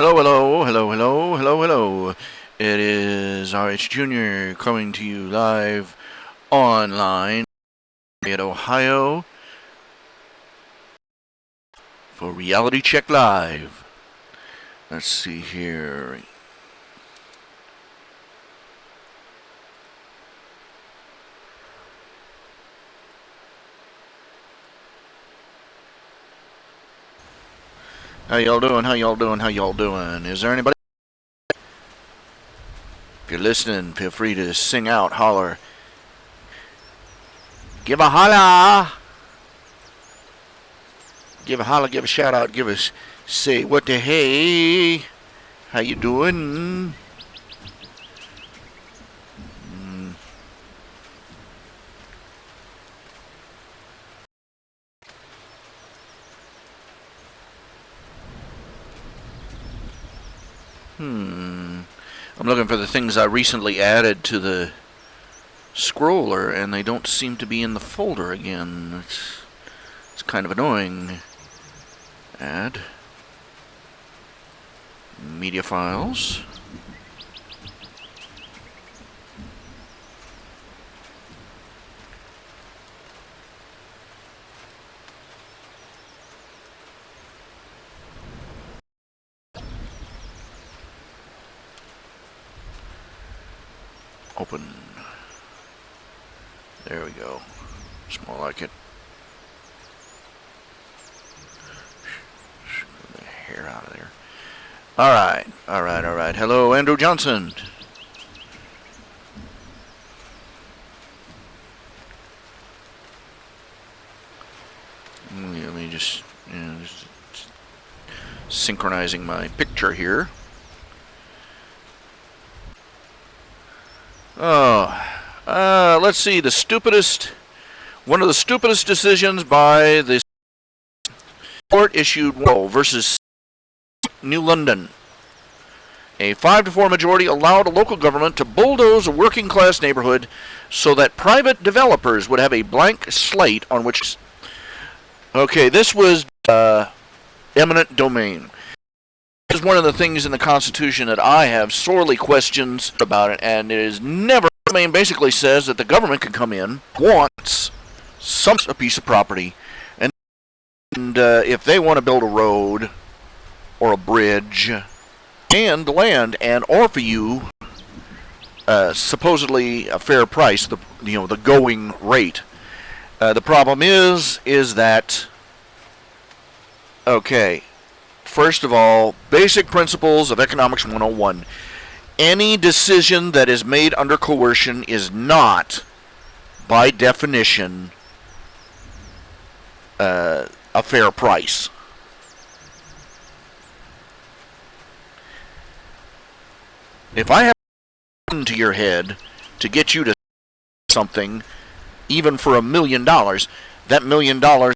Hello, hello, hello, hello, hello, hello. It is RH Jr. coming to you live online at Ohio for Reality Check Live. Let's see here. How y'all doing? How y'all doing? How y'all doing? Is there anybody? If you're listening, feel free to sing out, holler. Give a holla! Give a holla, give a shout out, give us, say what the hey, how you doing? I'm looking for the things I recently added to the scroller, and they don't seem to be in the folder again. It's kind of annoying. Add media files. Open. There we go. It's more like it. Get the hair out of there. Alright, alright, alright. Hello, Andrew Johnson. Let me just synchronizing my picture here. Let's see, one of the stupidest decisions by the court issued versus New London. A 5-4 majority allowed a local government to bulldoze a working class neighborhood so that private developers would have a blank slate on which... Okay, this was eminent domain. This is one of the things in the Constitution that I have sorely questions about it, and it is never... Domain basically says that the government can come in, wants a piece of property, and if they want to build a road or a bridge and land and offer you supposedly a fair price, the going rate. The problem is that, okay, first of all, basic principles of economics 101. Any decision that is made under coercion is not, by definition, a fair price. If I have a gun to your head to get you to something, even for $1 million, that $1 million is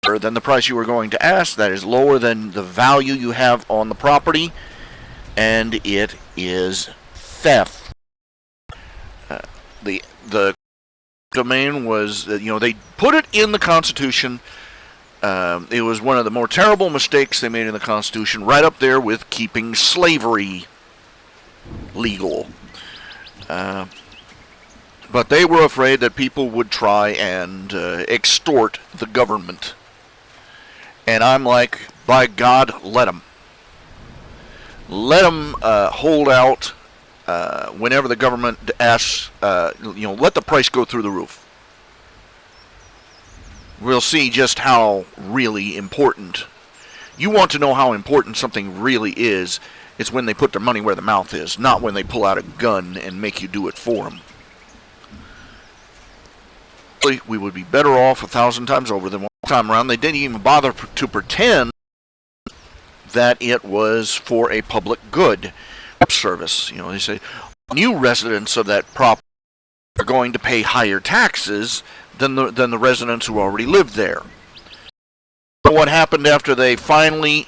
lower than the price you were going to ask. That is lower than the value you have on the property, and it is theft. The domain was, they put it in the Constitution. It was one of the more terrible mistakes they made in the Constitution, right up there with keeping slavery legal. But they were afraid that people would try and extort the government. And I'm like, by God, let them. Let them hold out whenever the government asks, let the price go through the roof. We'll see just how really important. You want to know how important something really is, it's when they put their money where their mouth is, not when they pull out a gun and make you do it for them. We would be better off 1,000 times over than one time around. They didn't even bother to pretend that it was for a public good service. They say new residents of that property are going to pay higher taxes than the residents who already lived there. But what happened after they finally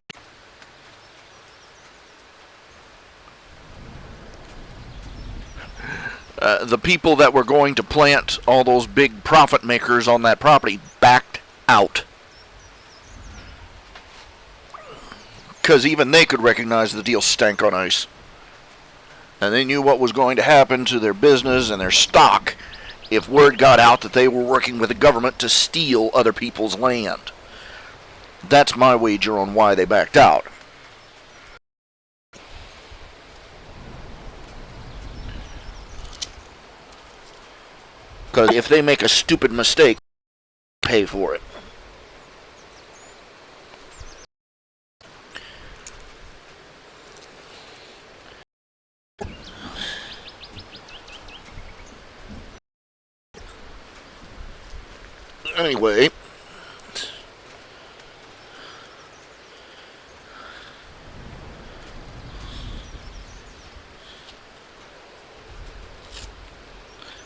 the people that were going to plant all those big profit makers on that property backed out. because even they could recognize the deal stank on ice. And they knew what was going to happen to their business and their stock if word got out that they were working with the government to steal other people's land. That's my wager on why they backed out. Because if they make a stupid mistake, pay for it. Anyway,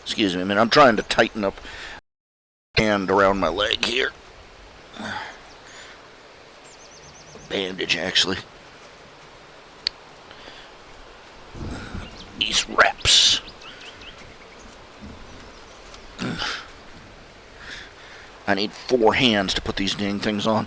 excuse me a minute, I'm trying to tighten up the hand around my leg here. Bandage, actually. These wraps. I need 4 hands to put these dang things on.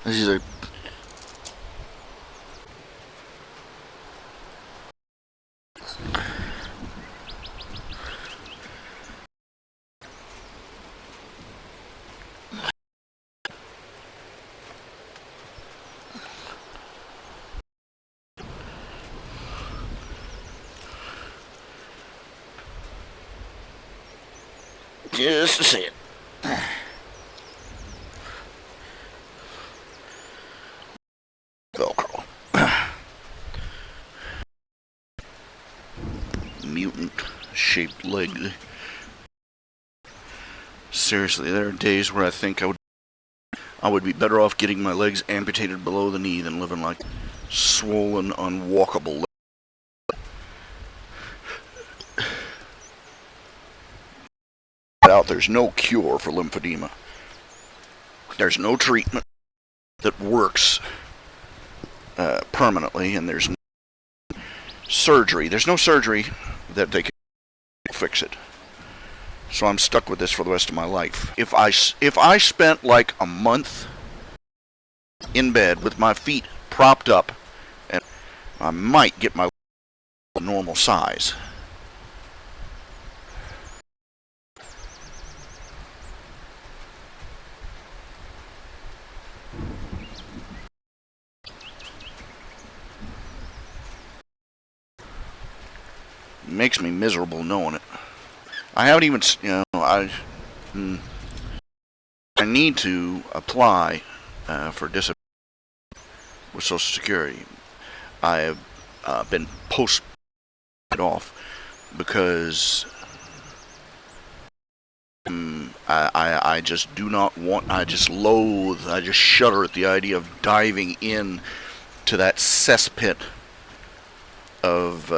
These are just a second. Velcro. Mutant shaped leg. Seriously, there are days where I think I would be better off getting my legs amputated below the knee than living like swollen, unwalkable legs. There's no cure for lymphedema. There's no treatment that works permanently, and there's no surgery. There's no surgery that they can fix it. So I'm stuck with this for the rest of my life. If I spent like a month in bed with my feet propped up, and I might get my normal size. It makes me miserable knowing it. I haven't even, I need to apply for disability with Social Security. I have been postponed off because I just do not want, I just loathe, I just shudder at the idea of diving in to that cesspit of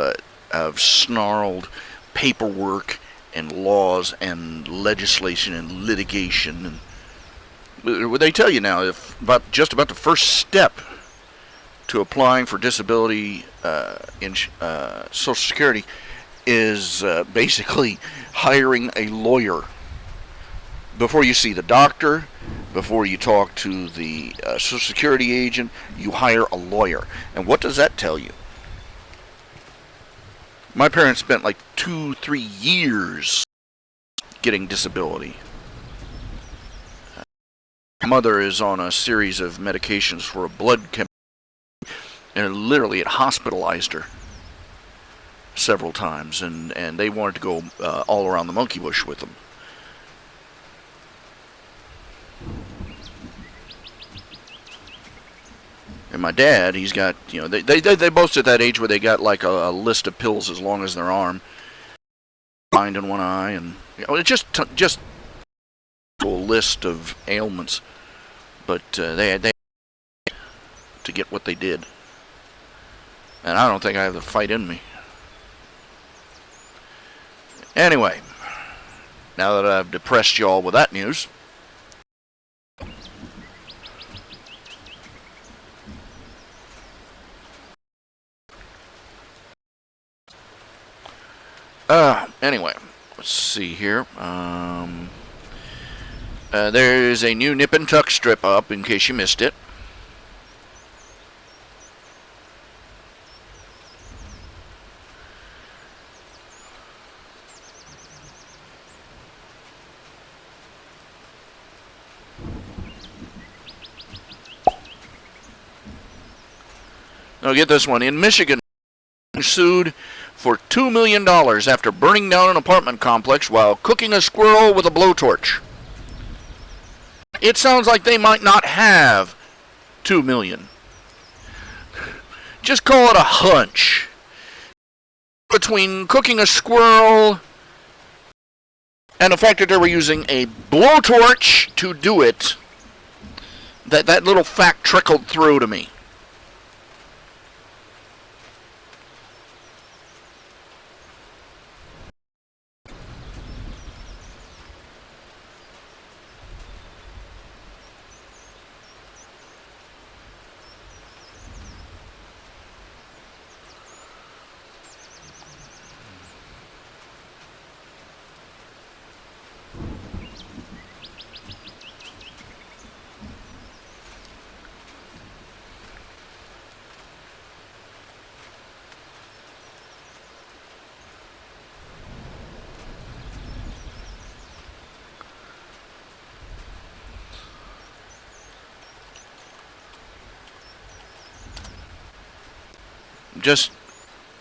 snarled paperwork and laws and legislation and litigation. And they tell you now, if just about the first step to applying for disability in Social Security is basically hiring a lawyer. Before you see the doctor, before you talk to the Social Security agent, you hire a lawyer. And what does that tell you? My parents spent like 2-3 years getting disability. My mother is on a series of medications for a blood chemical, and literally it hospitalized her several times, and they wanted to go all around the monkey bush with them. And my dad, he's got, they both at that age where they got like a list of pills as long as their arm. blind in one eye, and it's just a list of ailments. But they had to get what they did, and I don't think I have the fight in me. Anyway, now that I've depressed y'all with that news, anyway, let's see here. There's a new Nip and Tuck strip up, in case you missed it. Now get this one. In Michigan, sued for $2 million after burning down an apartment complex while cooking a squirrel with a blowtorch. It sounds like they might not have $2 million. Just call it a hunch. Between cooking a squirrel and the fact that they were using a blowtorch to do it, that little fact trickled through to me. Just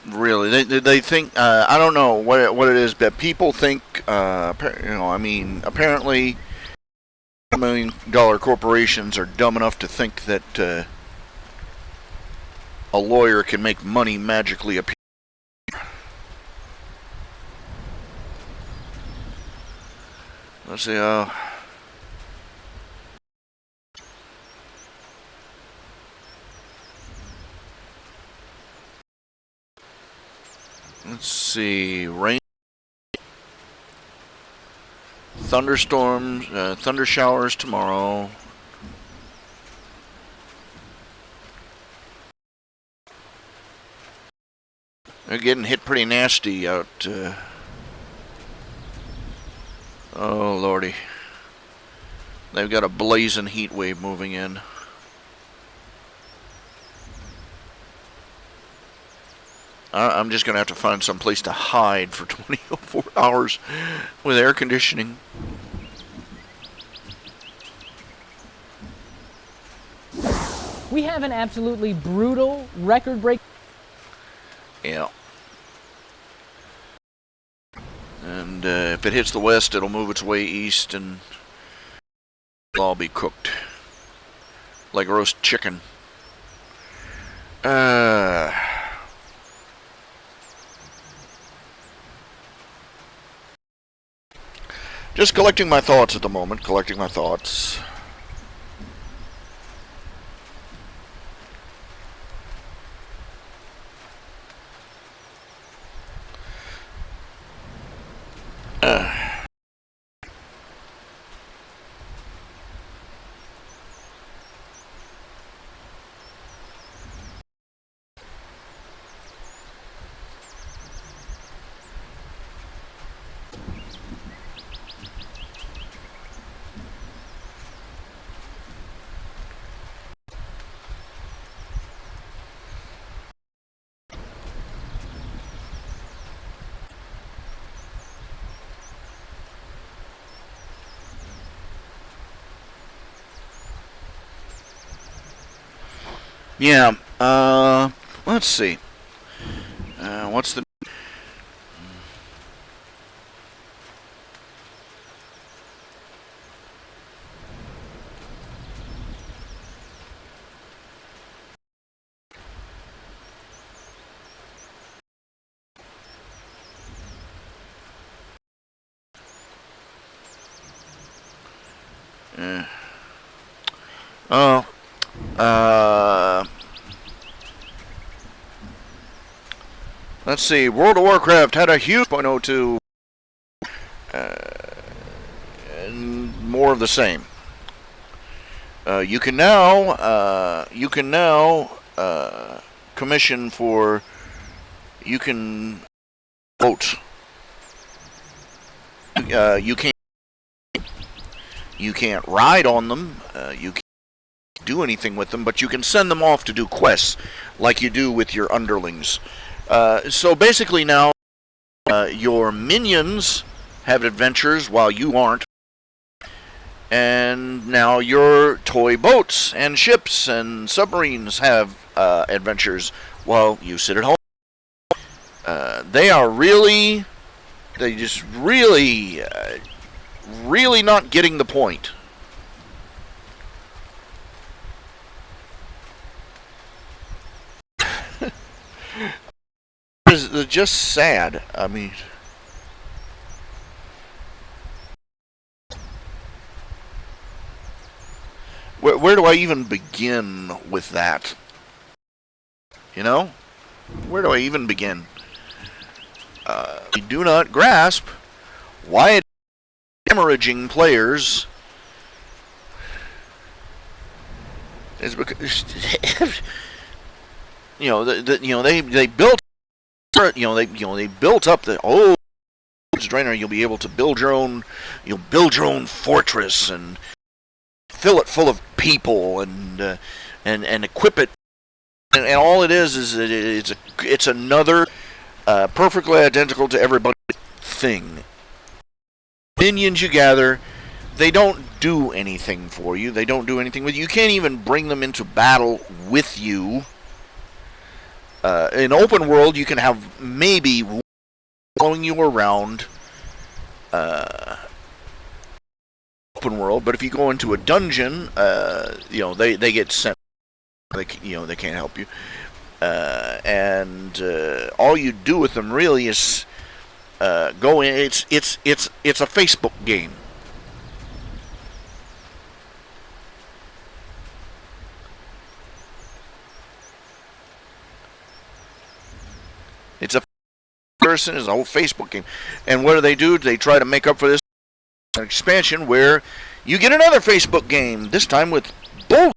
really, they think, I don't know what it is, but people think, apparently $1 million corporations are dumb enough to think that a lawyer can make money magically appear. Let's see, let's see, rain, thunderstorms, thunder showers tomorrow. They're getting hit pretty nasty out. Oh lordy, they've got a blazing heat wave moving in. I'm just going to have to find some place to hide for 24 hours with air conditioning. We have an absolutely brutal record-breaking... Yeah. And if it hits the west, it'll move its way east and it'll all be cooked like roast chicken. Just collecting my thoughts at the moment, collecting my thoughts. Yeah, let's see. What's the... Oh, let's see. World of Warcraft had a huge 0.02, and more of the same. You can now commission for. You can vote. You can't ride on them. You can't do anything with them, but you can send them off to do quests like you do with your underlings. So basically now your minions have adventures while you aren't. And now your toy boats and ships and submarines have adventures while you sit at home. They just really not getting the point. It's just sad. I mean, where do I even begin with that? You know? Where do I even begin? We do not grasp why it's hemorrhaging players. Is because they built they built up the drainer. You'll be able to build your own fortress and fill it full of people and equip it, and all it is it's another perfectly identical to everybody thing. Minions you gather, they don't do anything for you. They don't do anything with you. You can't even bring them into battle with you. In open world, you can have maybe following you around. Open world, but if you go into a dungeon, they get sent. They can't help you. And all you do with them really is go in. It's a Facebook game. It's a person is a whole Facebook game, and what do? They try to make up for this an expansion where you get another Facebook game. This time with bull.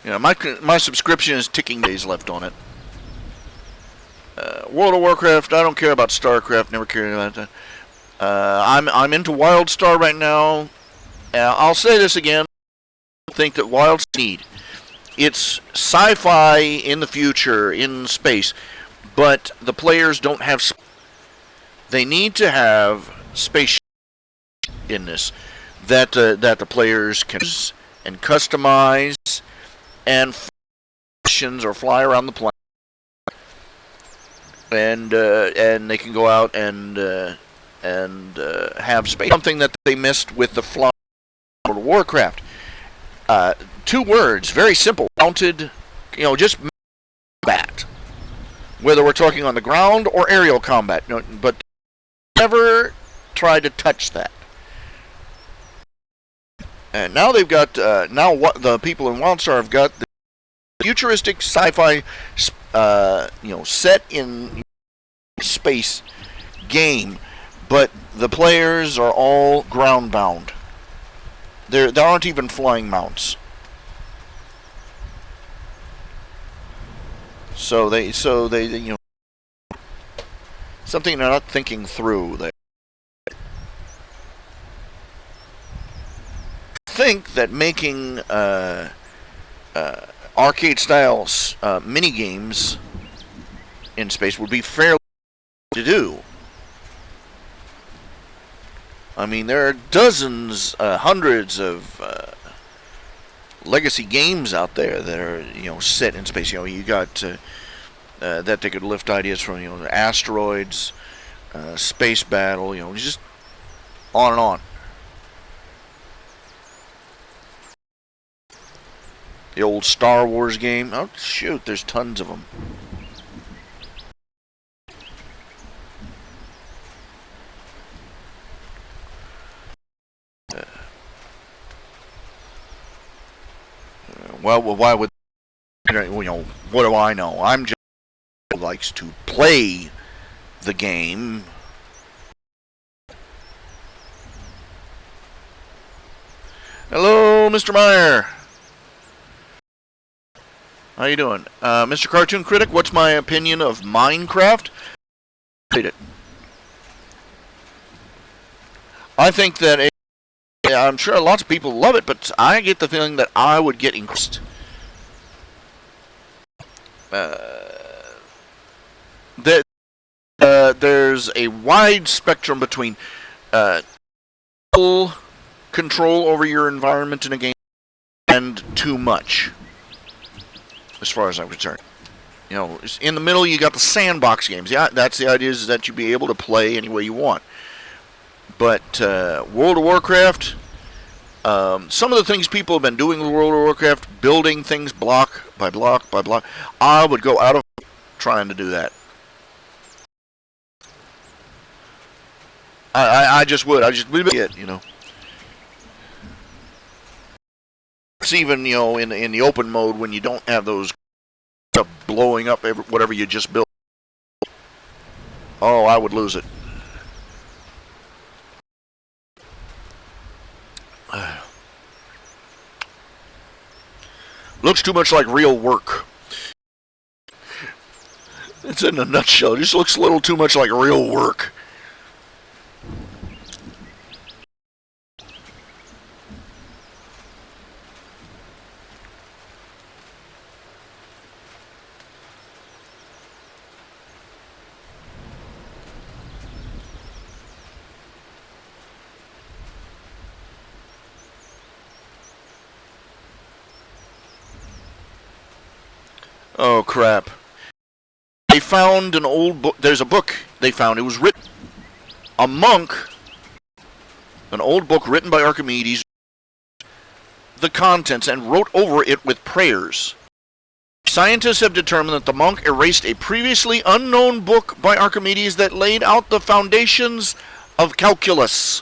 My subscription is ticking days left on it. World of Warcraft, I don't care about StarCraft, never cared about that. I'm into WildStar right now. I'll say this again. I think that WildStar need. It's sci-fi in the future, in space, but the players don't have. They need to have space in this that the players can use and customize and missions or fly around the planet, and they can go out and have space. Something that they missed with the flying World of Warcraft. 2 words, very simple. Mounted, just combat. Whether we're talking on the ground or aerial combat, but never try to touch that. And now they've got what the people in WildStar have got the futuristic sci-fi, set in space game, but the players are all ground bound. There aren't even flying mounts. So they something they're not thinking through. They think that making arcade style mini games in space would be fairly to do. I mean, there are dozens, hundreds of legacy games out there that are, set in space. You got that they could lift ideas from, asteroids, space battle, just on and on. The old Star Wars game. Oh, shoot, there's tons of them. Well, why would what do I know? I'm just who likes to play the game. Hello, Mr. Meyer. How you doing? Mr. Cartoon Critic, what's my opinion of Minecraft? Played it. I think that I'm sure lots of people love it, but I get the feeling that I would get increased. There's a wide spectrum between full control over your environment in a game and too much, as far as I'm concerned. In the middle you got the sandbox games. Yeah, that's the idea, is that you be able to play any way you want. But World of Warcraft, some of the things people have been doing with World of Warcraft, building things block by block by block, I would go out of trying to do that. I just would. I just would it, It's even, in the open mode when you don't have those stuff blowing up whatever you just built. Oh, I would lose it. Looks too much like real work. It's in a nutshell. It just looks a little too much like real work. Oh, crap. They found an old book. There's a book they found. It was written. A monk. An old book written by Archimedes. The contents and wrote over it with prayers. Scientists have determined that the monk erased a previously unknown book by Archimedes that laid out the foundations of calculus.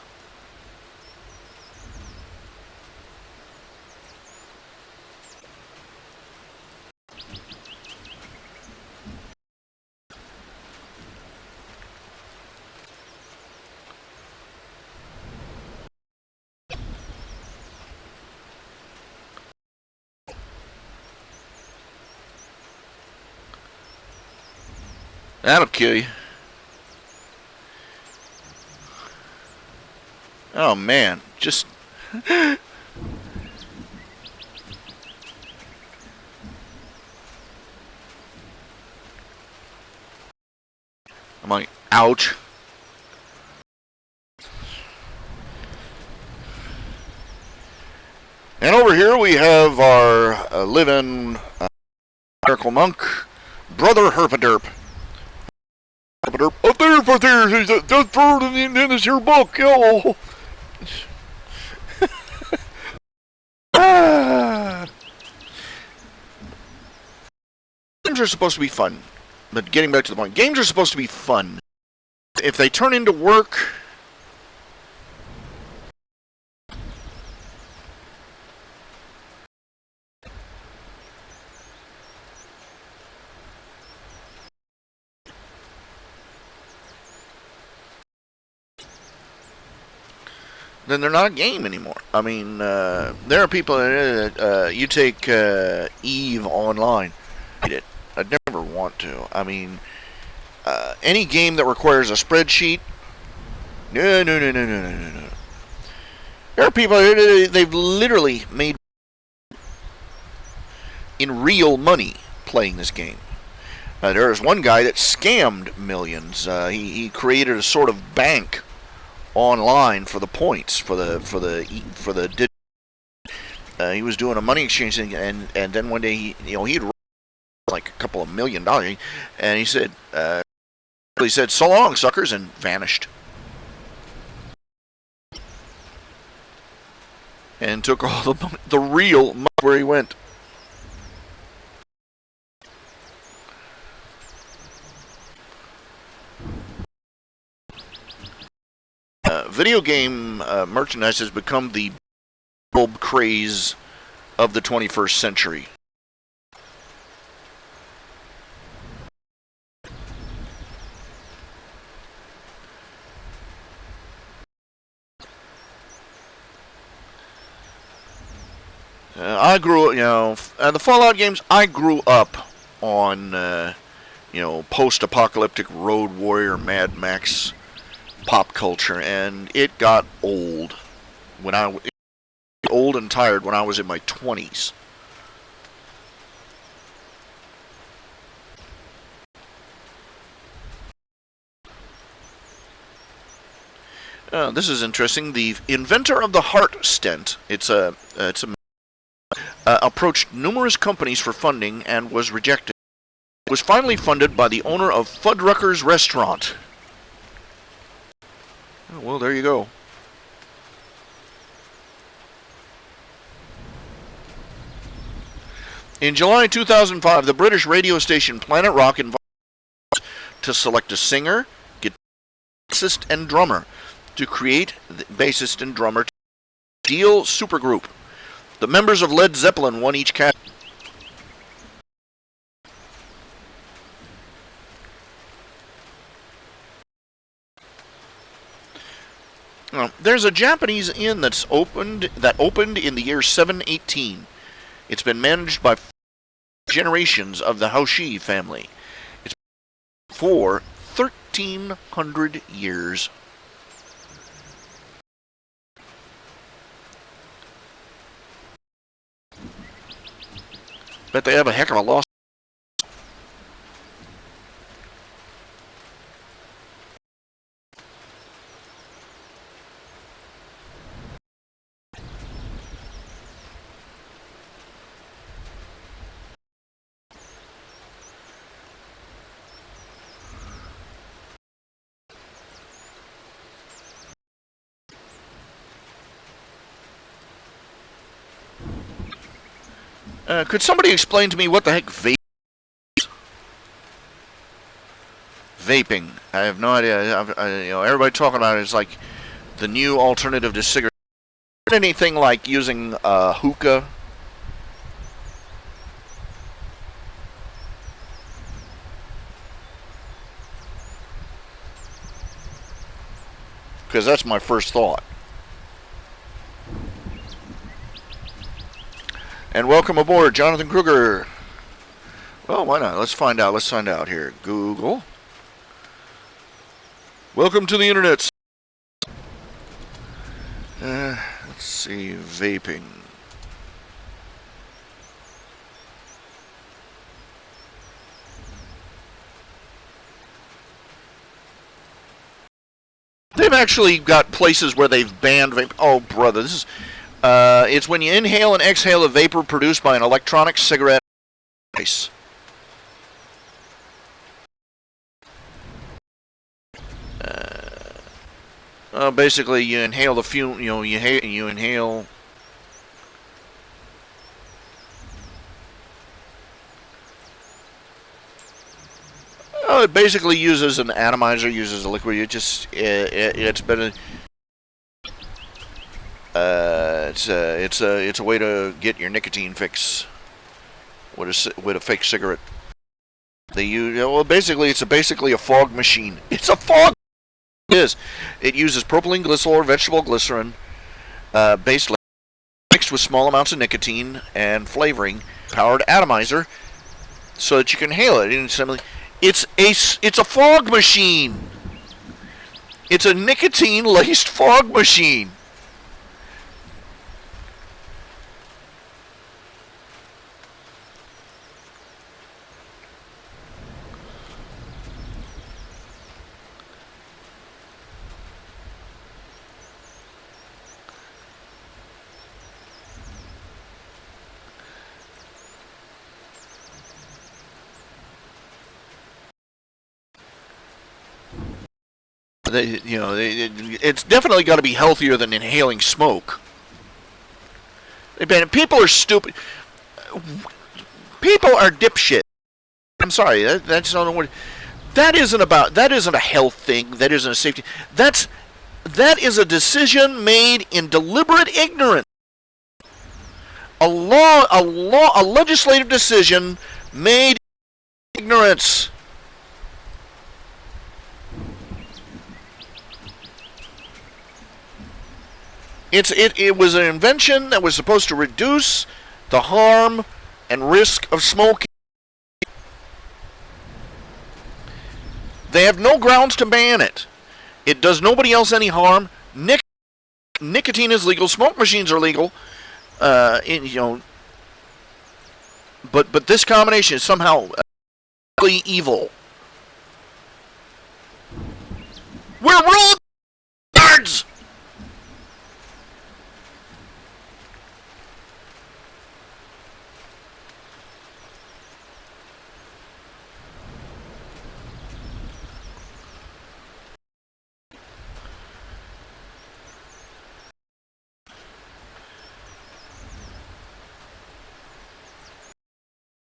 That'll kill you. Oh, man. Just... I'm like, ouch. And over here we have our living miracle monk, Brother Herpaderp. Up there, that's bird in this here book, yo. Games are supposed to be fun, but getting back to the point, games are supposed to be fun. If they turn into work, then they're not a game anymore. I mean, there are people that you take Eve online. I'd never want to. I mean, any game that requires a spreadsheet, no. There are people, they've literally made in real money playing this game. There is one guy that scammed millions. He created a sort of bank online for the points for the he was doing a money exchange thing, and then one day he'd like a couple of $1 million, and he said so long suckers, and vanished and took all the money, the real money, where he went. Video game merchandise has become the bulb craze of the 21st century. I grew up, the Fallout games, I grew up on, post-apocalyptic Road Warrior, Mad Max pop culture, and it got old old and tired when I was in my 20s. This is interesting. The inventor of the heart stent, approached numerous companies for funding and was rejected. It was finally funded by the owner of Fuddruckers Restaurant. Oh, well, there you go. In July 2005, the British radio station Planet Rock invited to select a singer, bassist, and drummer to create the bassist and drummer ideal supergroup. The members of Led Zeppelin won each category. There's a Japanese inn that opened in the year 718. It's been managed by generations of the Hoshi family. It's been for 1,300 years. Bet they have a heck of a loss. Could somebody explain to me what the heck vaping is? Vaping. I have no idea. Everybody talking about it is like the new alternative to cigarettes. Anything like using hookah? Because that's my first thought. And welcome aboard, Jonathan Kruger. Well, why not? Let's find out. Let's find out here. Google. Welcome to the internet. Let's see. Vaping. They've actually got places where they've banned vape. Oh, brother, this is... it's when you inhale and exhale a vapor produced by an electronic cigarette device. Basically, you inhale the fume. You inhale. Oh, it basically uses an atomizer, uses a liquid. It's been it's a way to get your nicotine fix with a fake cigarette. They use basically it's basically a fog machine. It's a fog. It is. It uses propylene glycol or vegetable glycerin based mixed with small amounts of nicotine and flavoring, powered atomizer, so that you can inhale it. It's a fog machine. It's a nicotine-laced fog machine. It's definitely got to be healthier than inhaling smoke. People are stupid. People are dipshit. I'm sorry. That's not the word. That isn't a health thing. That isn't a safety. That is a decision made in deliberate ignorance. a legislative decision made in ignorance. It was an invention that was supposed to reduce the harm and risk of smoking. They have no grounds to ban it. It does nobody else any harm. Nicotine is legal. Smoke machines are legal. But this combination is somehow evil. We're rule guards.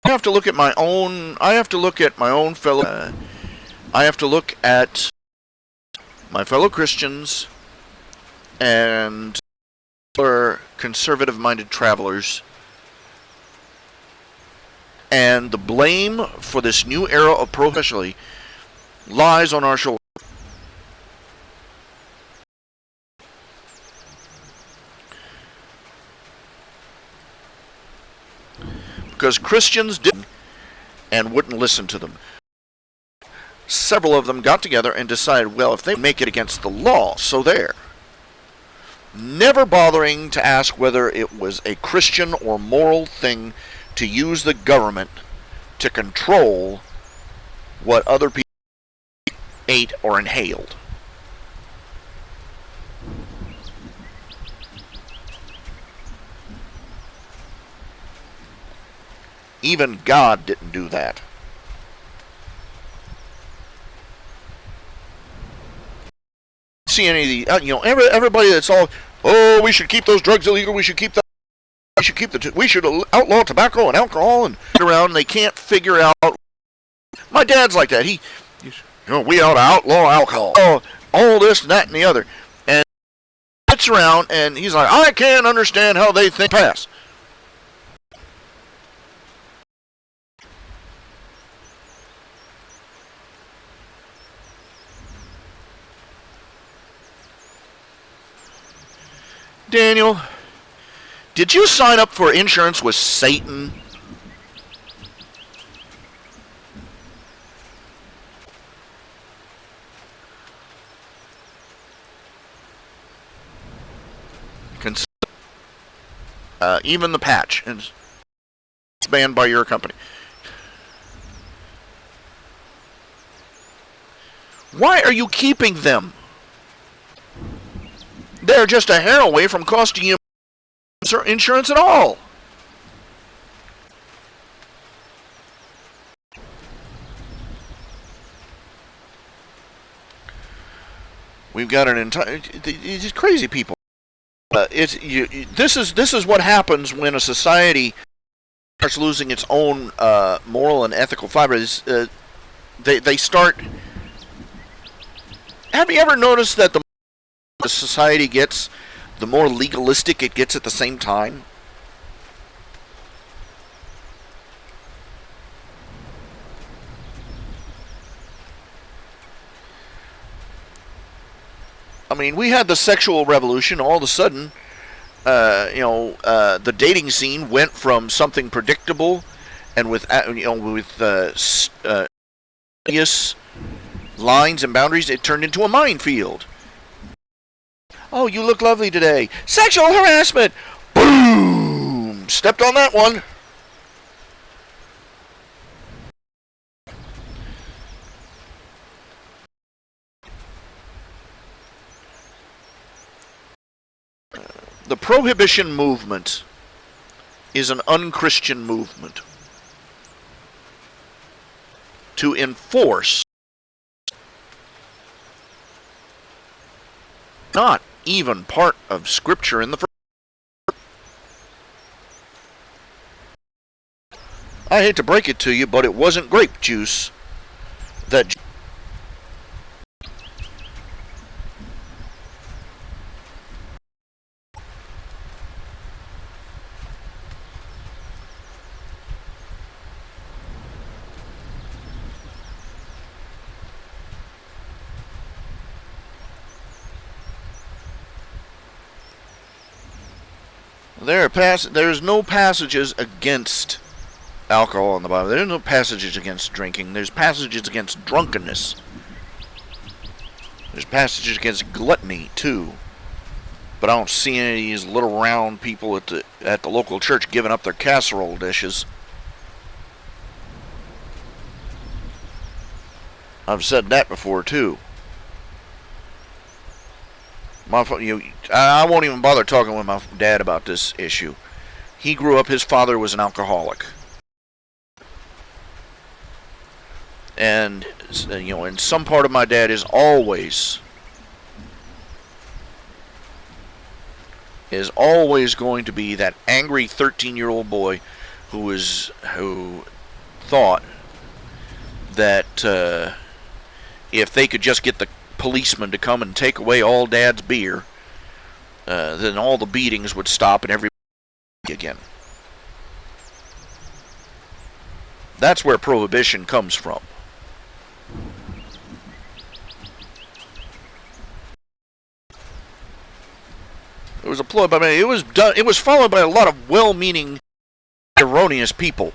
I have to look at my own fellow. I have to look at my fellow Christians and other conservative-minded travelers, and the blame for this new era of professionally lies on our shoulders. Because Christians didn't and wouldn't listen to them. Several of them got together and decided, well, if they make it against the law, so there. Never bothering to ask whether it was a Christian or moral thing to use the government to control what other people ate or inhaled. Even God didn't do that. See any of the everybody that's all, oh, we should keep those drugs illegal, we should outlaw tobacco and alcohol, and around, and they can't figure out. My dad's like that. We ought to outlaw alcohol, all this and that and the other, and he sits around and he's like, I can't understand how they think pass. Daniel, did you sign up for insurance with Satan? Even the patch is banned by your company. Why are you keeping them? They're just a hair away from costing you insurance at all. We've got an entire. These crazy people. This is what happens when a society starts losing its own moral and ethical fibers. They start. Have you ever noticed that the society gets, the more legalistic it gets at the same time? I mean, we had the sexual revolution. All of a sudden, the dating scene went from something predictable and with obvious lines and boundaries, it turned into a minefield. Oh, you look lovely today. Sexual harassment! Boom! Stepped on that one. The prohibition movement is an unchristian movement to enforce not even part of Scripture in the first. I hate to break it to you, but it wasn't grape juice that There's no passages against alcohol in the Bible. There's no passages against drinking. There's passages against drunkenness. There's passages against gluttony too. But I don't see any of these little round people at the local church giving up their casserole dishes. I've said that before too. I won't even bother talking with my dad about this issue. He grew up, his father was an alcoholic. And, and some part of my dad is always going to be that angry 13-year-old boy who thought that if they could just get the policeman to come and take away all Dad's beer, then all the beatings would stop and everybody again. That's where prohibition comes from. It was a ploy by me. It was followed by a lot of well-meaning, erroneous people.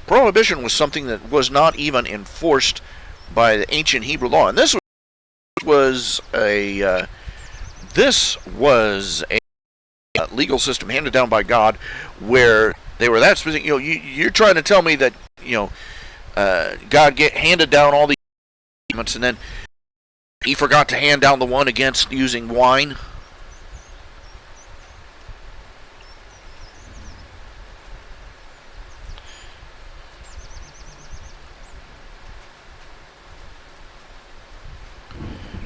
Prohibition was something that was not even enforced by the ancient Hebrew law, and this was a legal system handed down by God, where they were that specific. You're trying to tell me that God handed down all these commandments, and then He forgot to hand down the one against using wine?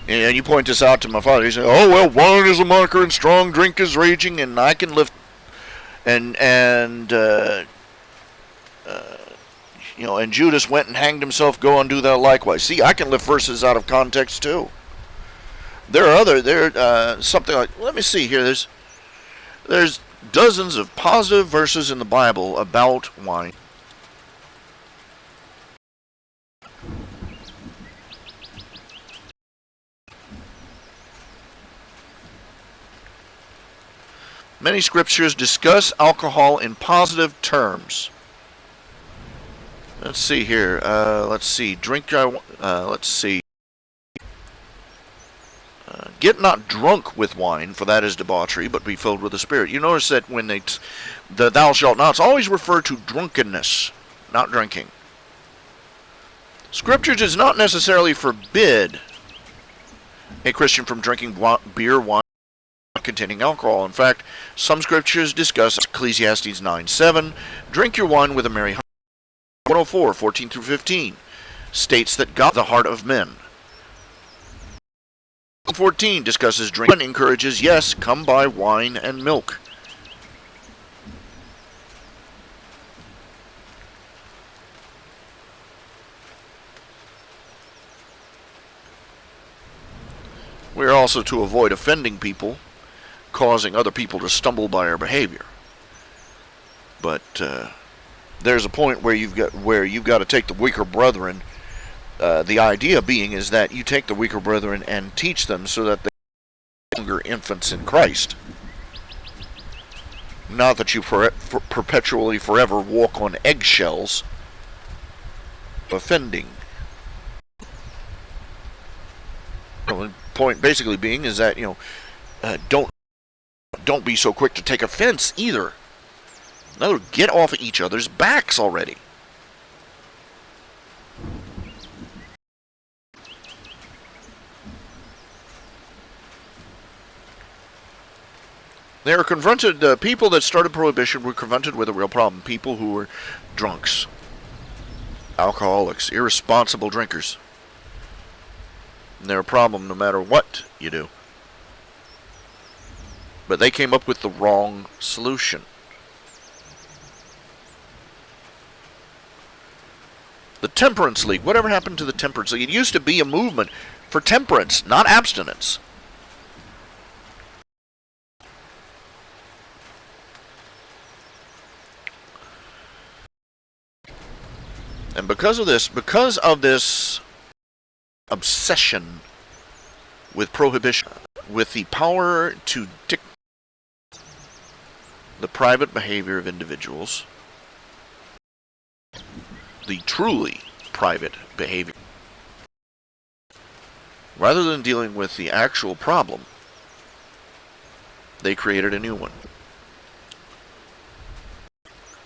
And you point this out to my father. He said, "Oh well, wine is a mocker, and strong drink is raging, and I can lift." And Judas went and hanged himself. Go and do that likewise. See, I can lift verses out of context too. Something like, let me see here. There's dozens of positive verses in the Bible about wine. Many scriptures discuss alcohol in positive terms. Let's see here. Get not drunk with wine, for that is debauchery, but be filled with the Spirit. You notice that when the thou shalt nots always refer to drunkenness, not drinking. Scripture does not necessarily forbid a Christian from drinking beer, wine, containing alcohol. In fact, some scriptures discuss Ecclesiastes 9:7, drink your wine with a merry heart. 104, 14 through 15 states that God the heart of men. 14 discusses drink and encourages, yes, come buy wine and milk. We are also to avoid offending people, causing other people to stumble by our behavior. But there's a point where you've got to take the weaker brethren. The idea being is that you take the weaker brethren and teach them so that they are younger infants in Christ. Not that you perpetually forever walk on eggshells, offending. The point basically being is that don't be so quick to take offense either. No, get off of each other's backs already. They were confronted, people that started prohibition were confronted with a real problem. People who were drunks, alcoholics, irresponsible drinkers. And they're a problem no matter what you do. But they came up with the wrong solution. The Temperance League. Whatever happened to the Temperance League? It used to be a movement for temperance, not abstinence. And because of this obsession with prohibition, with the power to dictate the private behavior of individuals, the truly private behavior, rather than dealing with the actual problem, they created a new one.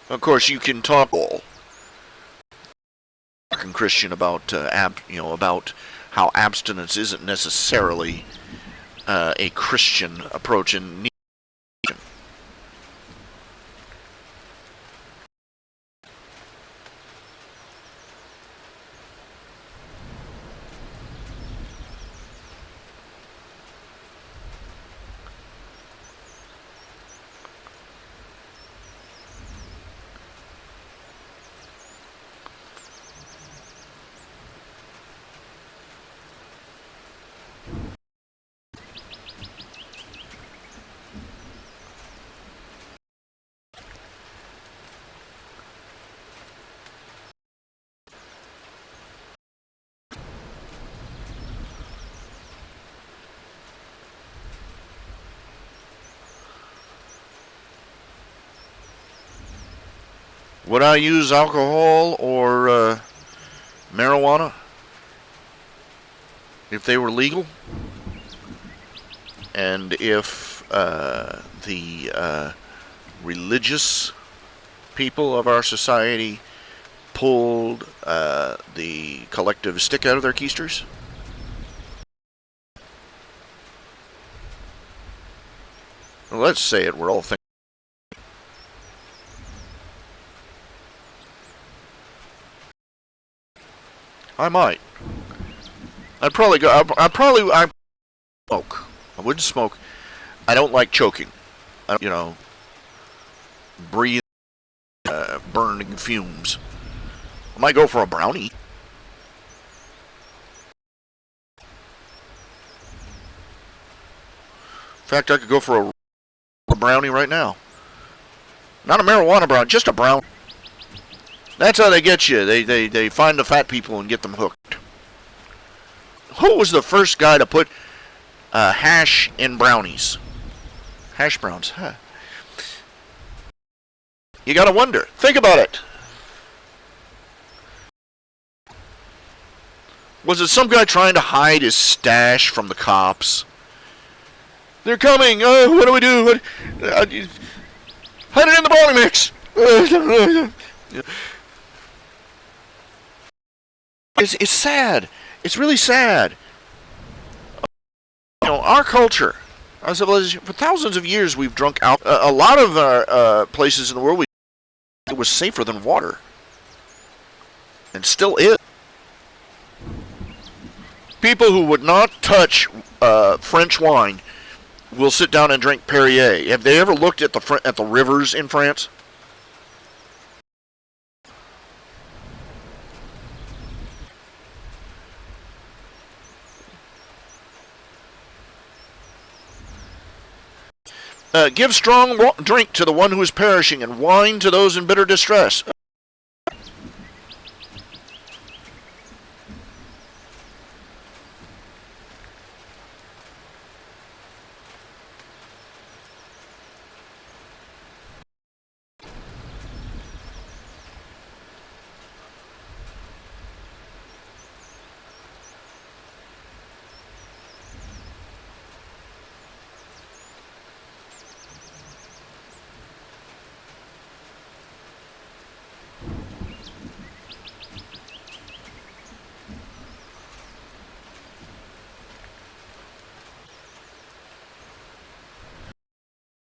Of course, you can talk all Christian about about how abstinence isn't necessarily a Christian approach in. Would I use alcohol or marijuana if they were legal? And if the religious people of our society pulled the collective stick out of their keisters? Well, let's say it. We're all thinking. I might. I'd probably go. I smoke. I wouldn't smoke. I don't like choking. I don't, breathe burning fumes. I might go for a brownie. In fact, I could go for a brownie right now. Not a marijuana brownie, just a brownie. That's how they get you. They find the fat people and get them hooked. Who was the first guy to put hash in brownies? Hash browns, huh? You gotta wonder. Think about it. Was it some guy trying to hide his stash from the cops? They're coming. What do we do? Hide it in the brownie mix. It's sad. It's really sad. Our culture, our civilization, for thousands of years we've drunk alcohol. A lot of our places in the world, it was safer than water. And still is. People who would not touch French wine will sit down and drink Perrier. Have they ever looked at the rivers in France? Give strong drink to the one who is perishing, and wine to those in bitter distress.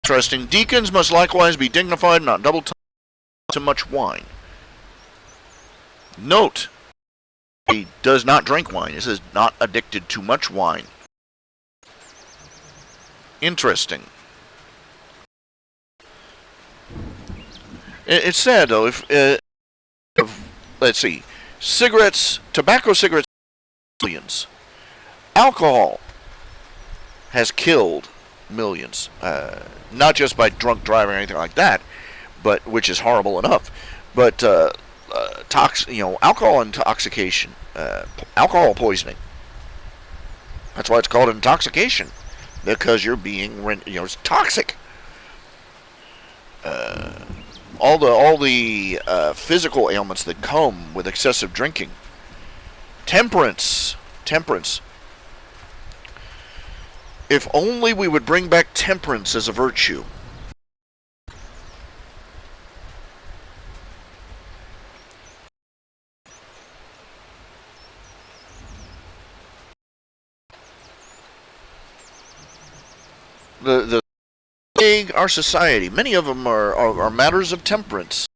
Interesting. Deacons must likewise be dignified, not double to much wine. Note, he does not drink wine. It says not addicted to much wine. Interesting. It's sad though. If let's see, tobacco cigarettes, millions. Alcohol has killed millions. Not just by drunk driving or anything like that, but which is horrible enough. But alcohol intoxication, alcohol poisoning. That's why it's called intoxication, because you're being, it's toxic. All the physical ailments that come with excessive drinking. Temperance. If only we would bring back temperance as a virtue. The our society, many of them are matters of temperance.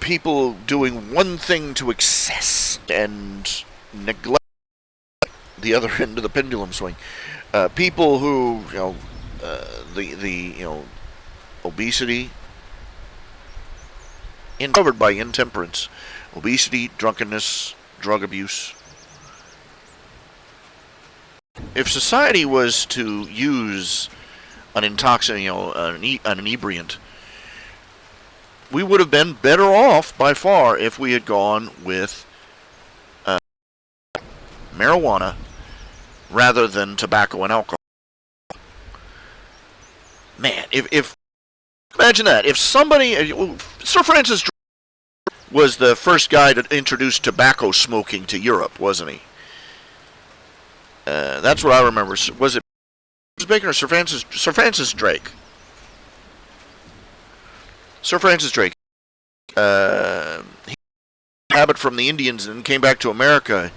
People doing one thing to excess and neglect the other end of the pendulum swing. People who, the obesity, covered by intemperance, obesity, drunkenness, drug abuse. If society was to use an intoxicant, an inebriant, we would have been better off by far if we had gone with marijuana rather than tobacco and alcohol. Man, if imagine that. If somebody, Sir Francis Drake was the first guy to introduce tobacco smoking to Europe, wasn't he? That's what I remember. Was it Bacon or Sir Francis Drake? Sir Francis Drake. He had a habit from the Indians and came back to America.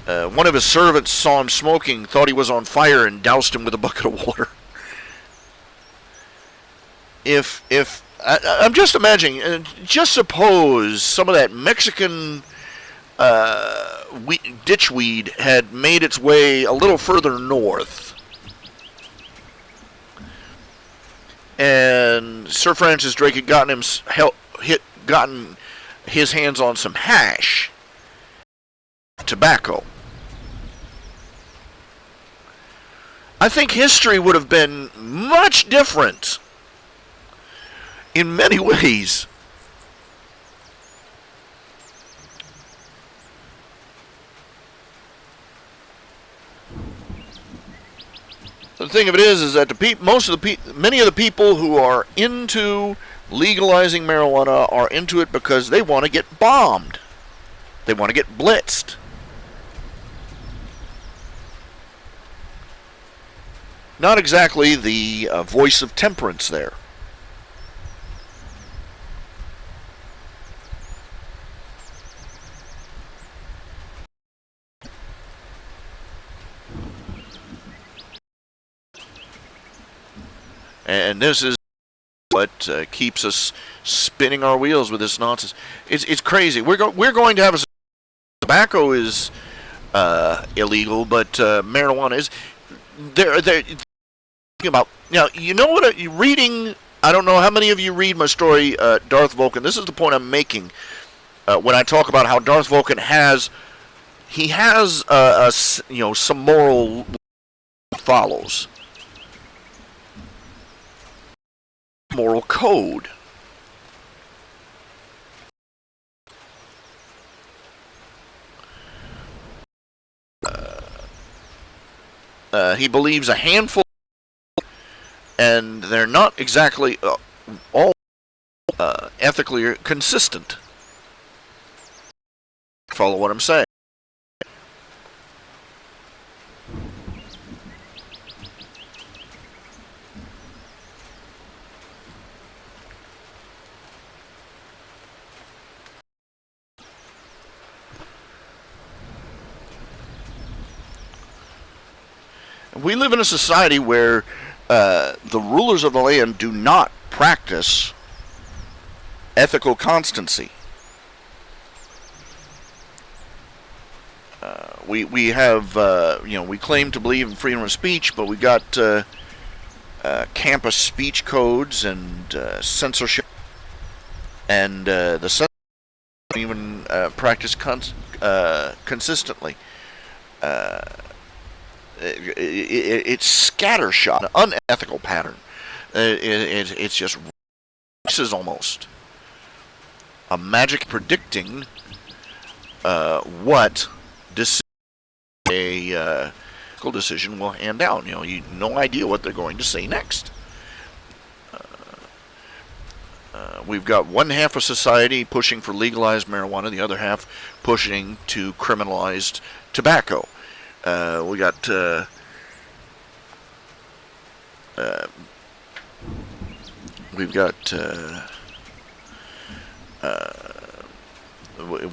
One of his servants saw him smoking, thought he was on fire, and doused him with a bucket of water. I'm just imagining, just suppose some of that Mexican ditchweed had made its way a little further north, and Sir Francis Drake had gotten his hands on some hash, tobacco. I think history would have been much different in many ways. The thing of it is that many of the people who are into legalizing marijuana are into it because they want to get bombed. They want to get blitzed. Not exactly the voice of temperance there. And this is what keeps us spinning our wheels with this nonsense. It's crazy. We're going to have a tobacco is illegal, but marijuana is. They're thinking about now. You know what? Reading. I don't know how many of you read my story, Darth Vulcan. This is the point I'm making when I talk about how Darth Vulcan has some moral follows. Moral code. He believes a handful, and they're not exactly all ethically consistent. Follow what I'm saying. We live in a society where the rulers of the land do not practice ethical constancy. We have we claim to believe in freedom of speech, but we got campus speech codes and censorship, and the censorship don't even practice consistently. It's scattershot, an unethical pattern. It's just races almost. A magic predicting what decisions a decision will hand down. You know, you no idea what they're going to say next. We've got one half of society pushing for legalized marijuana, the other half pushing to criminalized tobacco. We got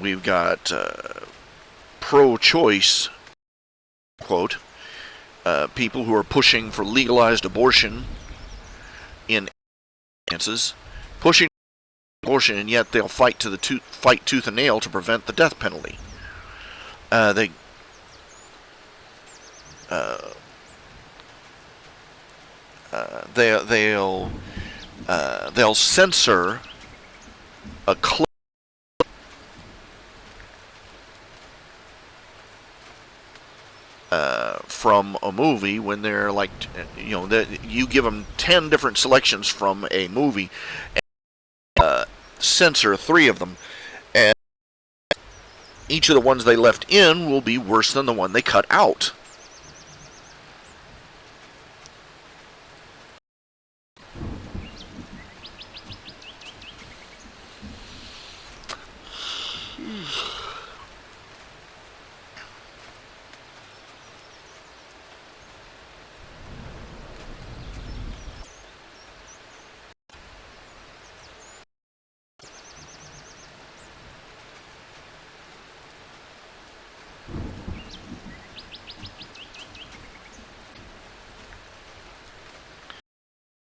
we've got pro-choice, quote, people who are pushing for legalized abortion in instances, pushing abortion, and yet they'll fight tooth and nail to prevent the death penalty. They'll censor a clip from a movie when they're like, you know, you give them 10 different selections from a movie, and censor 3 of them, and each of the ones they left in will be worse than the one they cut out.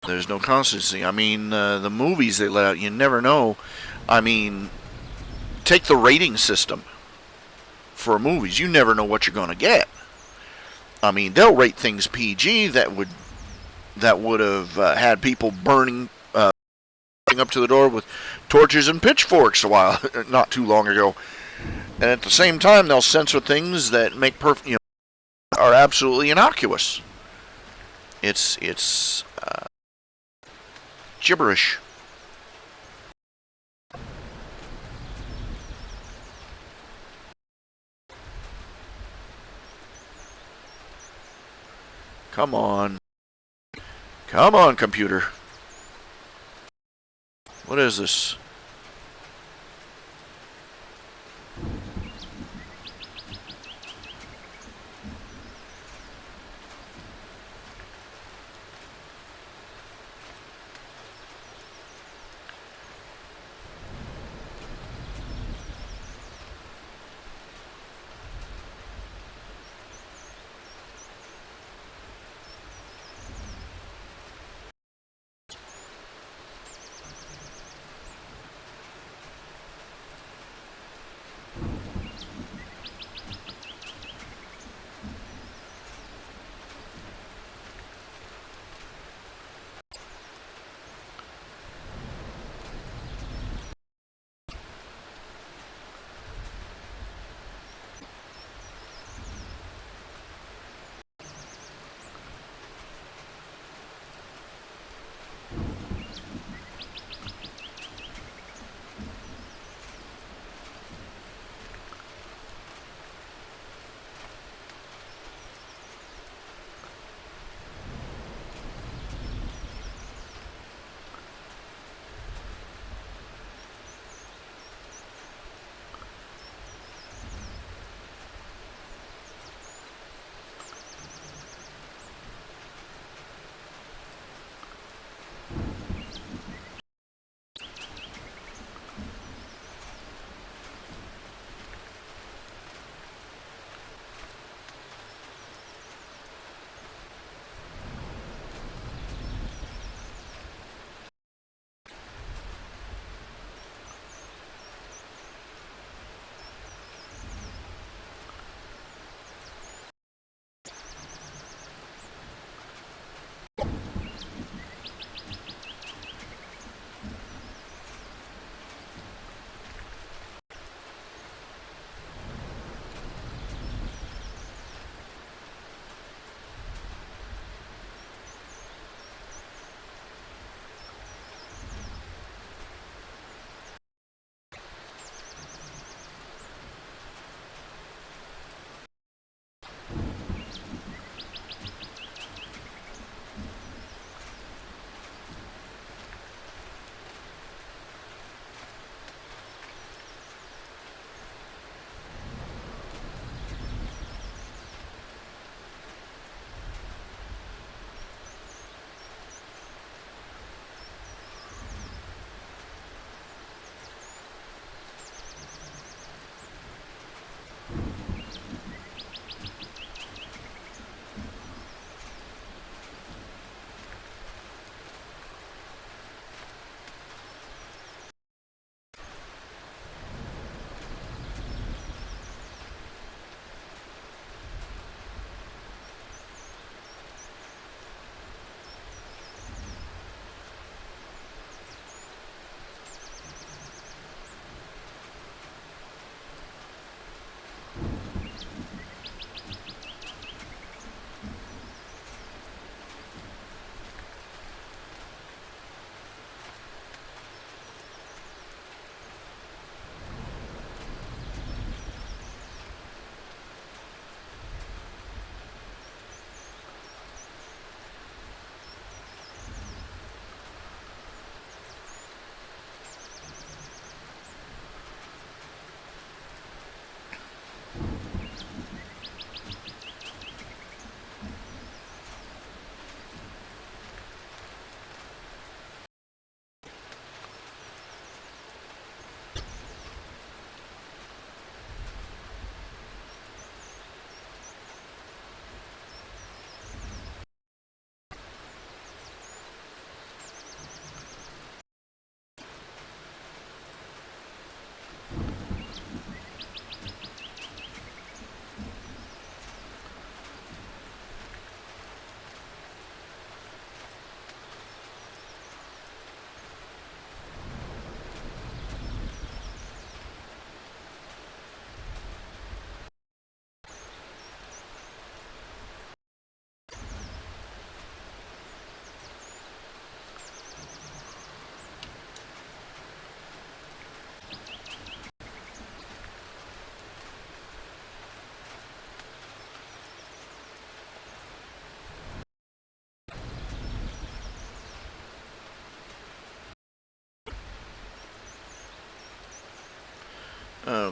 There's no constancy. I mean, the movies they let out, you never know. I mean, take the rating system for movies. You never know what you're going to get. I mean, they'll rate things PG that would have had people burning up to the door with torches and pitchforks a while, not too long ago. And at the same time, they'll censor things that make are absolutely innocuous. It's gibberish. Come on. Come on, computer. What is this?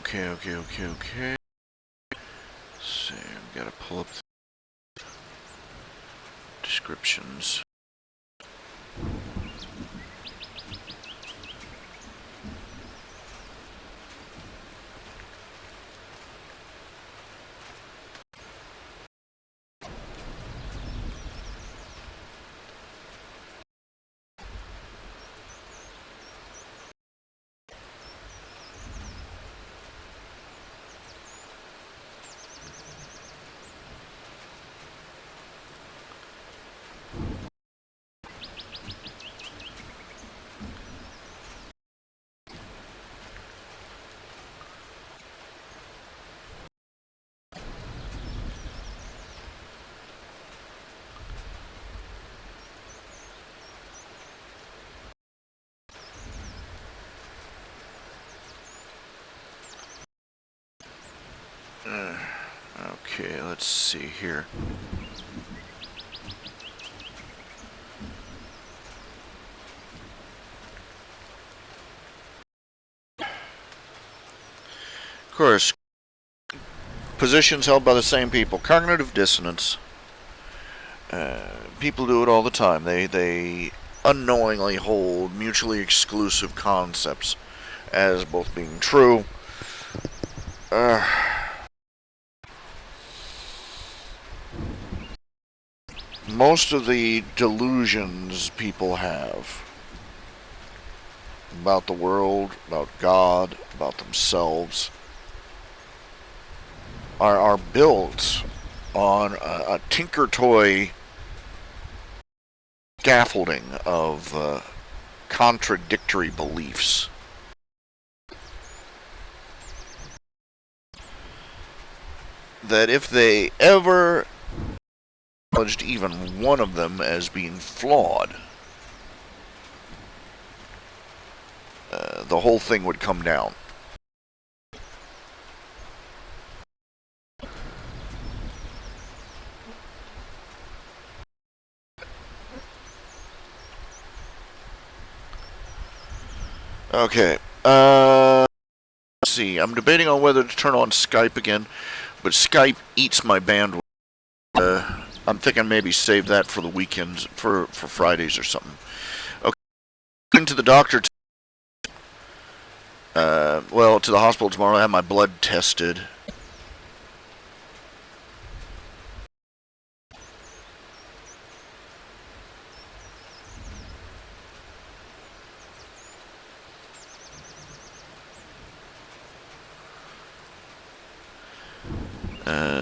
Okay. Let's see, I've got to pull up the descriptions. Okay, let's see here. Of course, positions held by the same people. Cognitive dissonance. People do it all the time. They unknowingly hold mutually exclusive concepts as both being true. Most of the delusions people have about the world, about God, about themselves are built on a tinker toy scaffolding of contradictory beliefs. That if they ever acknowledged even one of them as being flawed, the whole thing would come down. Okay, let's see. I'm debating on whether to turn on Skype again, but Skype eats my bandwidth. I'm thinking maybe save that for the weekends, for Fridays or something. Okay, going to the doctor. Well, to the hospital tomorrow. I have my blood tested.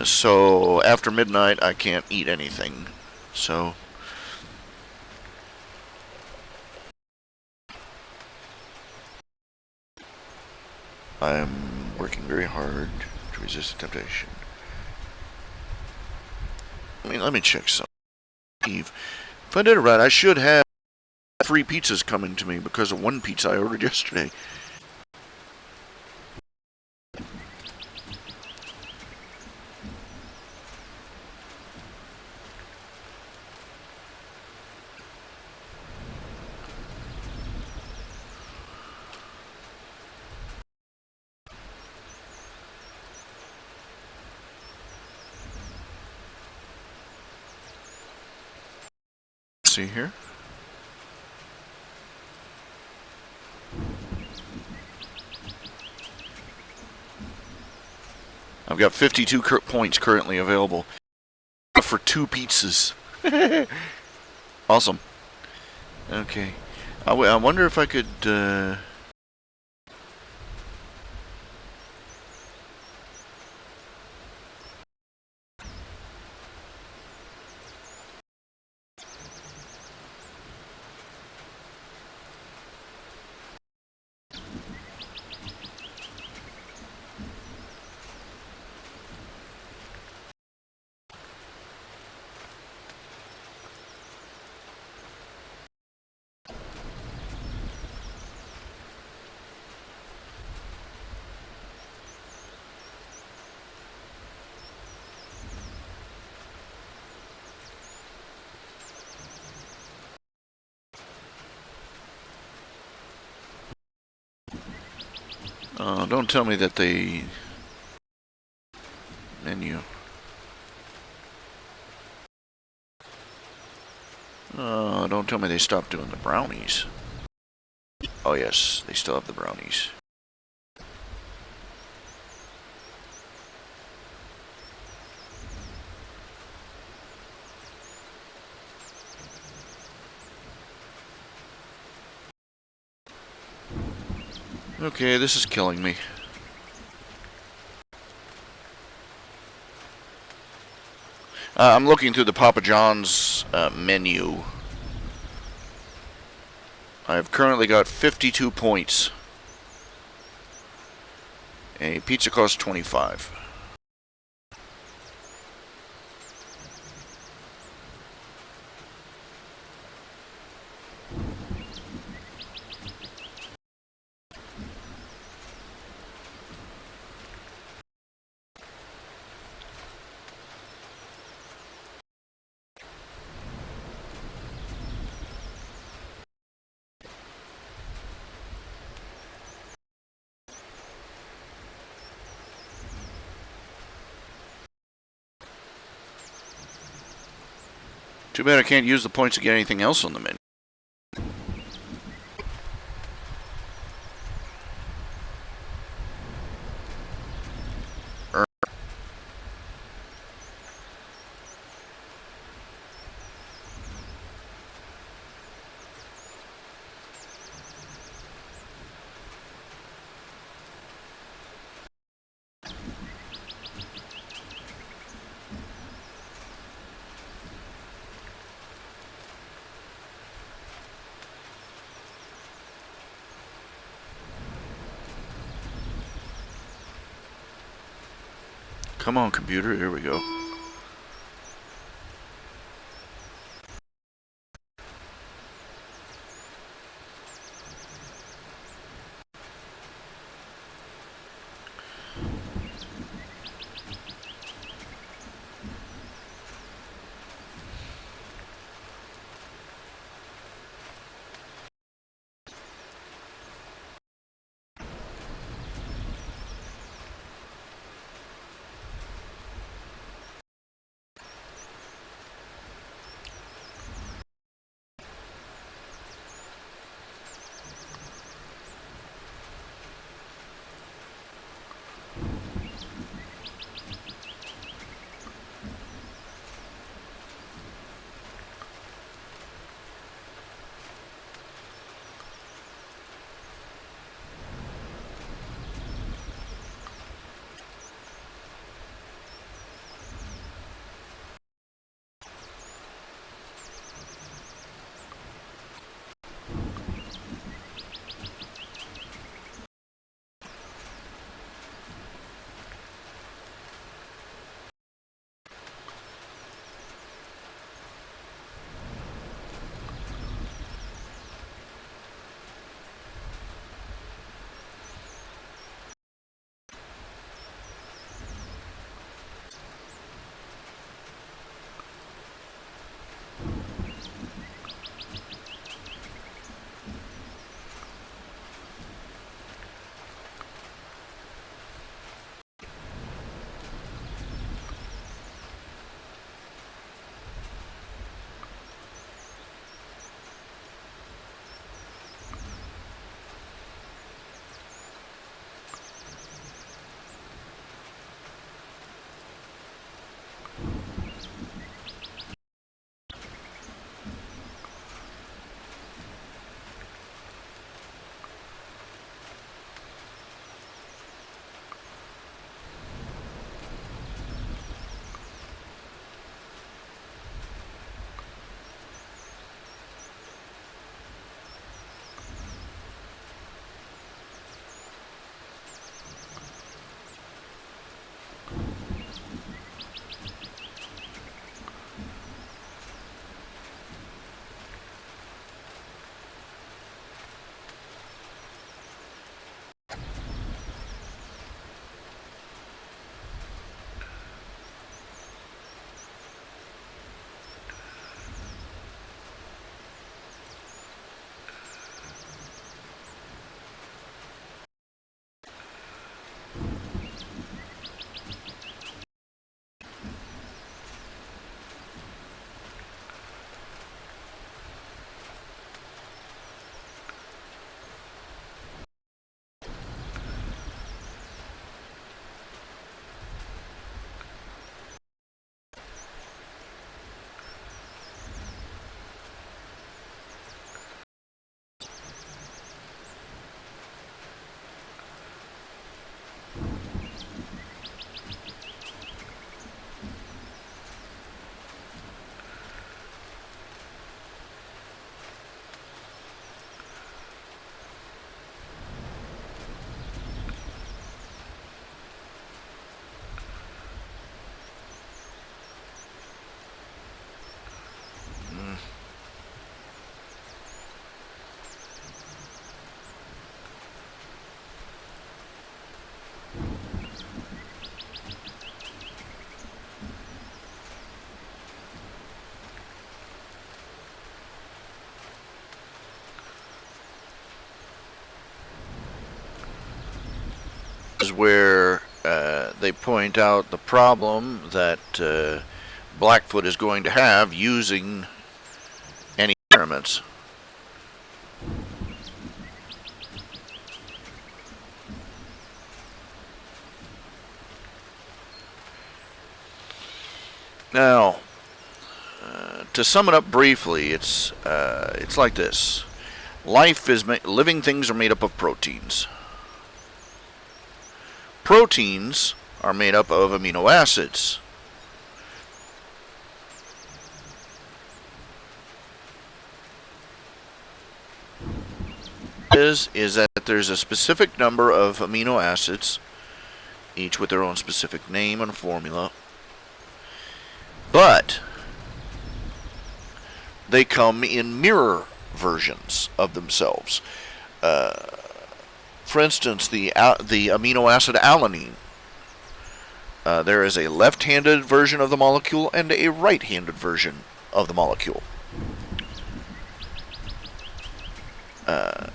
So after midnight, I can't eat anything. So I'm working very hard to resist the temptation. Let me check something. If I did it right, I should have 3 pizzas coming to me because of one pizza I ordered yesterday. Let's see here. I've got 52 points currently available for 2 pizzas. Awesome. Okay. I wonder if I could... Don't tell me that they... Menu. Don't tell me they stopped doing the brownies. Oh yes, they still have the brownies. Okay, this is killing me. I'm looking through the Papa John's menu. I've currently got 52 points. A pizza costs 25. Too bad I can't use the points to get anything else on the menu. Come on, computer, here we go. is where they point out the problem that Blackfoot is going to have using any experiments. Now, to sum it up briefly, it's like this: living things are made up of proteins. Proteins are made up of amino acids. Is that there's a specific number of amino acids, each with their own specific name and formula, but they come in mirror versions of themselves. For instance, the amino acid alanine. There is a left-handed version of the molecule and a right-handed version of the molecule.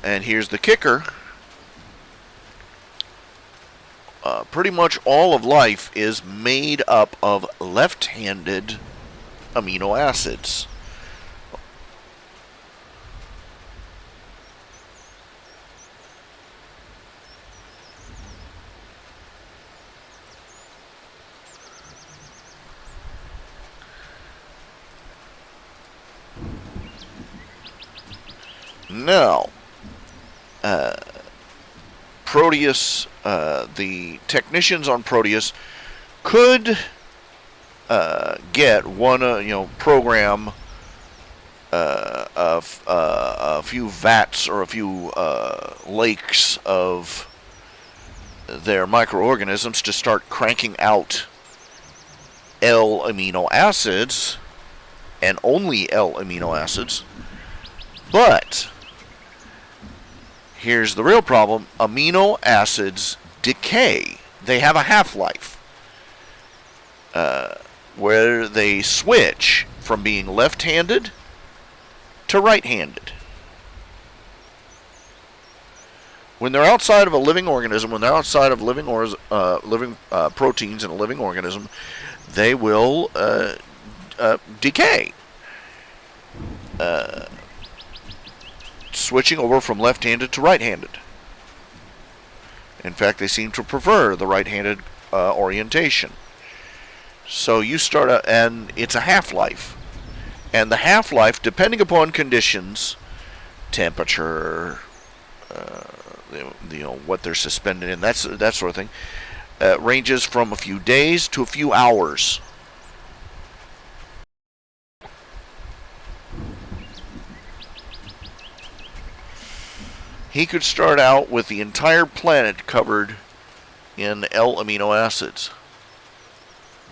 And here's the kicker. Pretty much all of life is made up of left-handed amino acids. Now, Proteus, the technicians on Proteus could get one, program a few vats or a few lakes of their microorganisms to start cranking out L amino acids, and only L amino acids. But here's the real problem: amino acids decay. They have a half-life where they switch from being left-handed to right-handed. When they're outside of a living organism, when they're outside of living proteins in a living organism, they will decay. Switching over from left-handed to right-handed. In fact, they seem to prefer the right-handed orientation. So you start out, and it's a half-life. And the half-life, depending upon conditions, temperature, what they're suspended in, that sort of thing, ranges from a few days to a few hours. He could start out with the entire planet covered in L amino acids.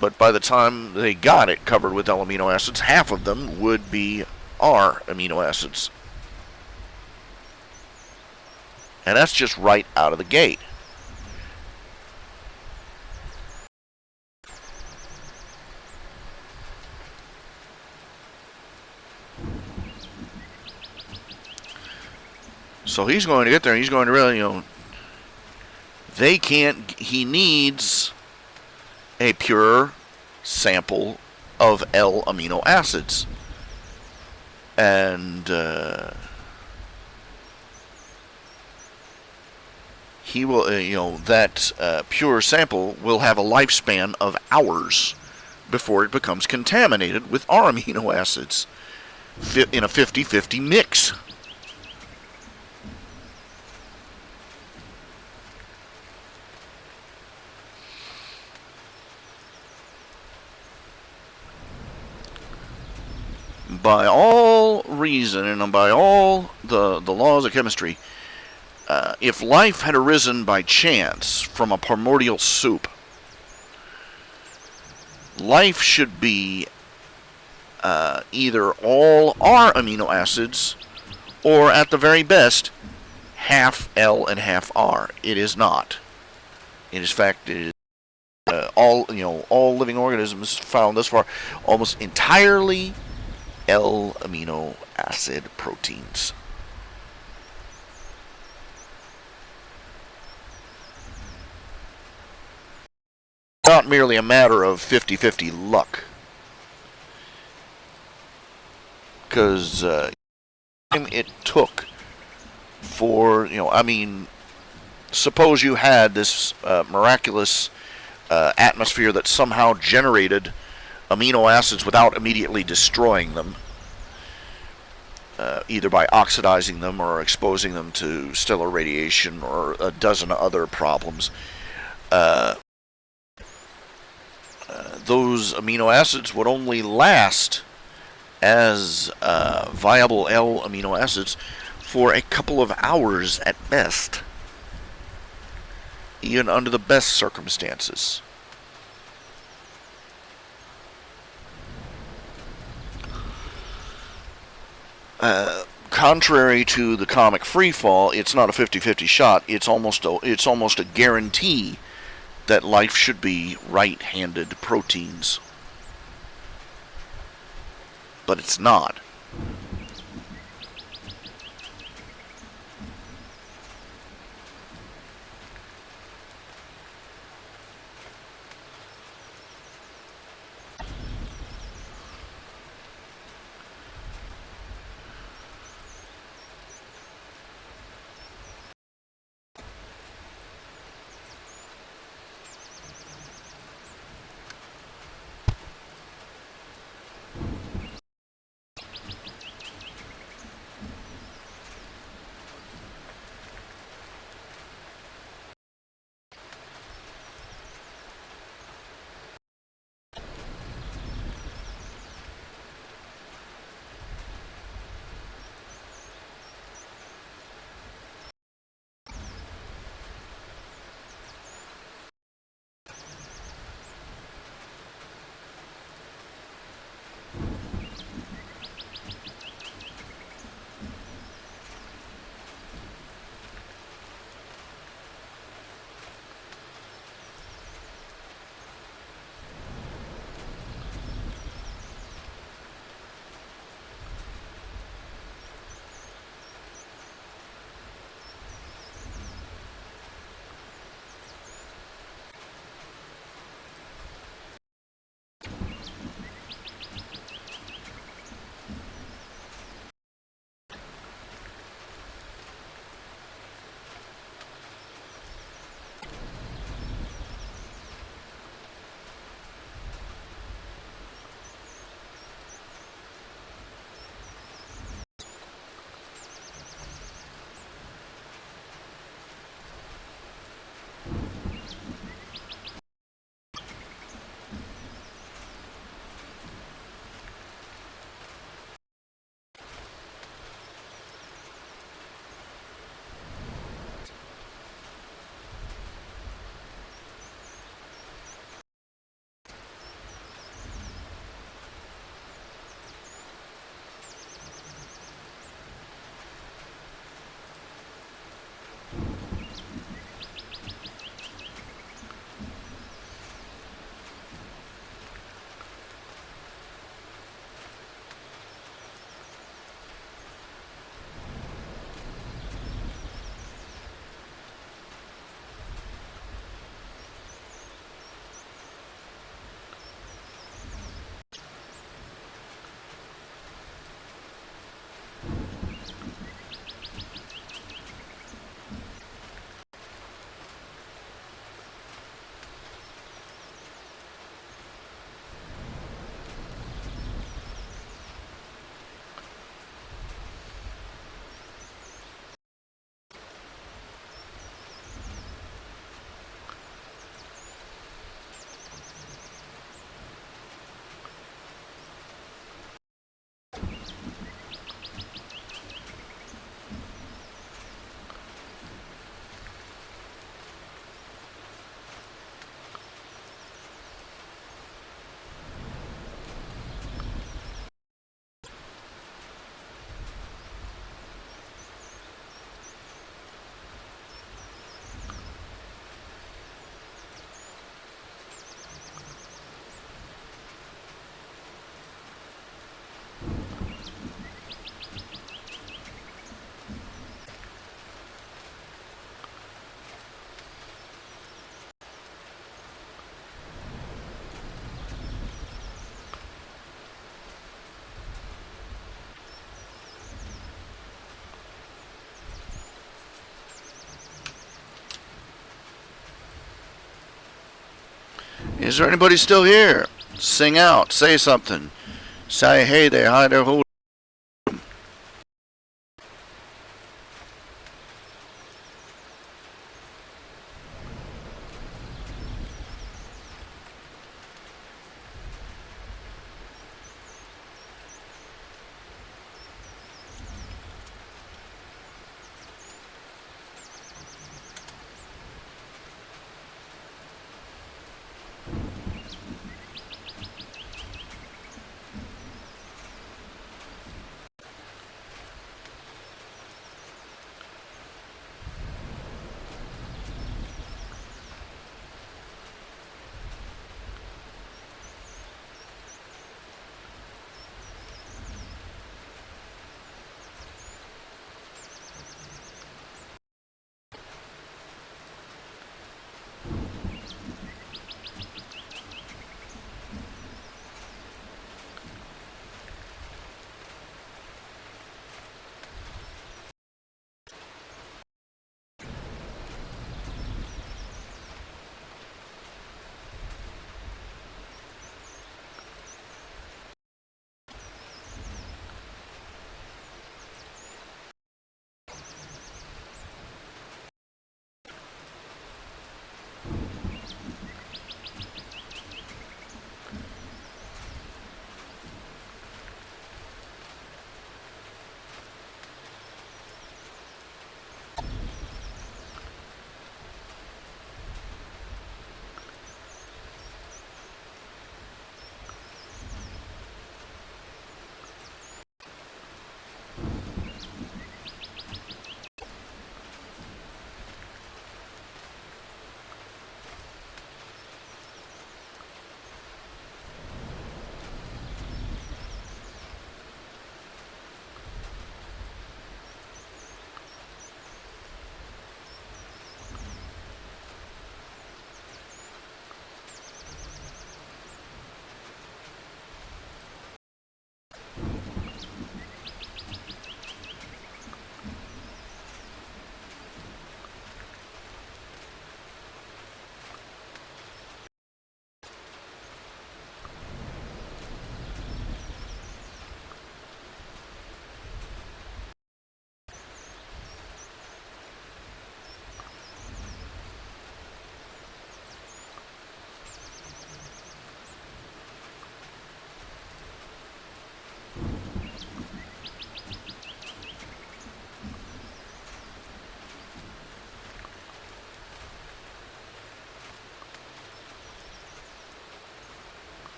But by the time they got it covered with L amino acids, half of them would be R amino acids. And that's just right out of the gate. So he's going to get there, and he's going to really, he needs a pure sample of L amino acids. And he will, that pure sample will have a lifespan of hours before it becomes contaminated with R amino acids in a 50-50 mix. By all reason and by all the laws of chemistry, if life had arisen by chance from a primordial soup, life should be either all R amino acids, or at the very best, half L and half R. It is not. In fact, it is all living organisms found thus far almost entirely L amino acid proteins. not merely a matter of 50-50 luck. Because it took for, suppose you had this miraculous atmosphere that somehow generated amino acids without immediately destroying them, either by oxidizing them or exposing them to stellar radiation or a dozen other problems. Those amino acids would only last as viable L amino acids for a couple of hours at best, even under the best circumstances. Contrary to the comic freefall, it's not a 50-50 shot. It's almost a guarantee that life should be right-handed proteins. But it's not. Is there anybody still here? Sing out. Say something. Say hey there, hi there, ho.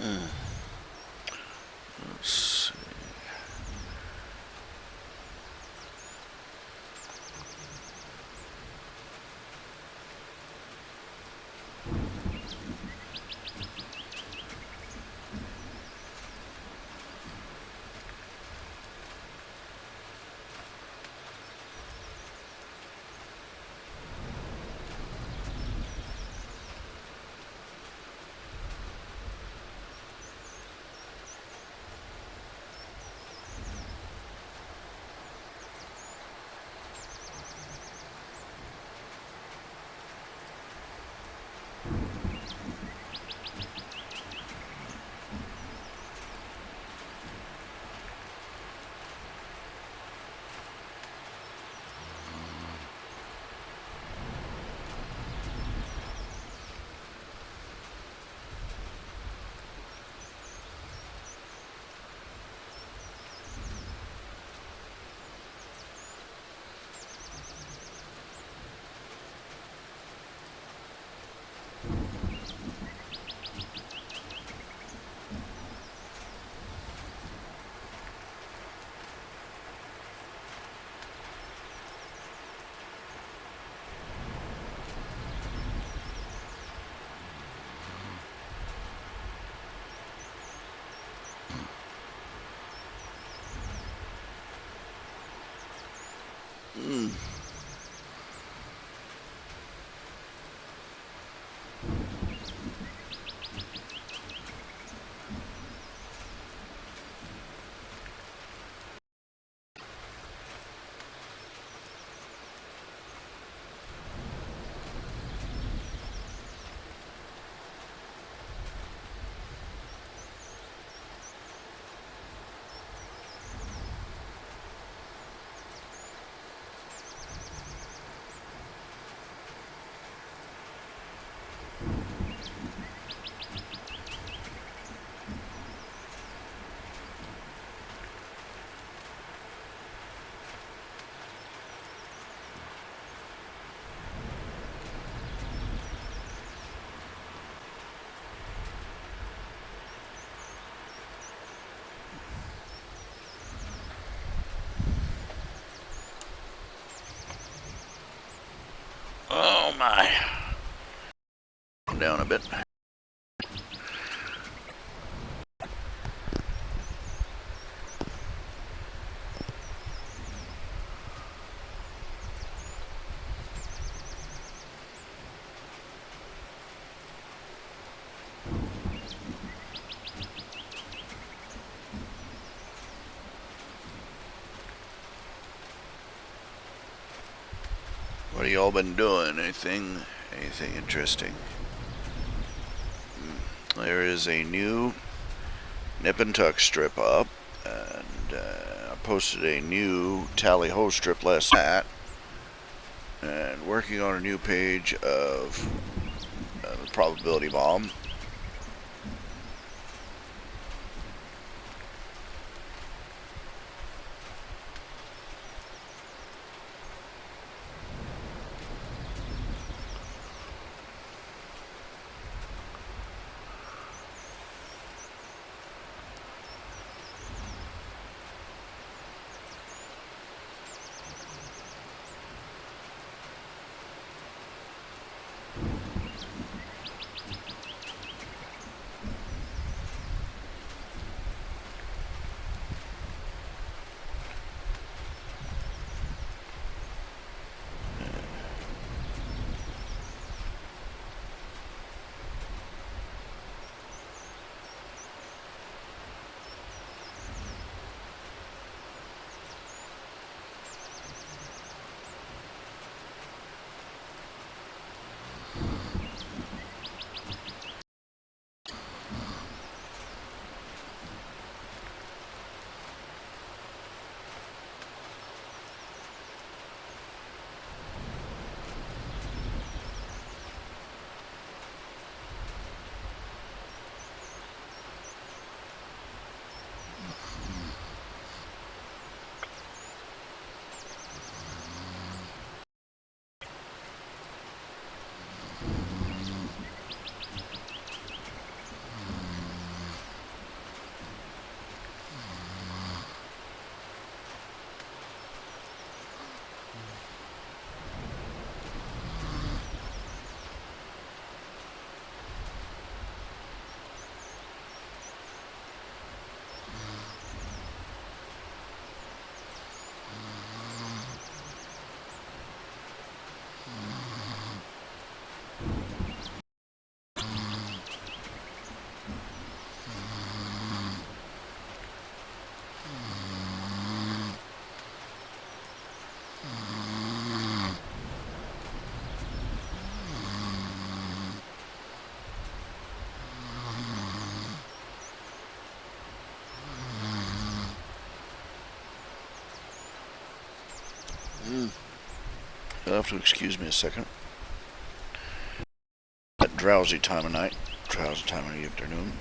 Let's see. Oh my. Down a bit. What have y'all been doing? Anything interesting? There is a new nip and tuck strip up, and I posted a new tally ho strip last night, and working on a new page of the probability bomb. You'll have to excuse me a second. That drowsy time of night, drowsy time of the afternoon.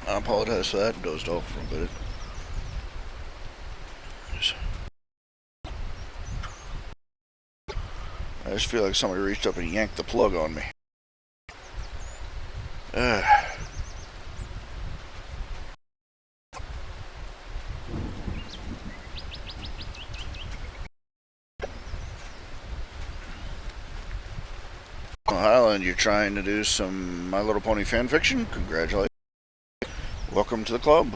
I apologize for that. Dozed off for a bit. I just feel like somebody reached up and yanked the plug on me. Highland, you're trying to do some My Little Pony fan fiction? Congratulations. Welcome to the club.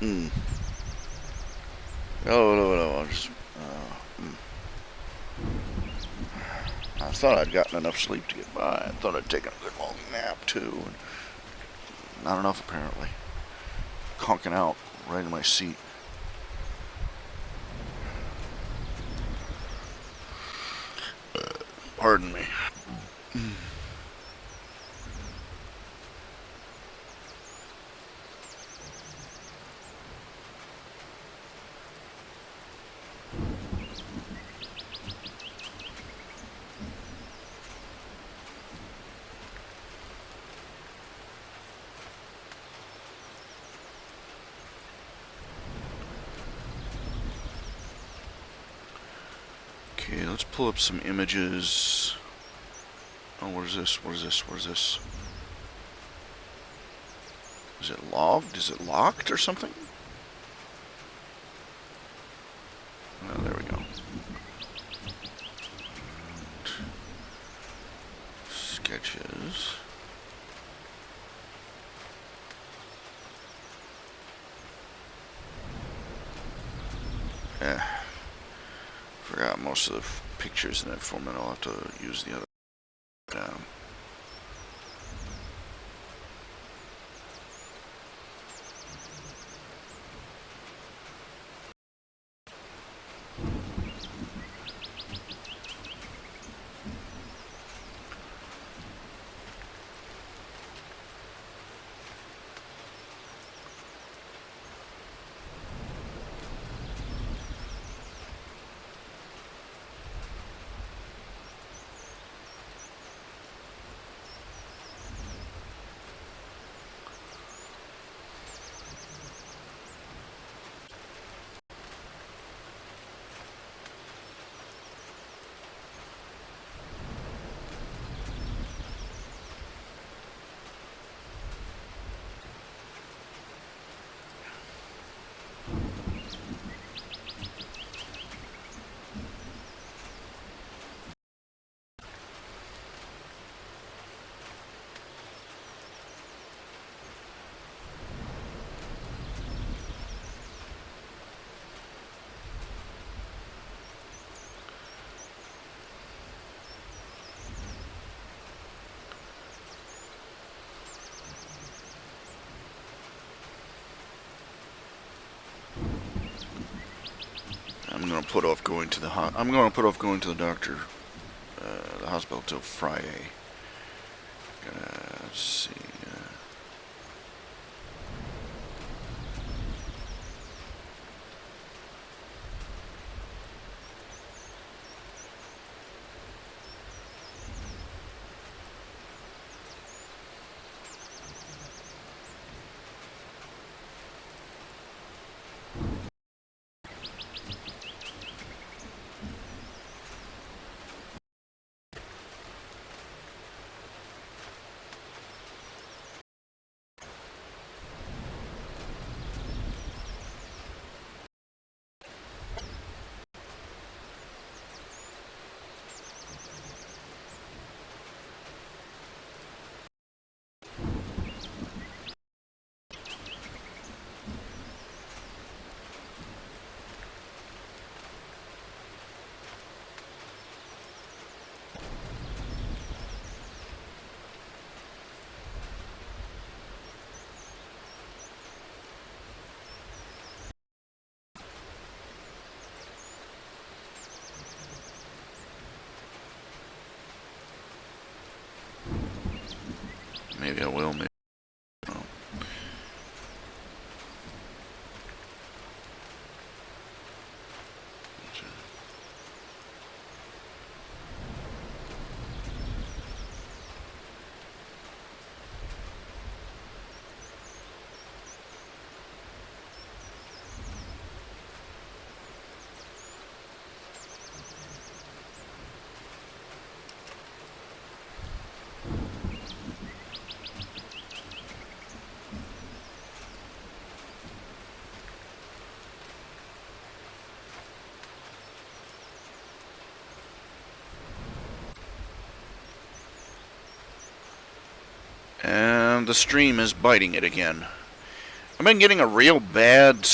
No. I thought I'd gotten enough sleep to get by. I thought I'd taken a good long nap, too. Not enough, apparently. Conking out right in my seat. Pardon me. Okay, let's pull up some images. Oh, what is this? What is this? What is this? Is it logged? Is it locked or something? Oh, there we go. Sketches. Forgot most of the pictures in that format. I'll have to use the other. I'm gonna put off going to the doctor, the hospital till Friday. Let's see. Maybe I will. Maybe. And the stream is biting it again. I'm been getting a real bad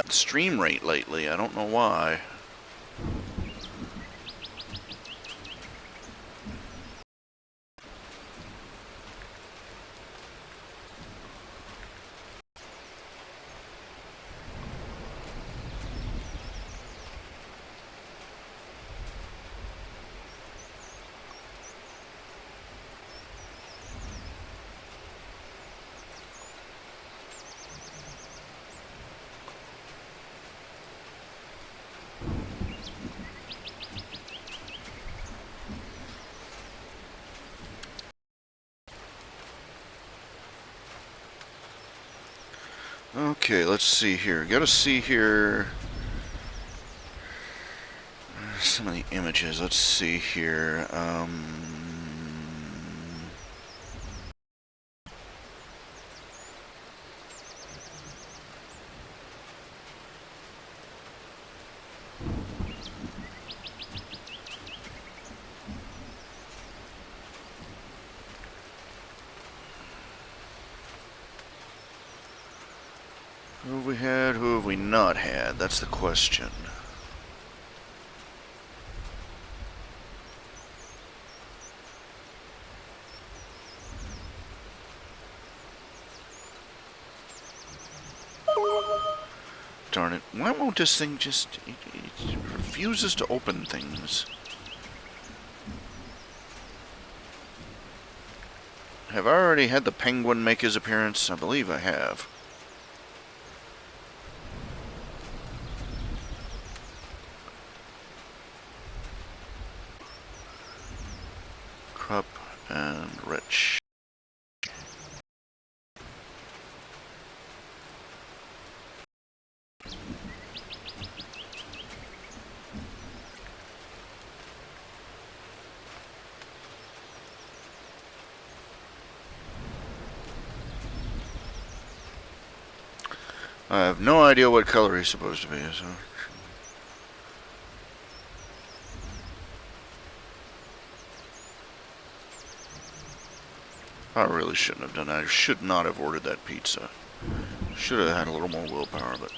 stream rate lately. I don't know why. Okay, let's see here. Gotta see here. Some of the images. Let's see here. Who have we had? Who have we not had? That's the question. Darn it. Why won't this thing just... It refuses to open things. Have I already had the penguin make his appearance? I believe I have. Krupp and Rich. I have no idea what color he's supposed to be, so... I really shouldn't have done that. I should not have ordered that pizza. Should have had a little more willpower, but...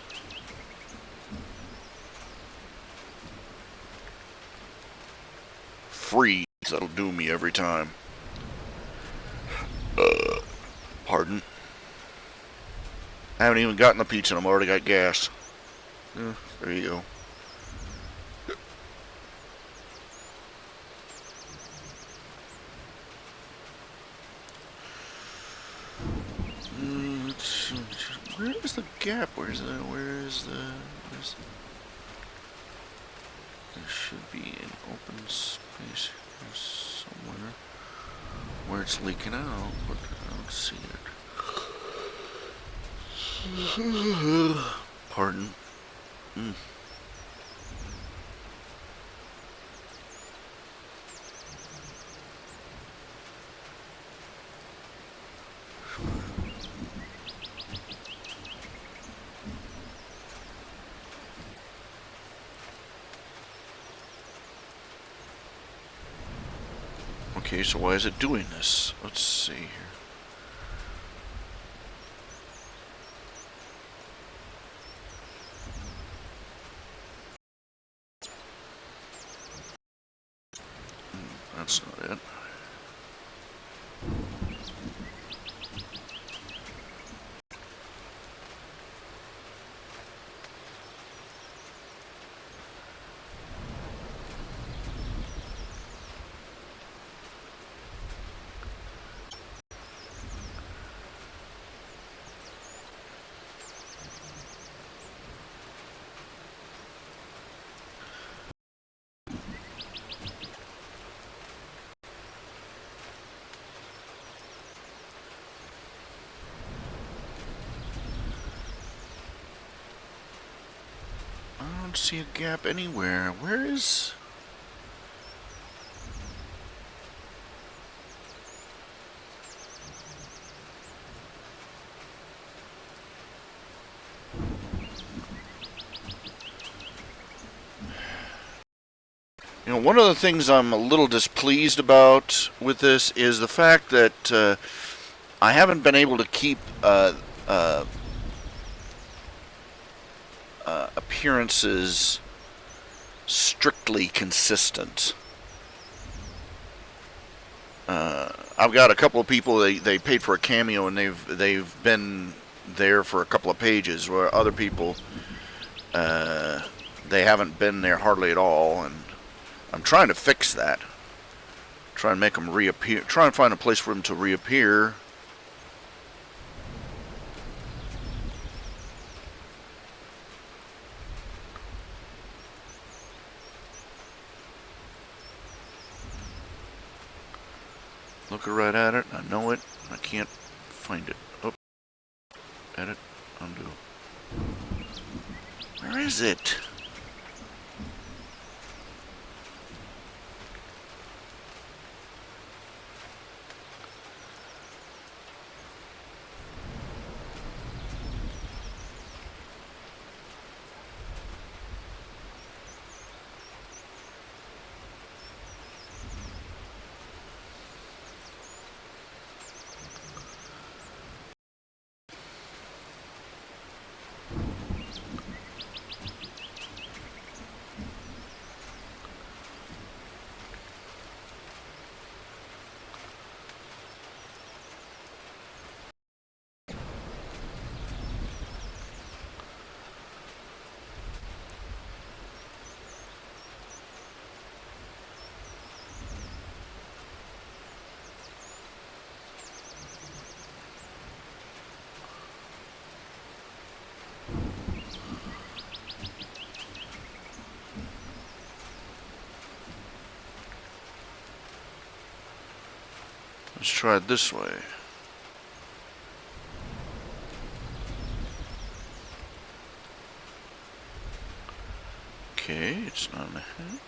Freeze. That'll do me every time. Pardon? I haven't even gotten the pizza and I've already got gas. There you go. Where is the gap? Where is the... There should be an open space here somewhere where it's leaking out, but I don't see it. Pardon. Okay, so why is it doing this? Let's see here. That's not it. I don't see a gap anywhere. Where is... You know, one of the things I'm a little displeased about with this is the fact that I haven't been able to keep appearances strictly consistent. I've got a couple of people, they paid for a cameo and they've been there for a couple of pages, where other people they haven't been there hardly at all, and I'm trying to fix that. Try and make them reappear. Try and find a place for them to reappear. Looking right at it. I know it. I can't find it. Oh. Edit. Undo. Where is it? Let's try it this way. Okay, it's not in the head.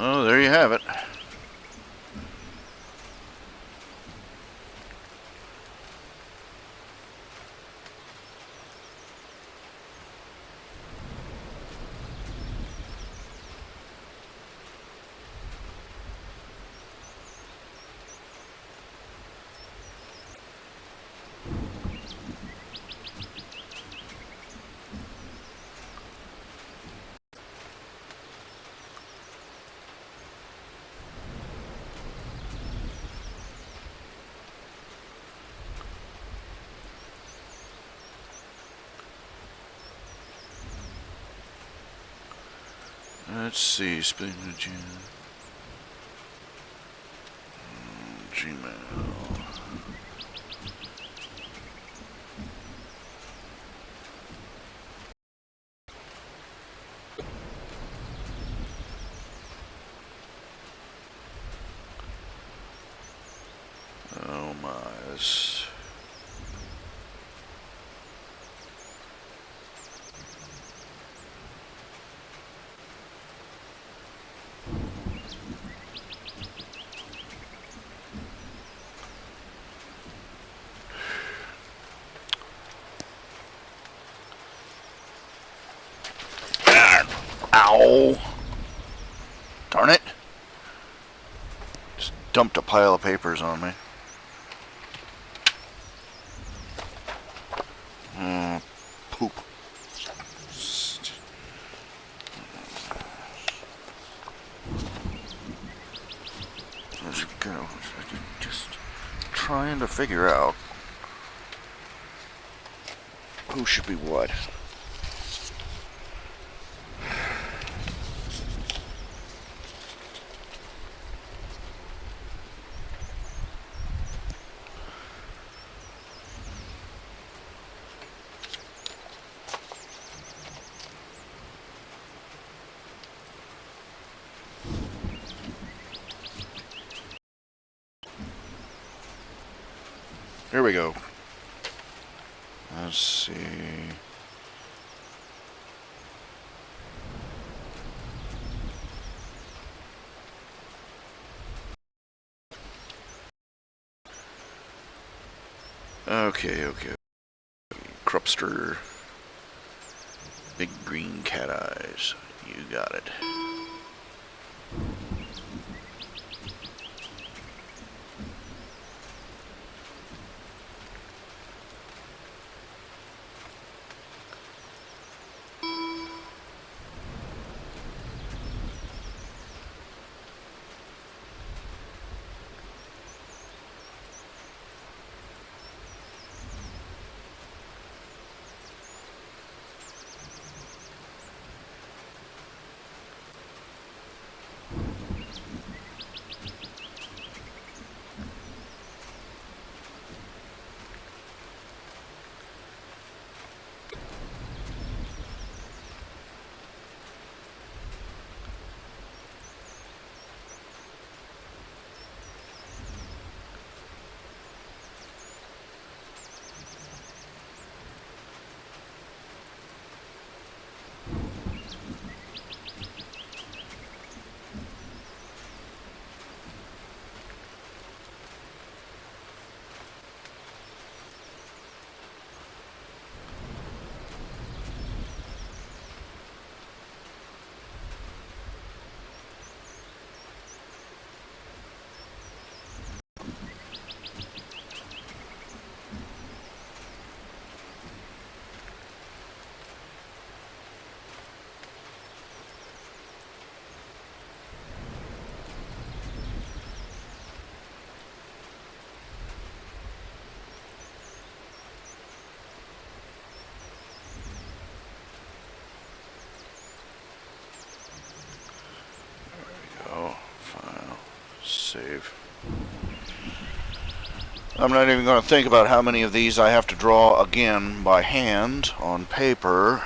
Oh, there you have it. Let's see, Spleen Gmail. Oh my, this. Ow! Darn it! Just dumped a pile of papers on me. Poop. Let's go. Just trying to figure out who should be what. Here we go. Let's see. Okay. Crupster. Big green cat eyes. You got it. Save. I'm not even going to think about how many of these I have to draw again by hand on paper.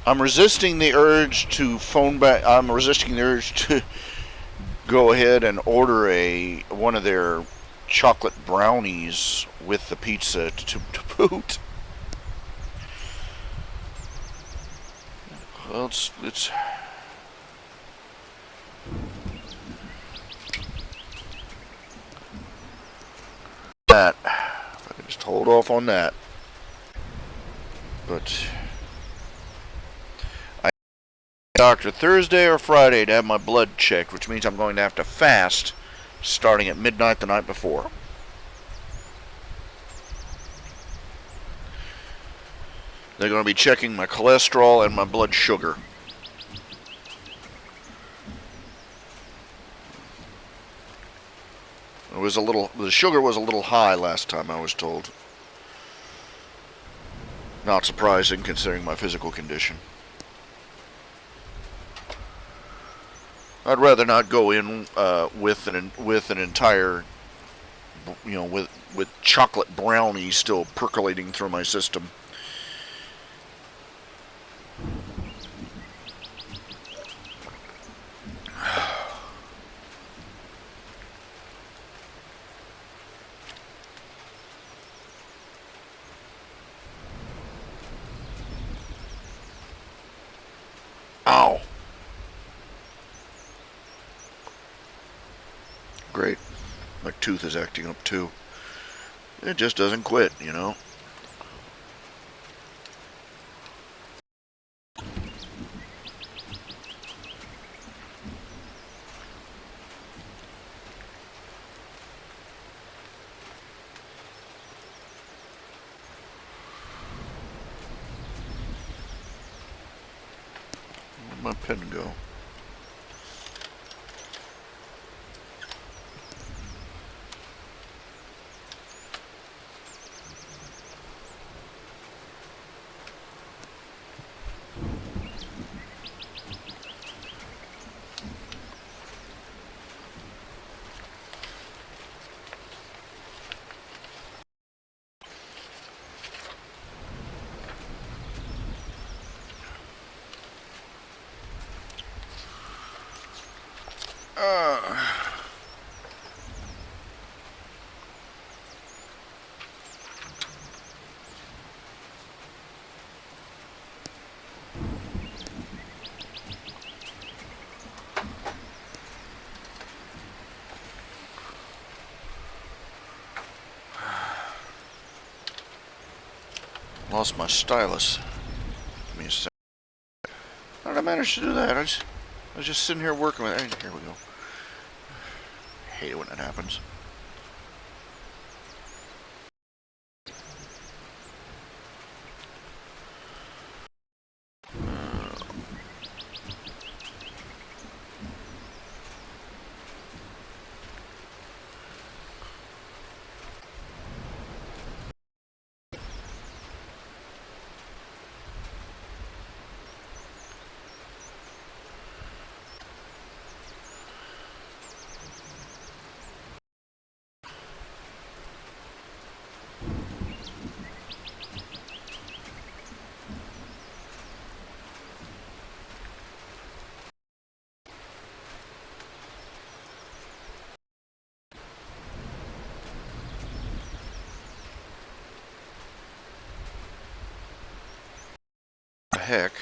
I'm resisting the urge to phone back. I'm resisting the urge to go ahead and order one of their chocolate brownies with the pizza to boot. Well, it's that. If I could just hold off on that. But I doctor Thursday or Friday to have my blood checked, which means I'm going to have to fast starting at midnight the night before. They're going to be checking my cholesterol and my blood sugar. The sugar was a little high last time, I was told. Not surprising considering my physical condition. I'd rather not go in with an entire, with chocolate brownies still percolating through my system. Ow. Great. My tooth is acting up too. It just doesn't quit, you know. Where'd my pen go? Lost my stylus. Give me a sec. How did I manage to do that? I was just sitting here working with it. Here we go. I hate it when that happens. The heck?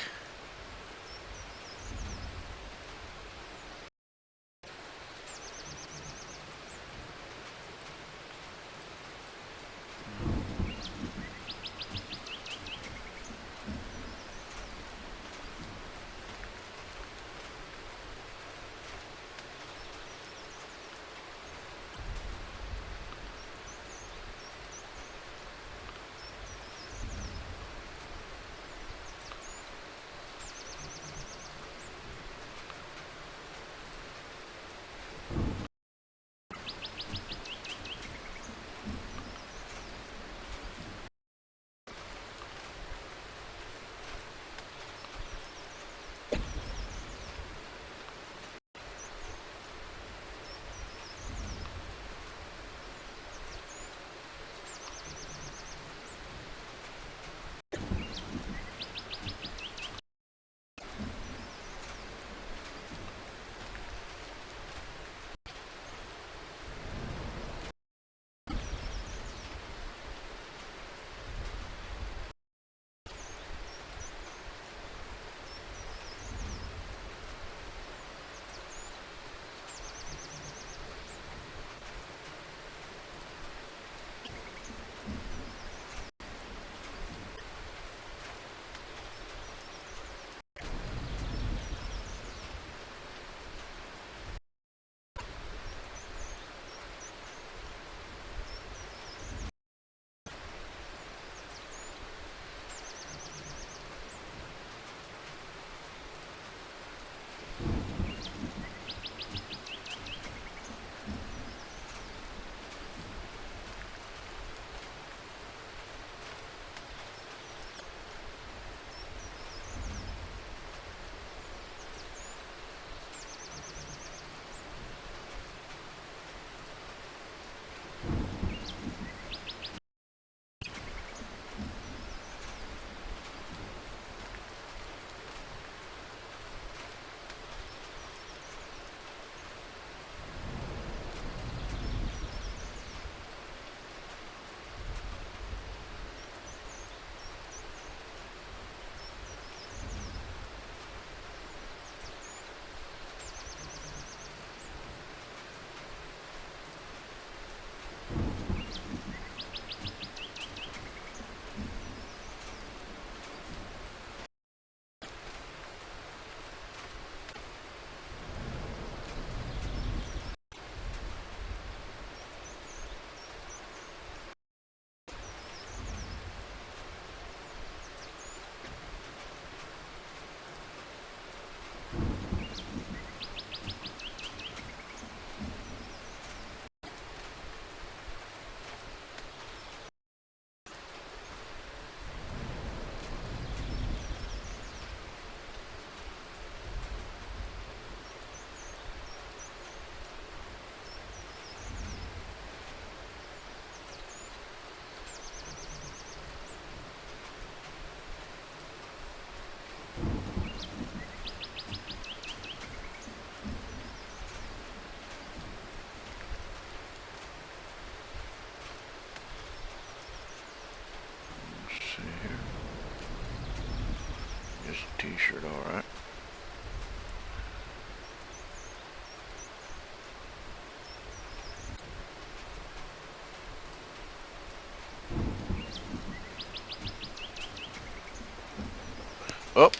Just a t-shirt, alright. Oh.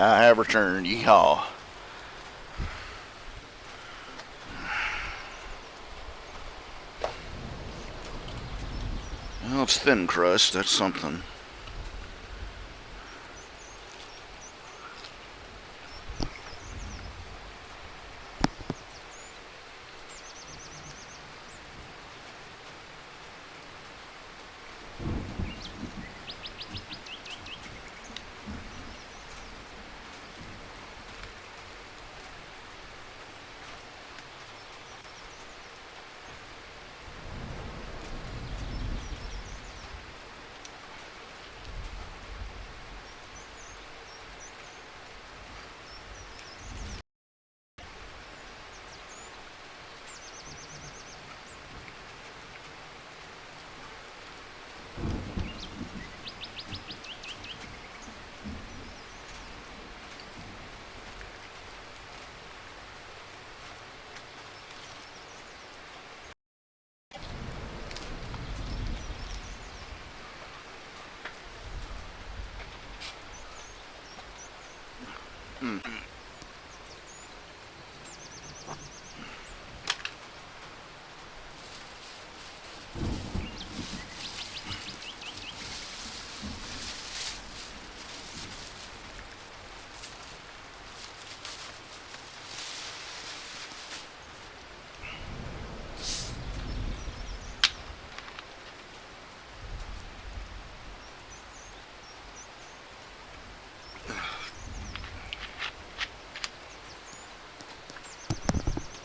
I have returned. Yeehaw. Well, it's thin crust. That's something.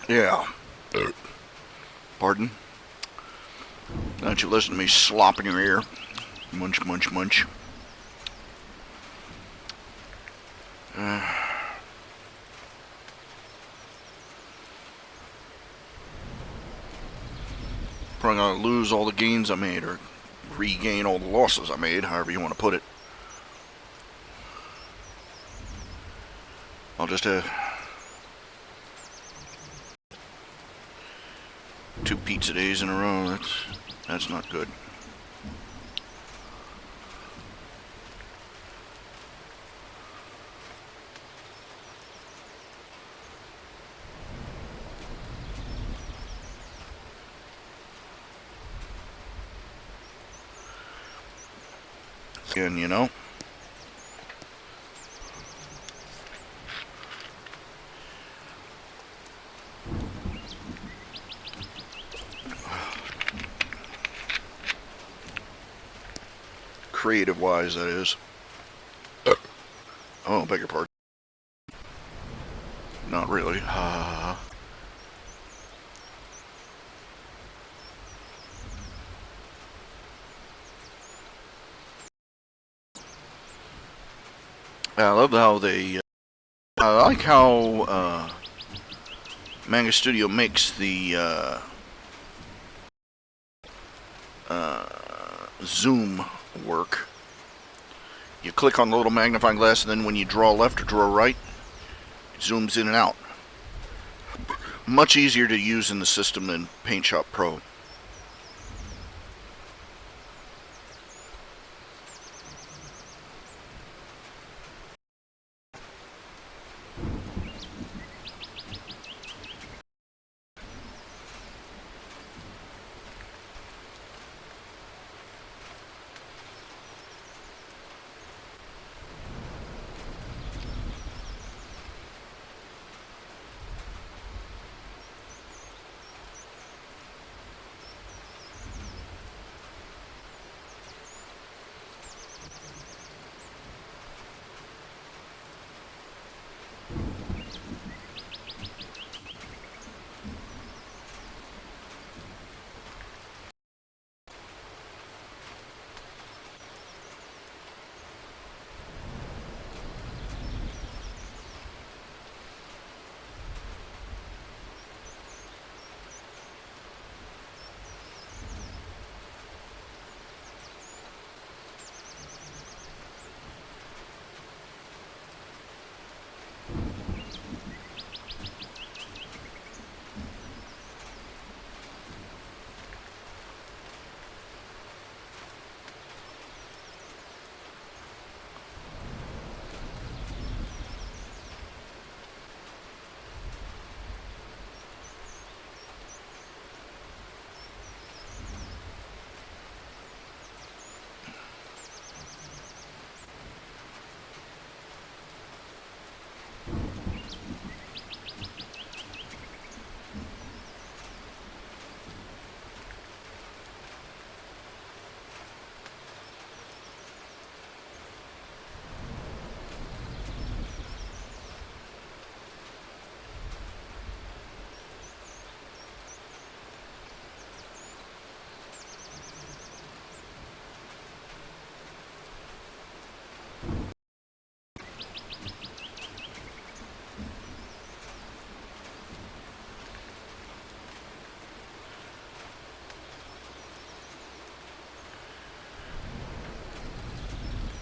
Yeah. Pardon? Don't you listen to me slop in your ear. Munch, munch, munch. Probably gonna lose all the gains I made, or regain all the losses I made, however you want to put it. I'll just 2 pizza days in a row. That's not good. And you know, creative wise, that is. Oh, beg your pardon. Not really. I love how they. I like how Manga Studio makes the zoom work. You click on the little magnifying glass, and then when you draw left or draw right, it zooms in and out. Much easier to use in the system than Paint Shop Pro.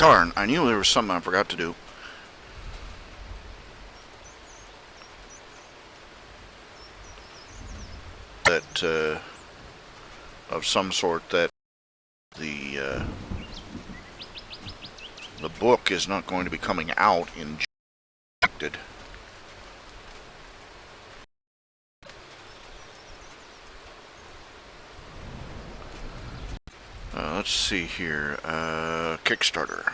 Darn, I knew there was something I forgot to do. That, of some sort that the book is not going to be coming out in June. Let's see here. Kickstarter.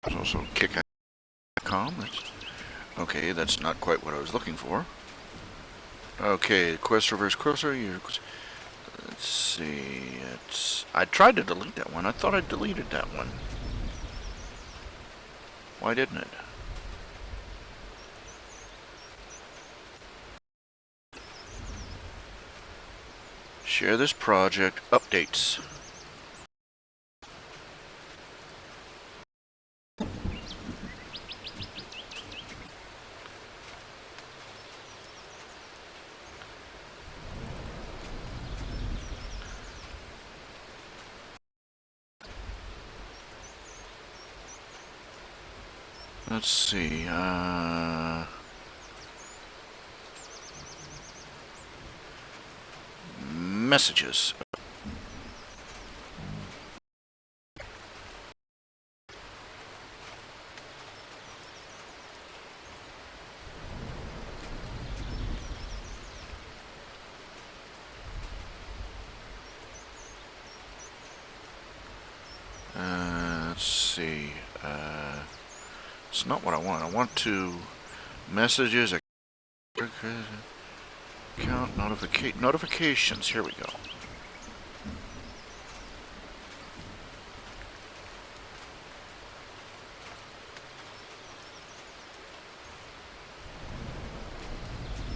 There's also kick.com. Okay, that's not quite what I was looking for. Okay, quest reverse closer. Let's see. I tried to delete that one. I thought I deleted that one. Why didn't it? Share this project. Updates. Let's see. Messages. Let's see. It's not what I want. I want to messages, account, notifications. Here we go.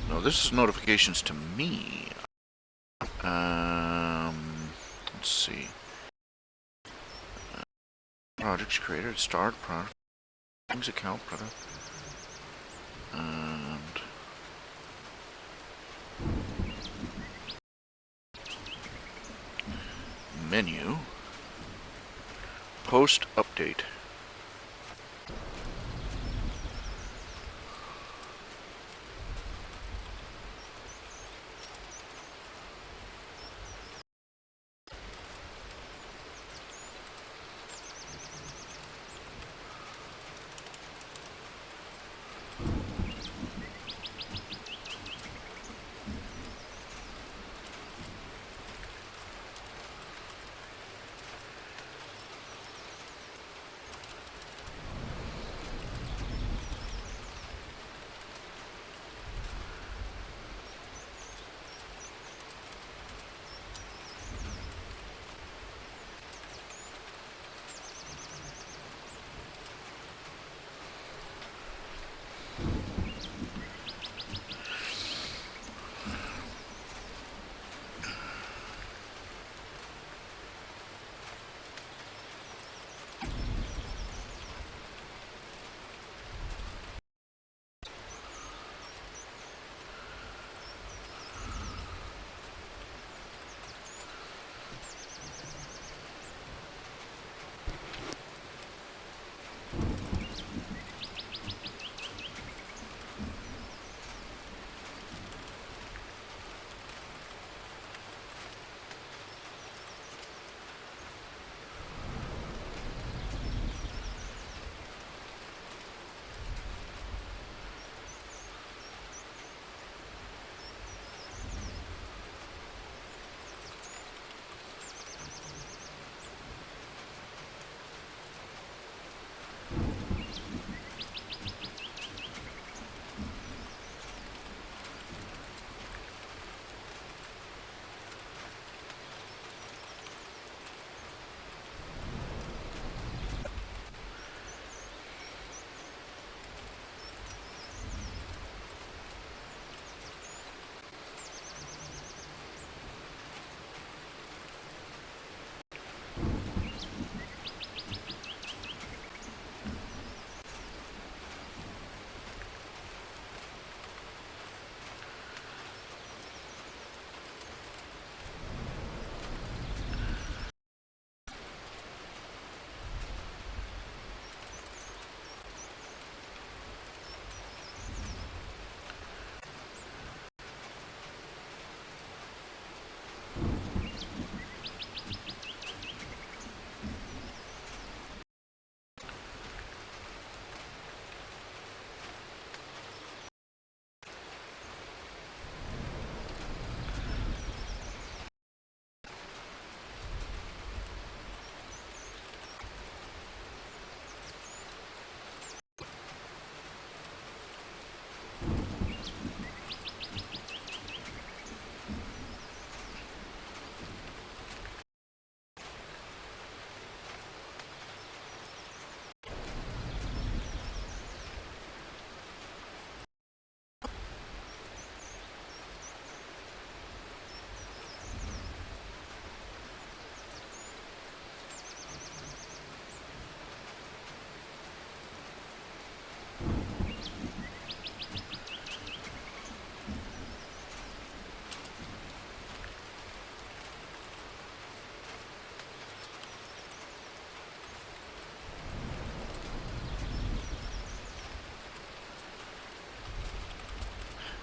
No, this is notifications to me. Let's see. Projects created, start, product, things, account, product, and menu, post, update.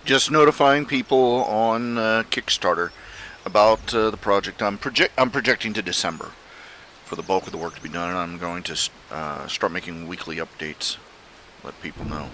Just notifying people on Kickstarter about the project. I'm projecting to December for the bulk of the work to be done, and I'm going to start making weekly updates. Let people know.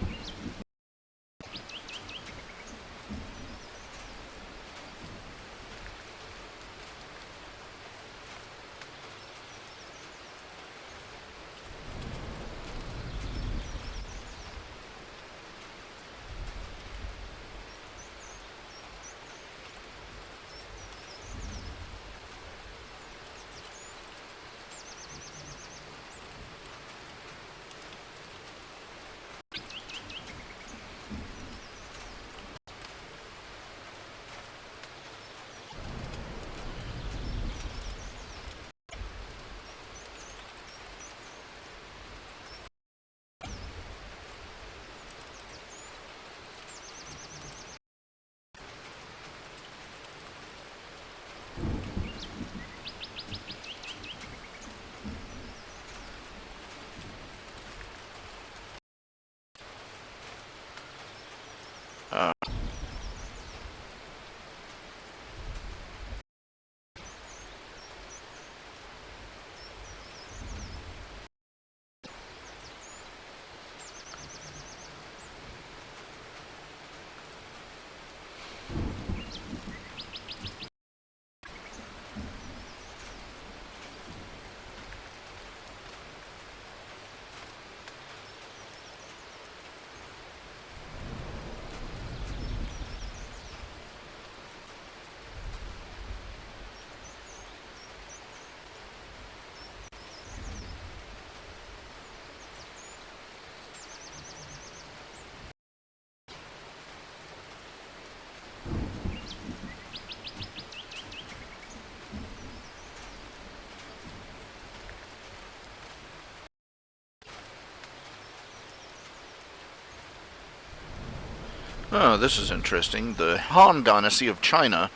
Oh, this is interesting. The Han Dynasty of China,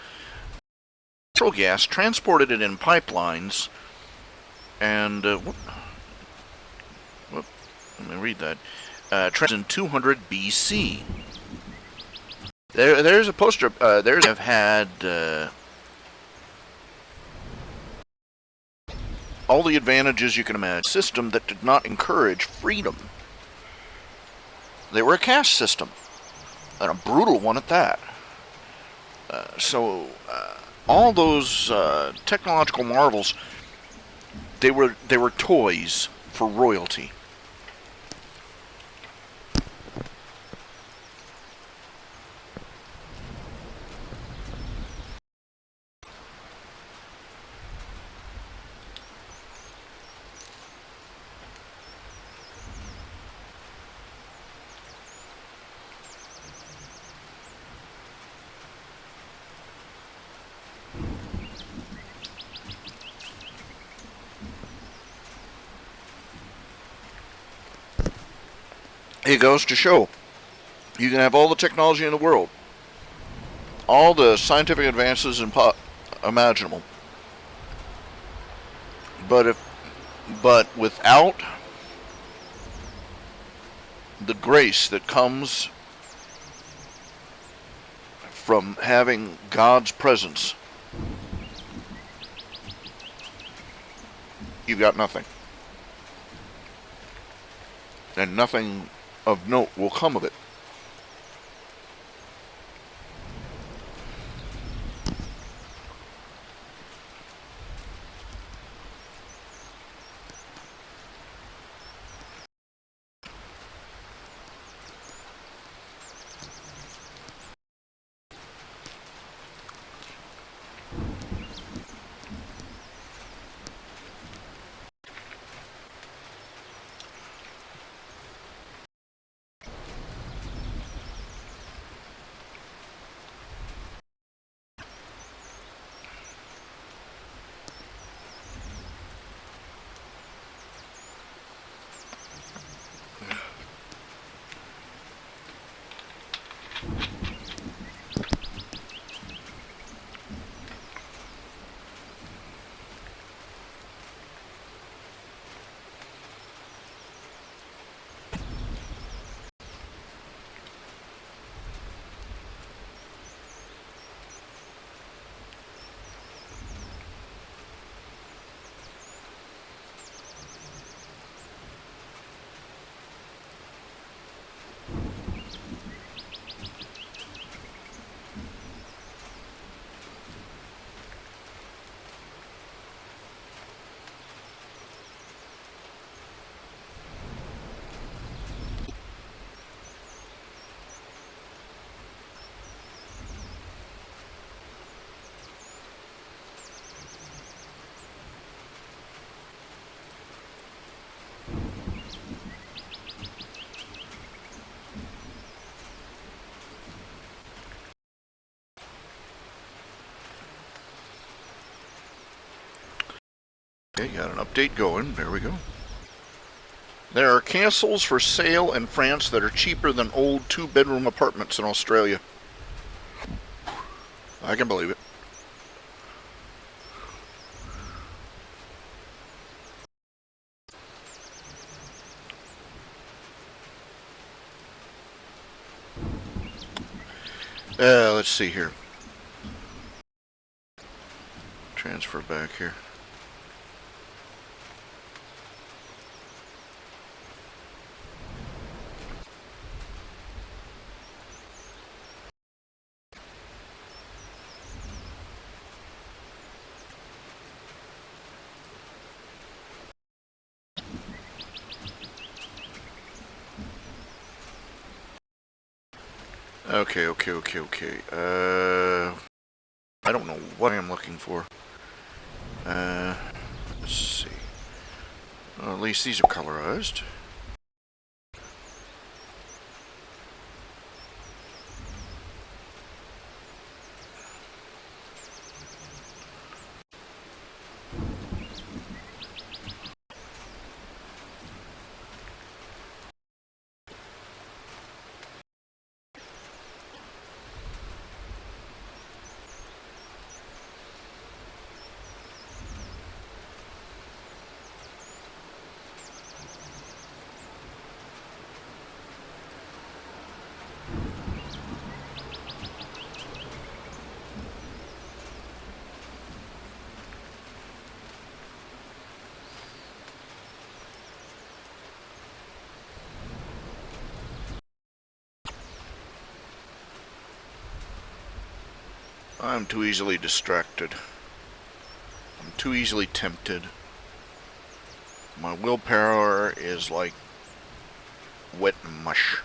natural gas, transported it in pipelines, and let me read that. In 200 BC. There's a poster. There's have had all the advantages you can imagine. System that did not encourage freedom. They were a caste system, and a brutal one at that. So all those technological marvels, they were toys for royalty. It goes to show you can have all the technology in the world, all the scientific advances imaginable, but without the grace that comes from having God's presence, you've got nothing, and nothing of note will come of it. Okay, got an update going. There we go. There are castles for sale in France that are cheaper than old two-bedroom apartments in Australia. I can believe it. Let's see here. Transfer back here. Okay. I don't know what I'm looking for. Let's see. Well, at least these are colorized. I'm too easily distracted. I'm too easily tempted. My willpower is like wet mush.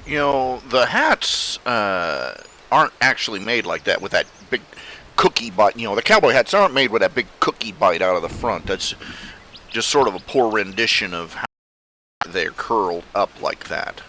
You know, the hats aren't actually made like that with that big cookie bite. You know, the cowboy hats aren't made with that big cookie bite out of the front. That's just sort of a poor rendition of how they're curled up like that.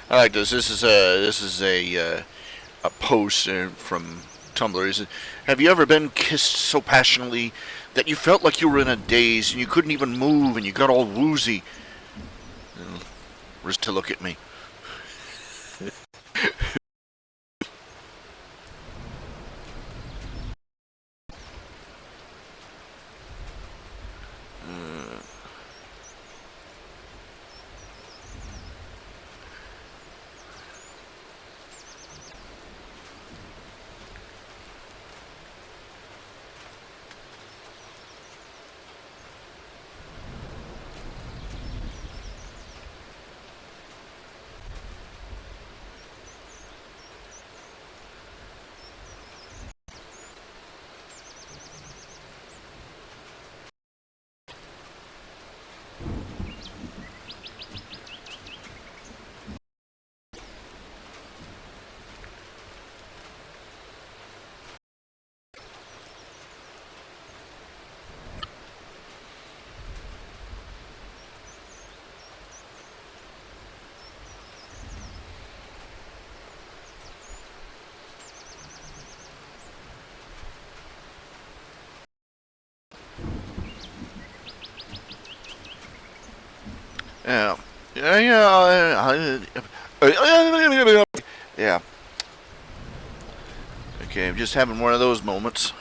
I like this. This is a post from Tumblr. He said, "Have you ever been kissed so passionately that you felt like you were in a daze and you couldn't even move and you got all woozy?" Where's to look at me? Yeah. Yeah. Okay, I'm just having one of those moments.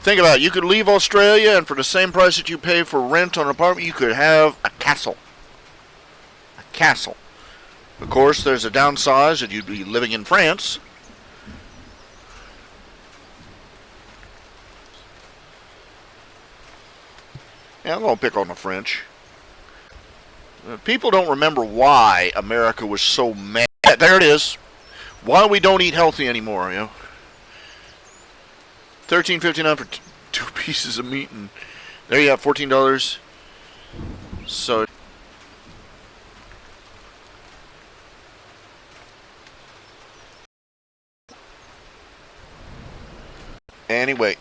Think about it. You could leave Australia, and for the same price that you pay for rent on an apartment, you could have a castle. A castle. Of course, there's a downside that you'd be living in France. Yeah, I'm going to pick on the French. People don't remember why America was so mad. There it is. Why we don't eat healthy anymore, you know. $13.59 for two pieces of meat, and there you have $14. So anyway,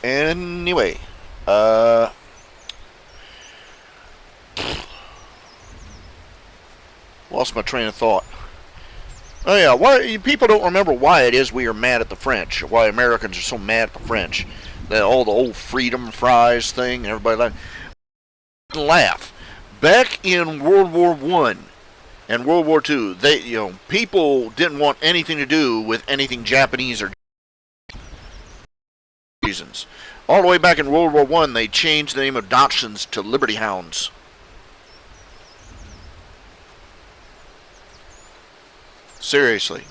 lost my train of thought. Oh yeah, why people don't remember why it is we are mad at the French, why Americans are so mad at the French. That all the old freedom fries thing, everybody laugh. Back in World War One and World War Two, people didn't want anything to do with anything Japanese or reasons. All the way back in World War One, they changed the name of Dachshunds to Liberty Hounds. Seriously.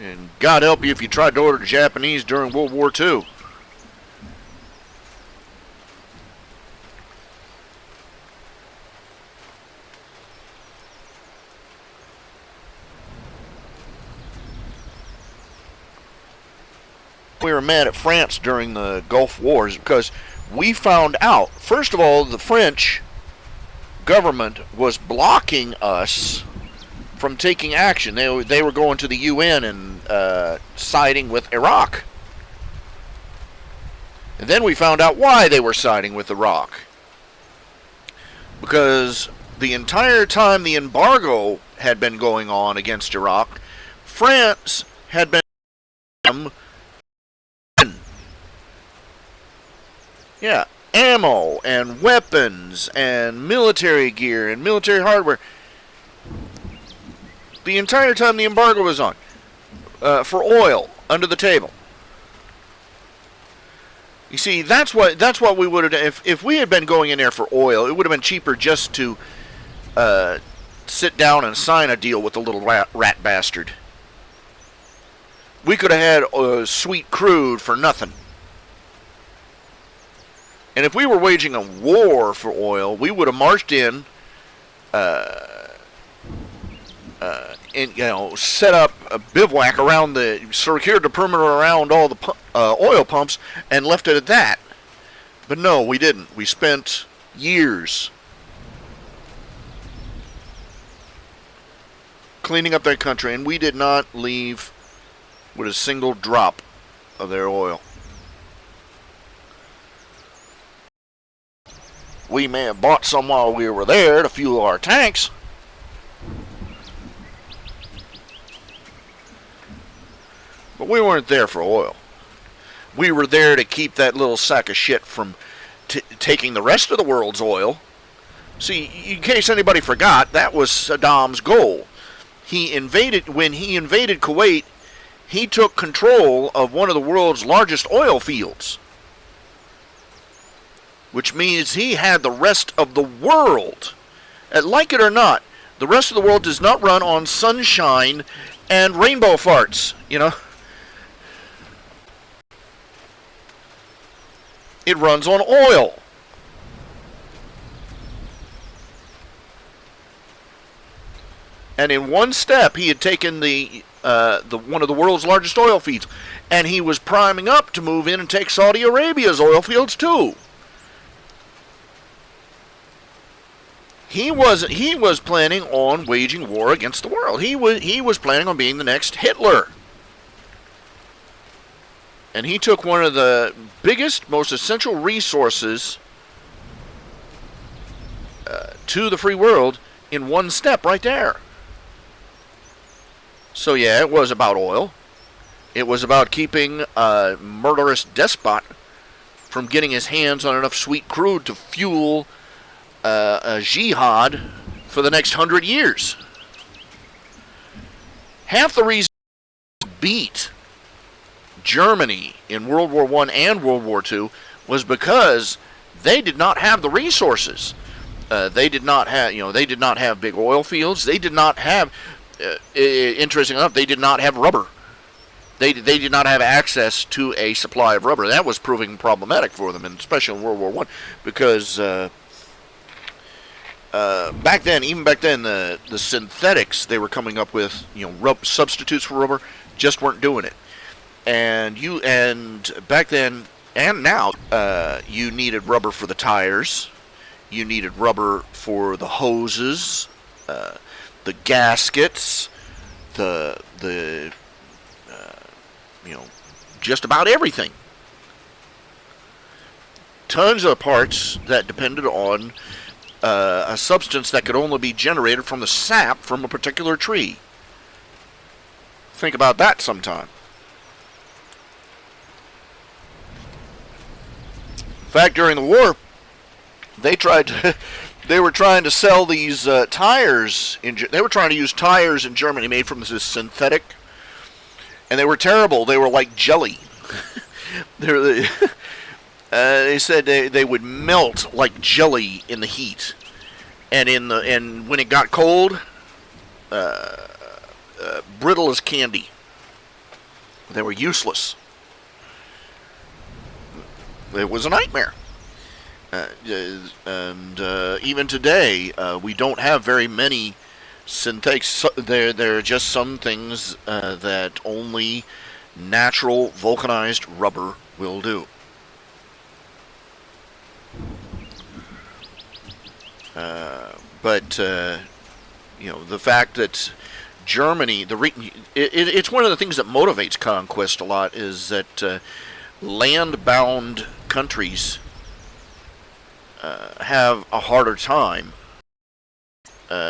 And God help you if you tried to order Japanese during World War II. We were mad at France during the Gulf Wars because we found out, first of all, the French government was blocking us from taking action. They were going to the UN and siding with Iraq. And then we found out why they were siding with Iraq. Because the entire time the embargo had been going on against Iraq, France had been ammo and weapons and military gear and military hardware. The entire time the embargo was on, for oil under the table. You see, that's what we would have done. If we had been going in there for oil, it would have been cheaper just to sit down and sign a deal with the little rat bastard. We could have had sweet crude for nothing. And if we were waging a war for oil, we would have marched in, set up a bivouac around secured the perimeter around all the oil pumps, and left it at that. But no, we didn't. We spent years cleaning up that country, and we did not leave with a single drop of their oil. We may have bought some while we were there to fuel our tanks. But we weren't there for oil. We were there to keep that little sack of shit from taking the rest of the world's oil. See, in case anybody forgot, that was Saddam's goal. When he invaded Kuwait, he took control of one of the world's largest oil fields. Which means he had the rest of the world. And like it or not, the rest of the world does not run on sunshine and rainbow farts, It runs on oil. And in one step, he had taken the one of the world's largest oil fields, and he was priming up to move in and take Saudi Arabia's oil fields too. He was planning on waging war against the world. He was planning on being the next Hitler. And he took one of the biggest, most essential resources to the free world in one step right there. So yeah, it was about oil. It was about keeping a murderous despot from getting his hands on enough sweet crude to fuel a jihad for the next 100 years. Half the reason beat Germany in World War I and World War II was because they did not have the resources. They did not have big oil fields. They did not have, interesting enough, they did not have rubber. They did not have access to a supply of rubber. That was proving problematic for them, and especially in World War I, because back then, the synthetics they were coming up with, substitutes for rubber, just weren't doing it. And back then and now, you needed rubber for the tires, you needed rubber for the hoses, the gaskets, just about everything. Tons of parts that depended on a substance that could only be generated from the sap from a particular tree. Think about that sometime. In fact, during the war, they were trying to sell these tires. They were trying to use tires in Germany made from this synthetic, and they were terrible. They were like jelly. They said they would melt like jelly in the heat, and when it got cold, brittle as candy. They were useless. It was a nightmare. And even today, we don't have very many synthetics. There are just some things that only natural vulcanized rubber will do. But the fact that Germany, it's one of the things that motivates conquest a lot, is that land-bound countries have a harder time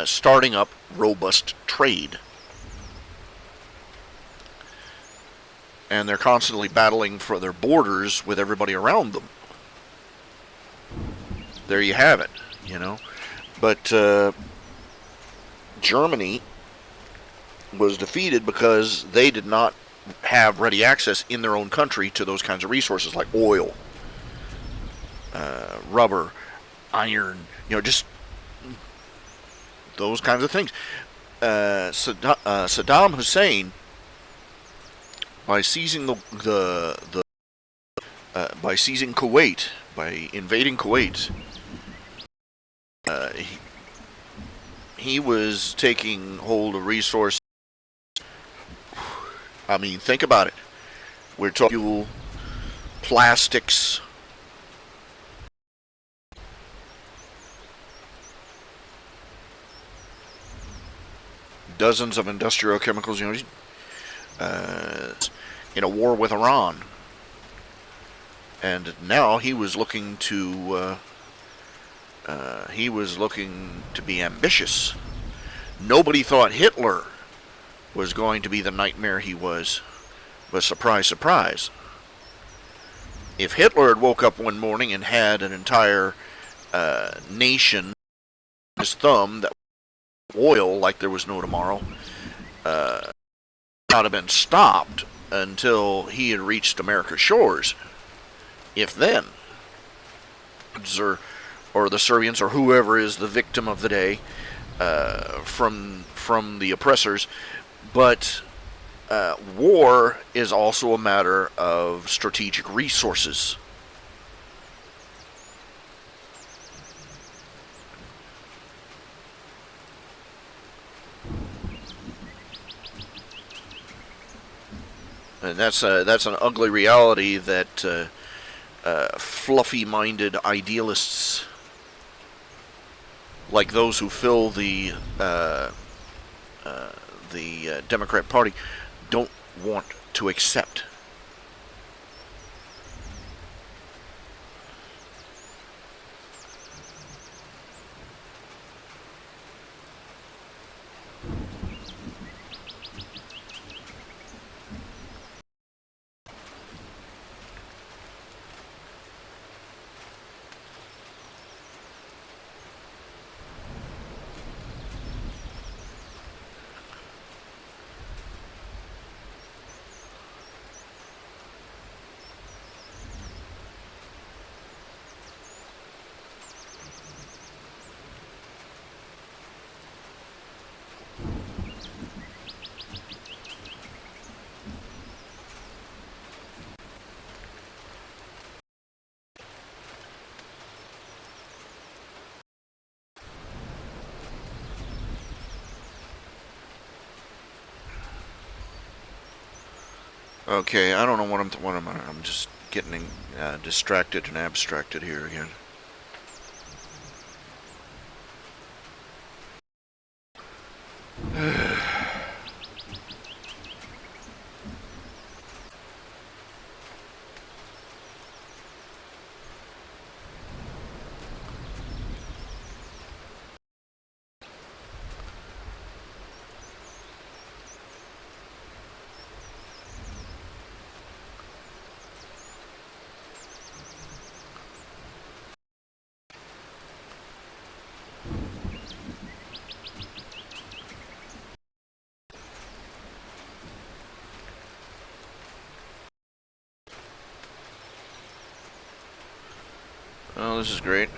starting up robust trade. And they're constantly battling for their borders with everybody around them. There you have it, But Germany was defeated because they did not have ready access in their own country to those kinds of resources like oil, rubber, iron, just those kinds of things. Saddam Hussein, by seizing by seizing Kuwait, by invading Kuwait, he was taking hold of resources. I mean, think about it. We're talking fuel, plastics, dozens of industrial chemicals, in a war with Iran. And now he was looking to be ambitious. Nobody thought Hitler was going to be the nightmare he was, but surprise, surprise. If Hitler had woke up one morning and had an entire nation his thumb that oil like there was no tomorrow, not have been stopped until he had reached America's shores. If then, or the Serbians or whoever is the victim of the day from the oppressors, but war is also a matter of strategic resources. And that's an ugly reality that fluffy-minded idealists, like those who fill the Democrat Party, don't want to accept. Okay, I don't know what I'm just getting distracted and abstracted here again. this is great.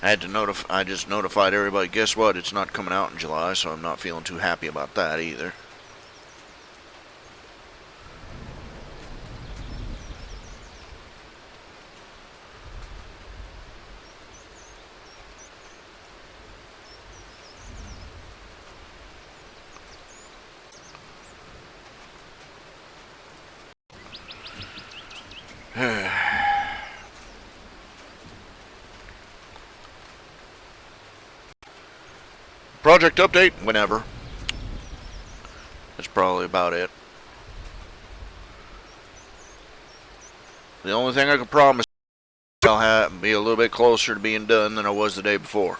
I just notified everybody, guess what, it's not coming out in July, so I'm not feeling too happy about that either. Project update, whenever. That's probably about it. The only thing I can promise, I'll be a little bit closer to being done than I was the day before.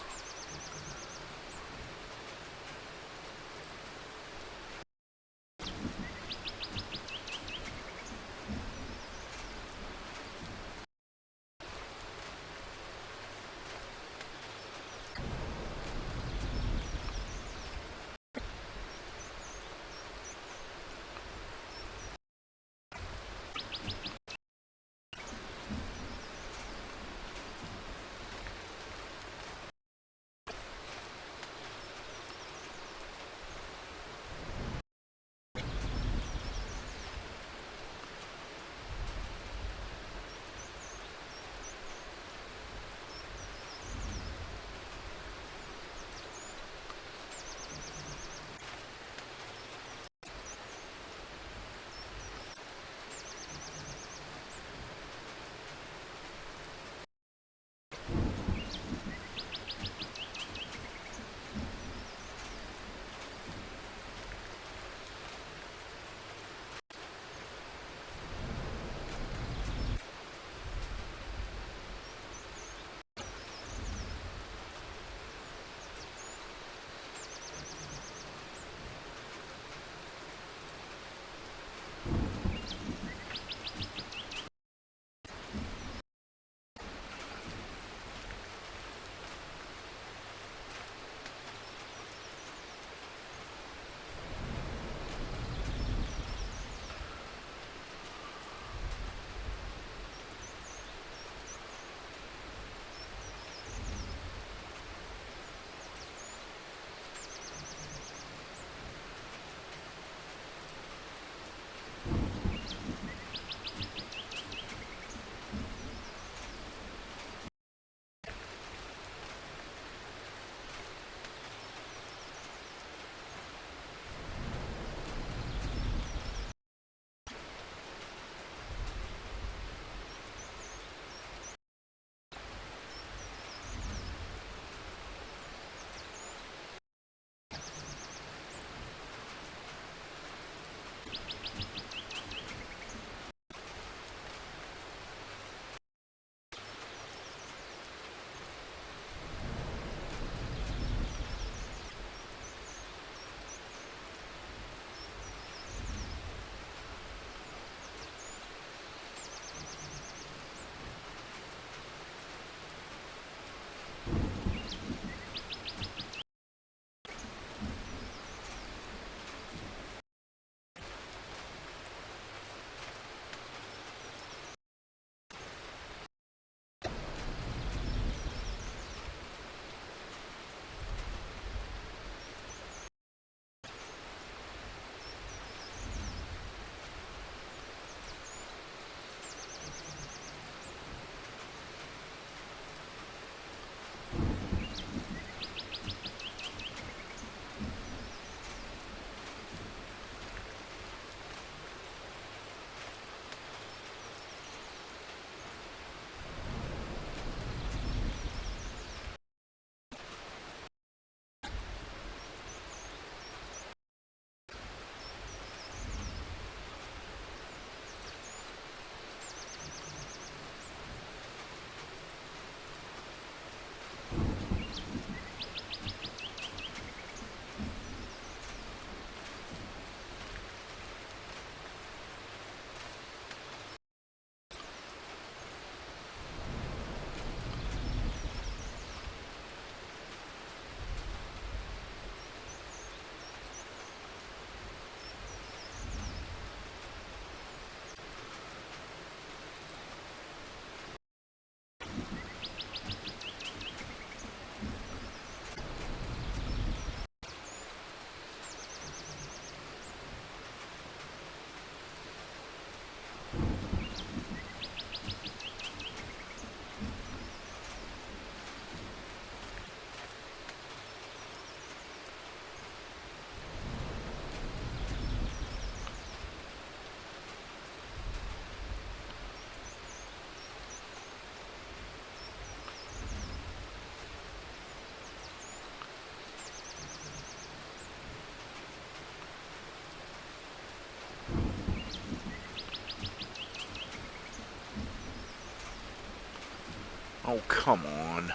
Oh, come on.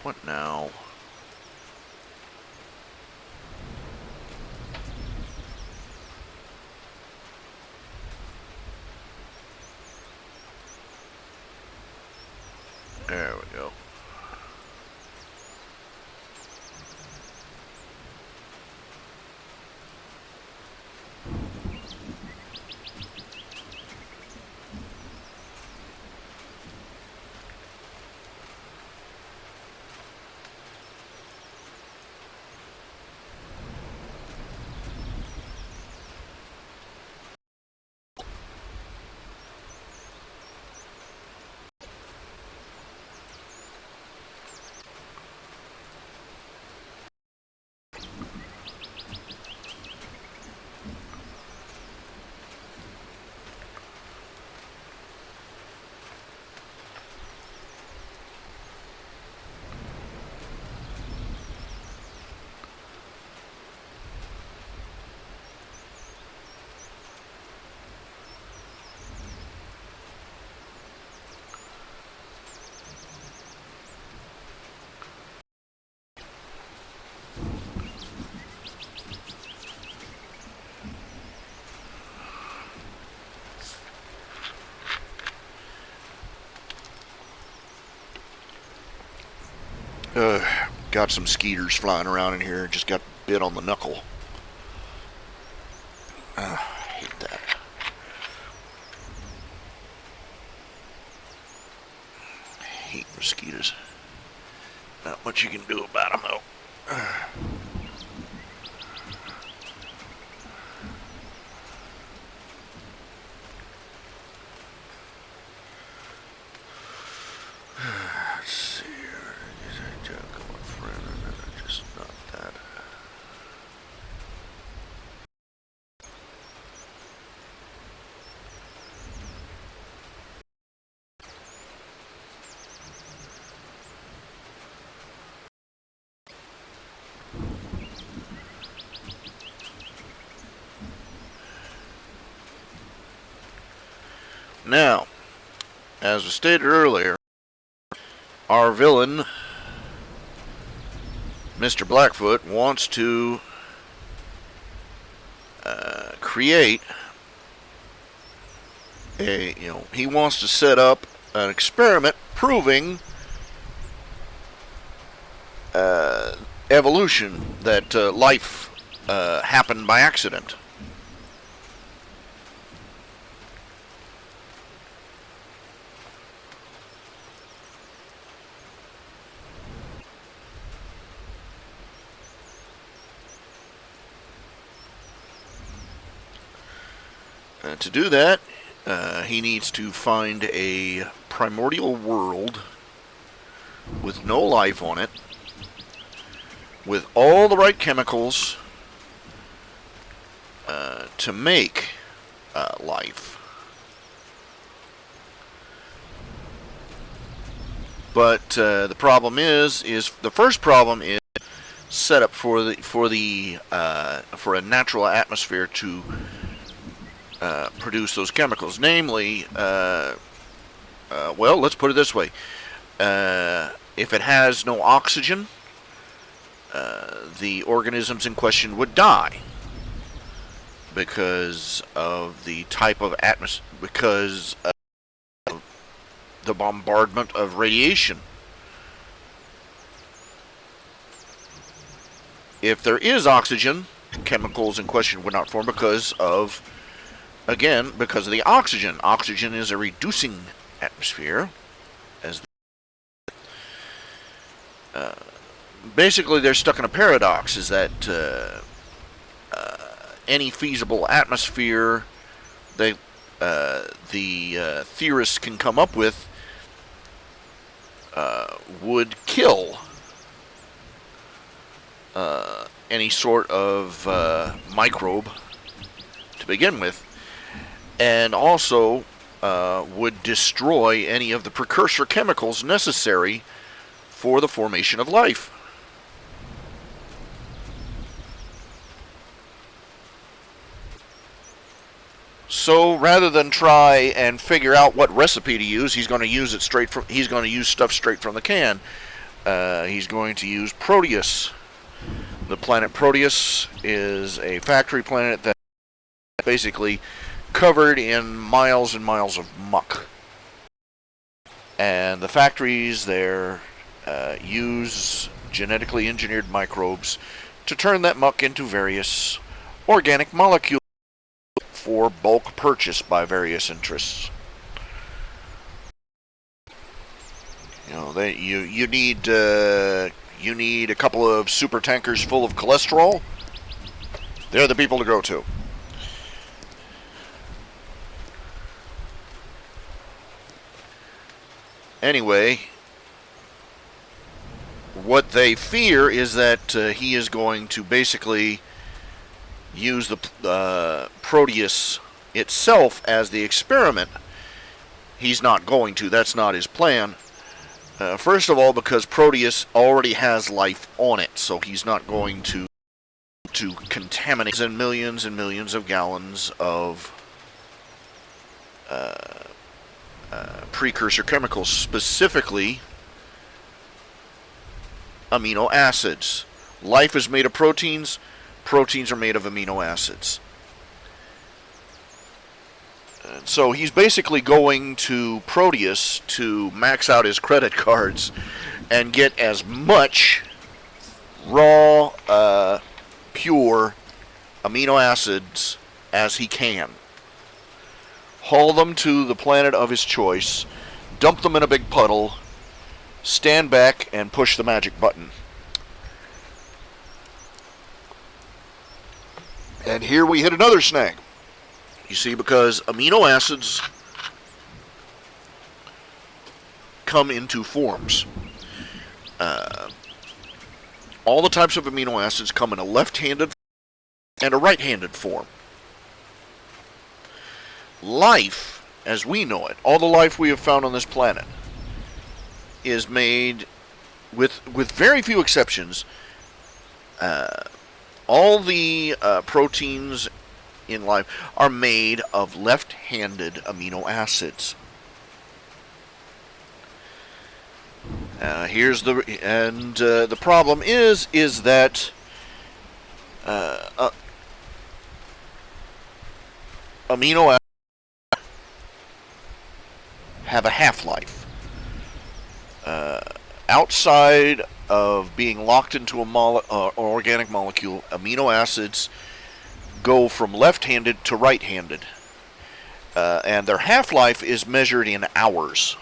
What now? There we go. Got some skeeters flying around in here. Just got bit on the knuckle. I hate that. I hate mosquitoes. Not much you can do about them, though. Let's see here. Just not that. Now, as was stated earlier, our villain, Mr. Blackfoot, wants to create he wants to set up an experiment proving evolution, that life happened by accident. To do that, he needs to find a primordial world with no life on it, with all the right chemicals to make life. But the problem is the first problem is set up for a natural atmosphere to produce those chemicals. Namely, well, let's put it this way. If it has no oxygen, the organisms in question would die because of the type of atmosphere, because of the bombardment of radiation. If there is oxygen, chemicals in question would not form because of the oxygen. Oxygen is a reducing atmosphere. Basically, they're stuck in a paradox, is that any feasible atmosphere the theorists can come up with would kill any sort of microbe to begin with, and also would destroy any of the precursor chemicals necessary for the formation of life. So rather than try and figure out what recipe to use, he's going to use stuff straight from the can. He's going to use Proteus. The planet Proteus is a factory planet that basically covered in miles and miles of muck. And the factories there use genetically engineered microbes to turn that muck into various organic molecules for bulk purchase by various interests. You know, you need a couple of super tankers full of cholesterol. They're the people to go to. Anyway, what they fear is that he is going to basically use the Proteus itself as the experiment. He's not going to. That's not his plan. First of all, because Proteus already has life on it, so he's not going to contaminate and millions of gallons of precursor chemicals, specifically amino acids. Life is made of proteins. Proteins are made of amino acids. And so he's basically going to Proteus to max out his credit cards and get as much raw, pure amino acids as he can. Haul them to the planet of his choice, dump them in a big puddle, stand back, and push the magic button. And here we hit another snag. You see, because amino acids come in two forms. All the types of amino acids come in a left-handed and a right-handed form. Life, as we know it, all the life we have found on this planet, is made, with very few exceptions, all the proteins in life are made of left-handed amino acids. The problem is that amino acids have a half-life. Outside of being locked into an organic molecule, amino acids go from left-handed to right-handed. And their half-life is measured in hours.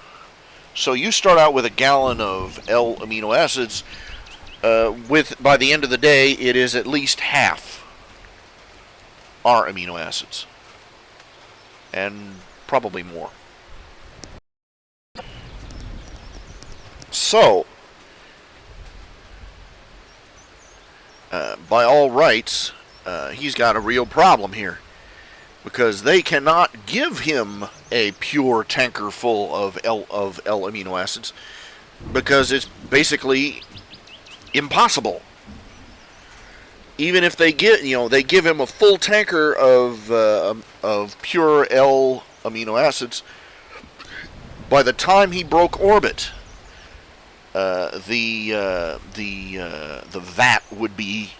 So you start out with a gallon of L amino acids. By the end of the day, it is at least half R amino acids. And probably more. So, by all rights, he's got a real problem here, because they cannot give him a pure tanker full of L amino acids, because it's basically impossible. Even if they give him a full tanker of pure L amino acids, by the time he broke orbit, the vat would be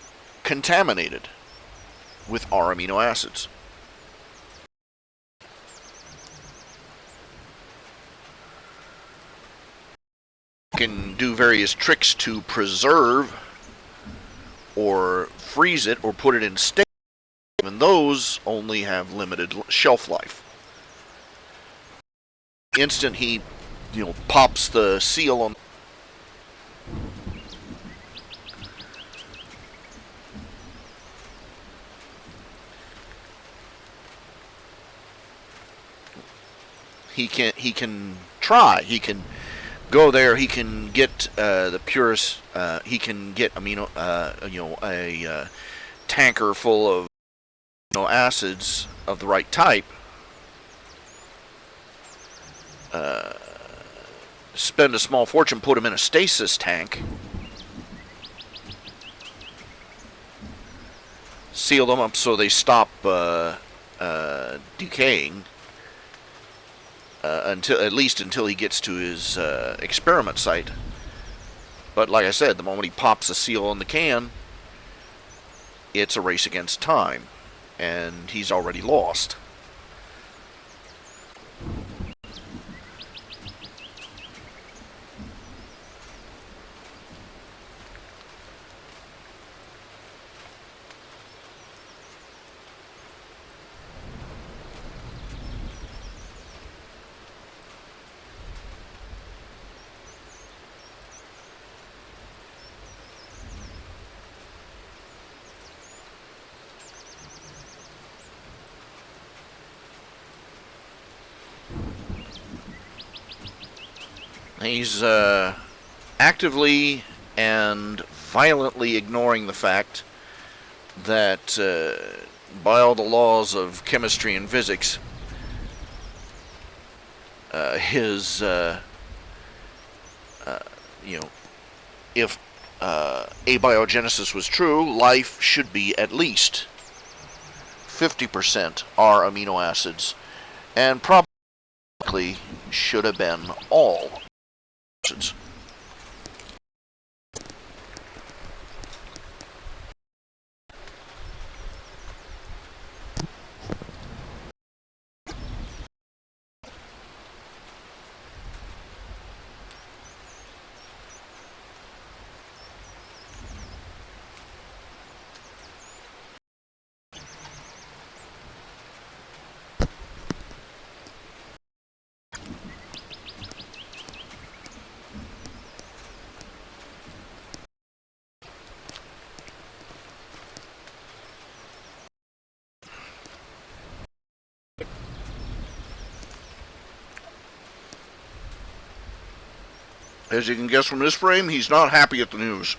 contaminated with R amino acids. You can do various tricks to preserve or freeze it or put it in state, and those only have limited shelf life. The instant he pops the seal on, he can try. He can go there. He can get the purest. He can get a tanker full of amino acids of the right type. Spend a small fortune, put them in a stasis tank, seal them up so they stop decaying at least until he gets to his experiment site. But like I said, the moment he pops a seal on the can, it's a race against time, and he's already lost. He's actively and violently ignoring the fact that, by all the laws of chemistry and physics, his, if abiogenesis was true, life should be at least 50% are amino acids, and probably should have been all acids. As you can guess from this frame, he's not happy at the news.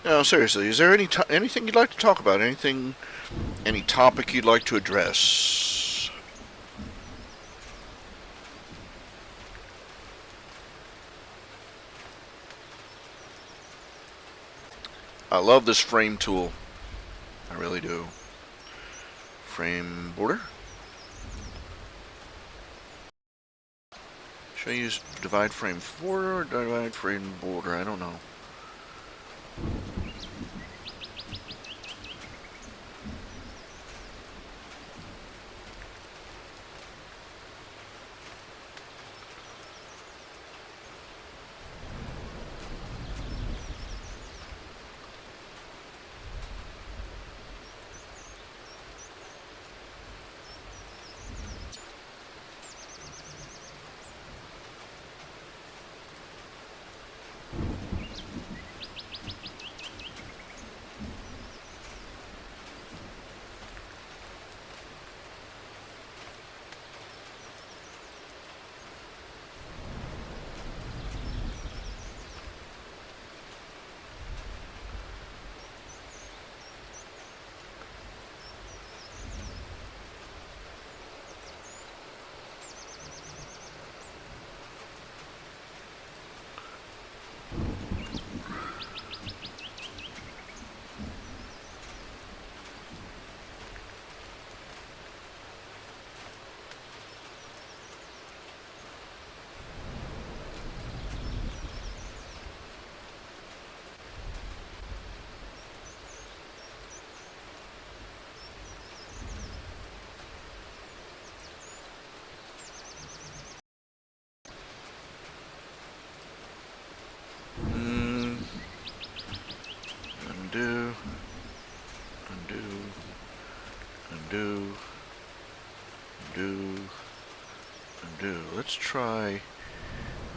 No, seriously, is there anything you'd like to talk about? Any topic you'd like to address? I love this frame tool. I really do. Frame border. Should I use divide frame border or divide frame border? I don't know. Undo. Let's try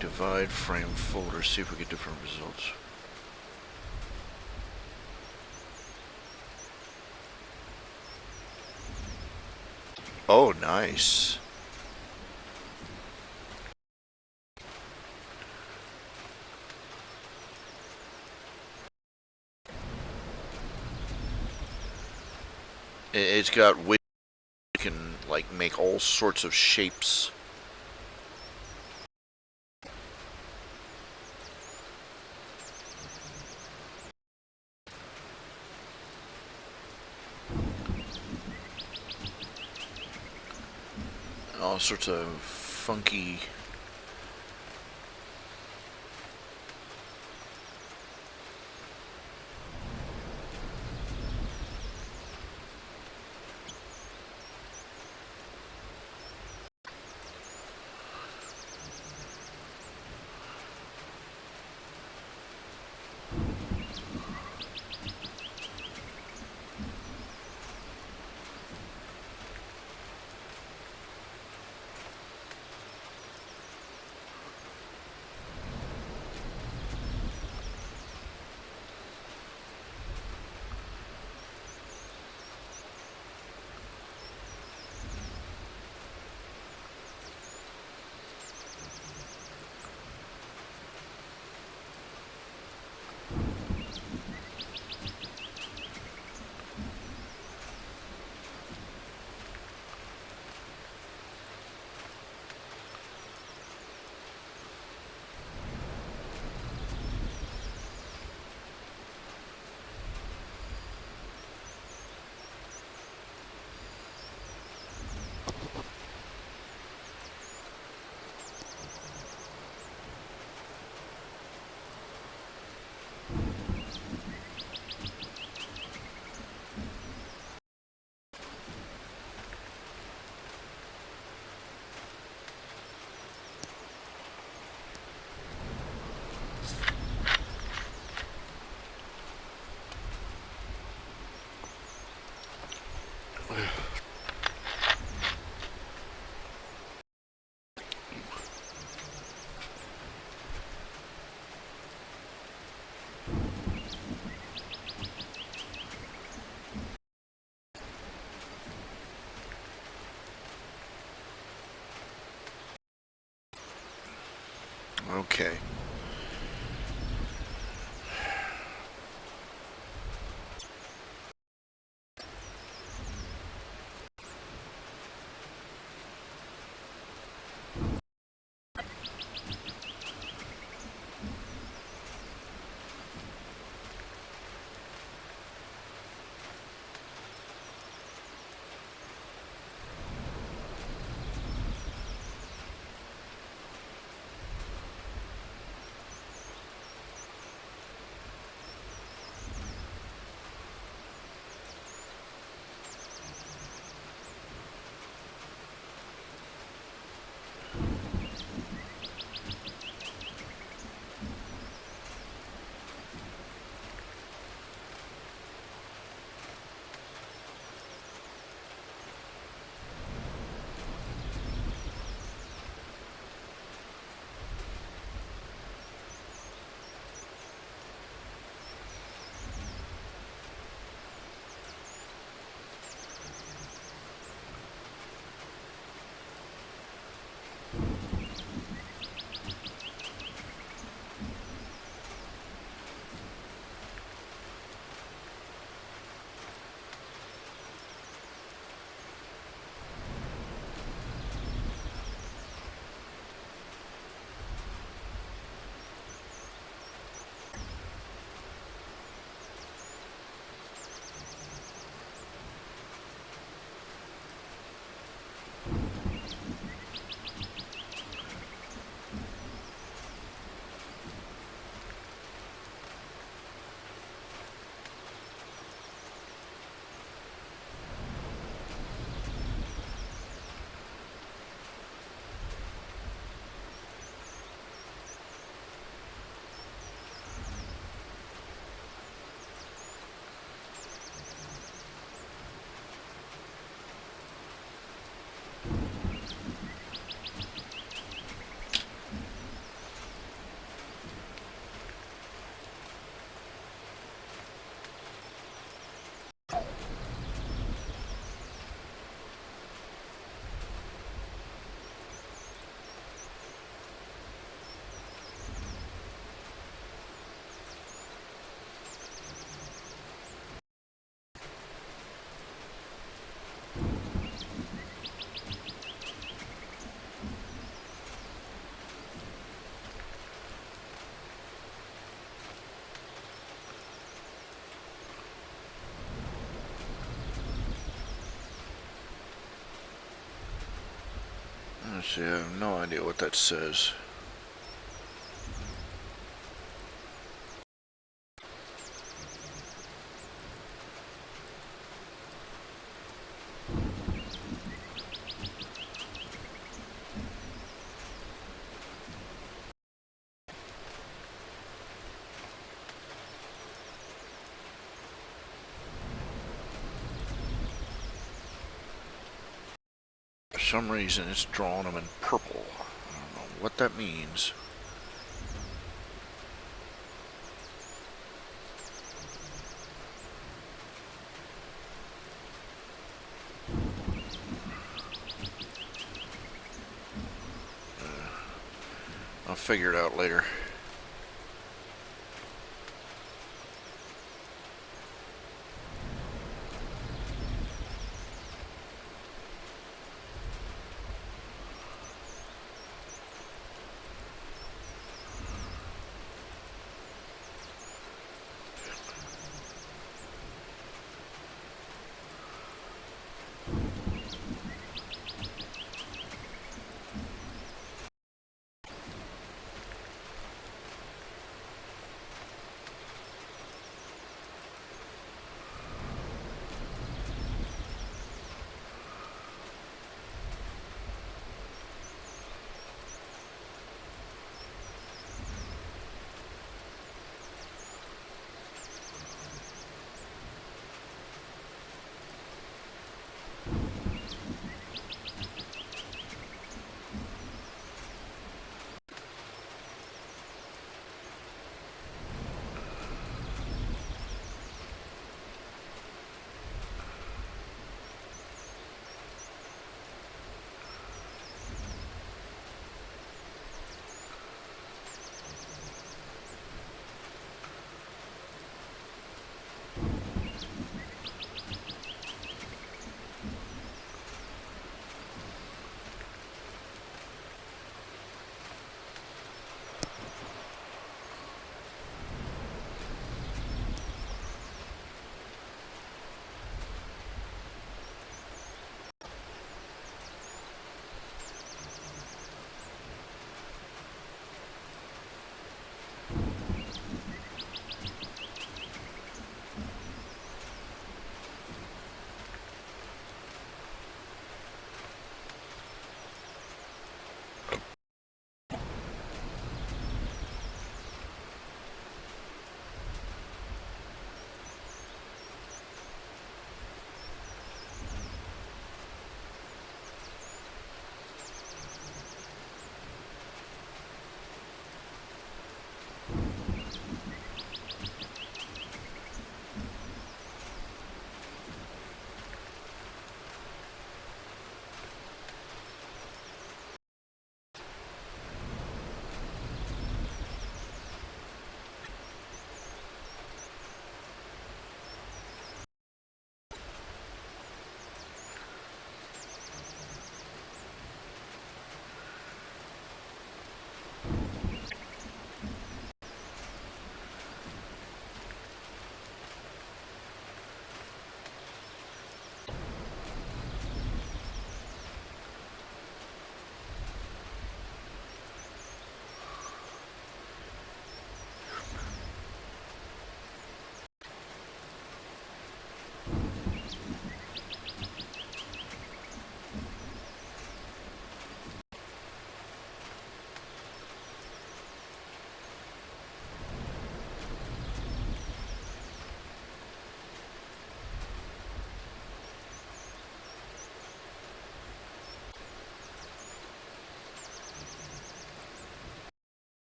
divide frame folder, see if we get different results. Oh, nice. It's got widgets. You can like make all sorts of shapes. All sorts of funky. Okay. See, I have no idea what that says. For some reason, it's drawing them in purple. I don't know what that means. I'll figure it out later.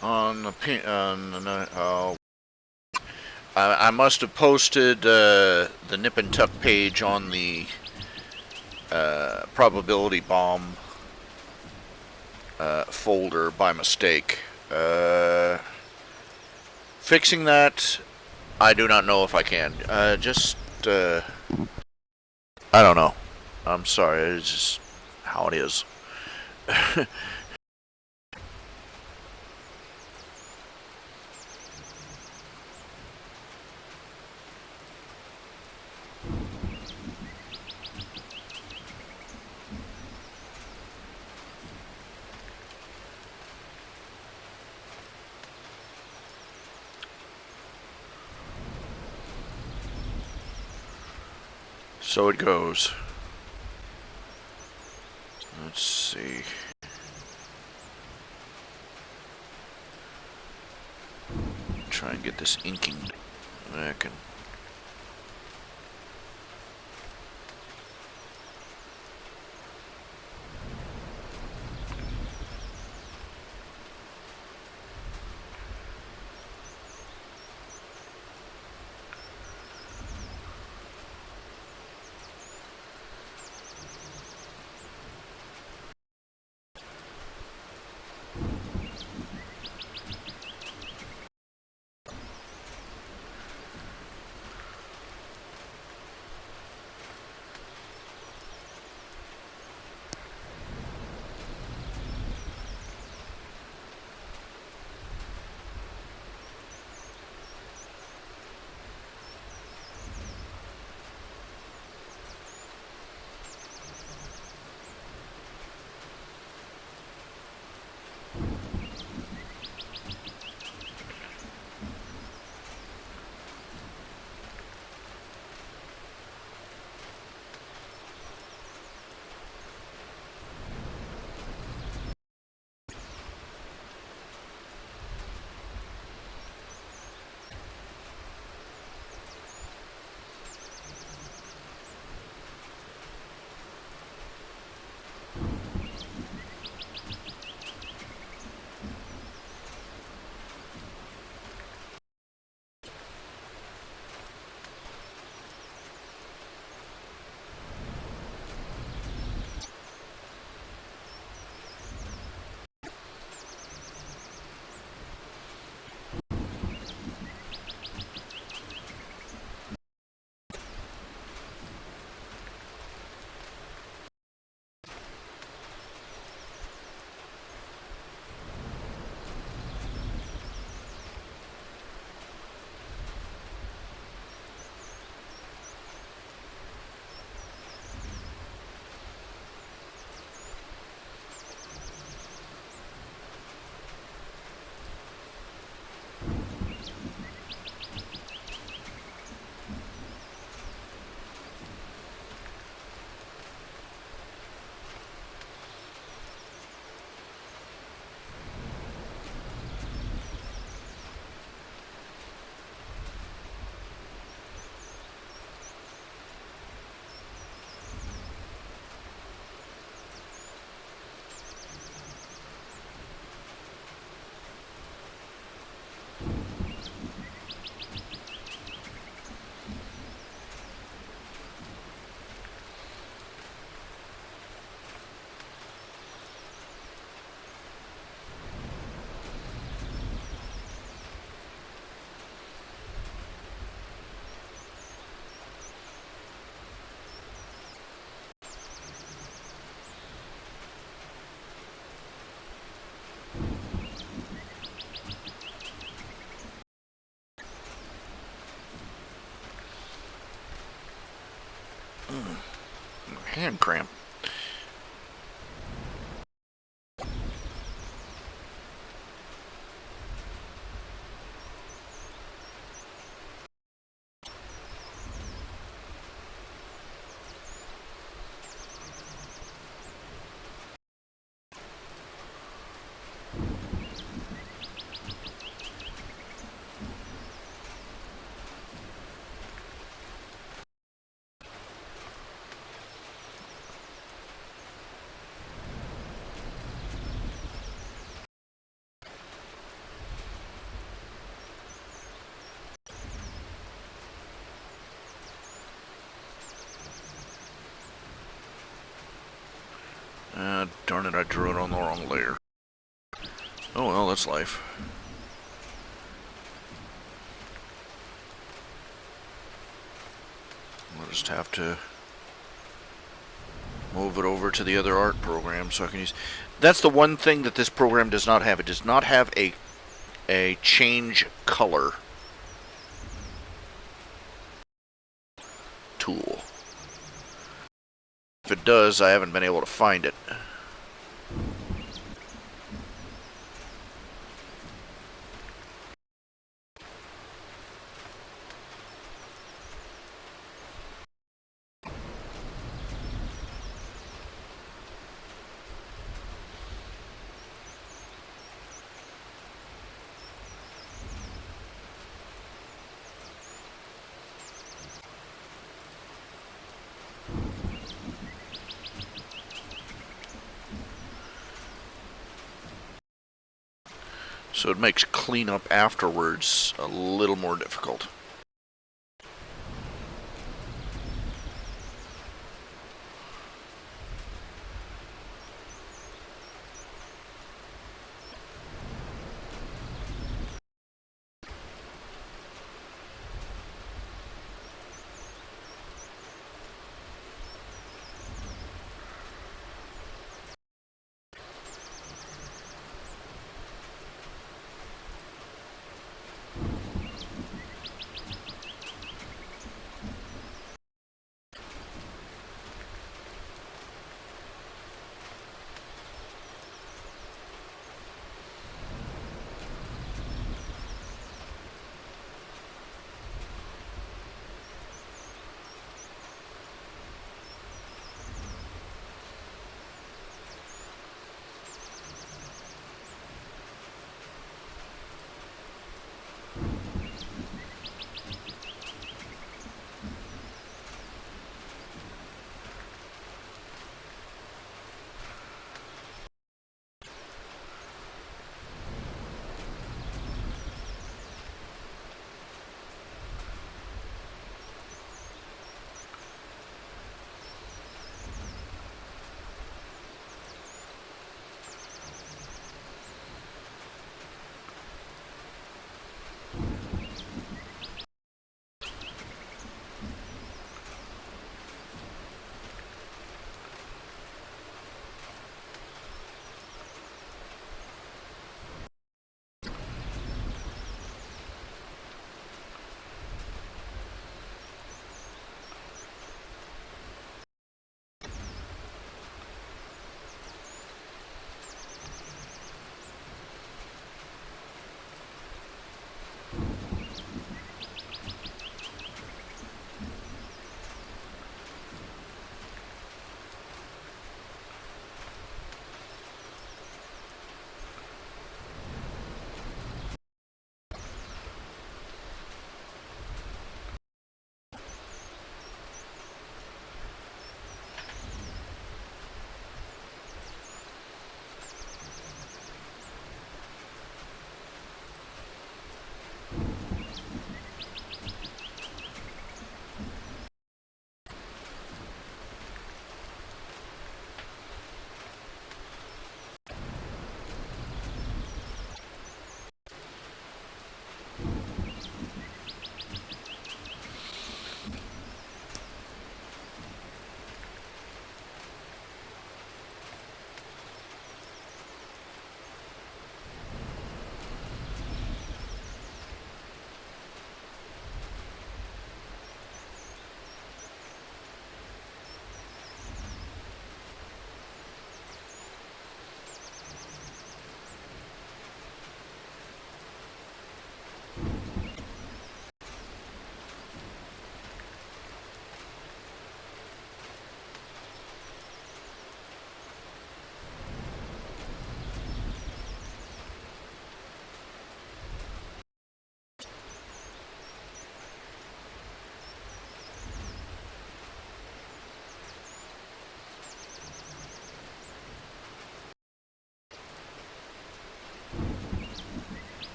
On the I must have posted the nip and tuck page on the probability bomb folder by mistake. Fixing that, I do not know if I can. I don't know. I'm sorry. It's just how it is. So it goes. Let's see. Try and get this inking back and hand cramp. Darn it, I drew it on the wrong layer. Oh well, that's life. I'll just have to move it over to the other art program so I can use. That's the one thing that this program does not have. It does not have a change color tool. If it does, I haven't been able to find it. So it makes cleanup afterwards a little more difficult.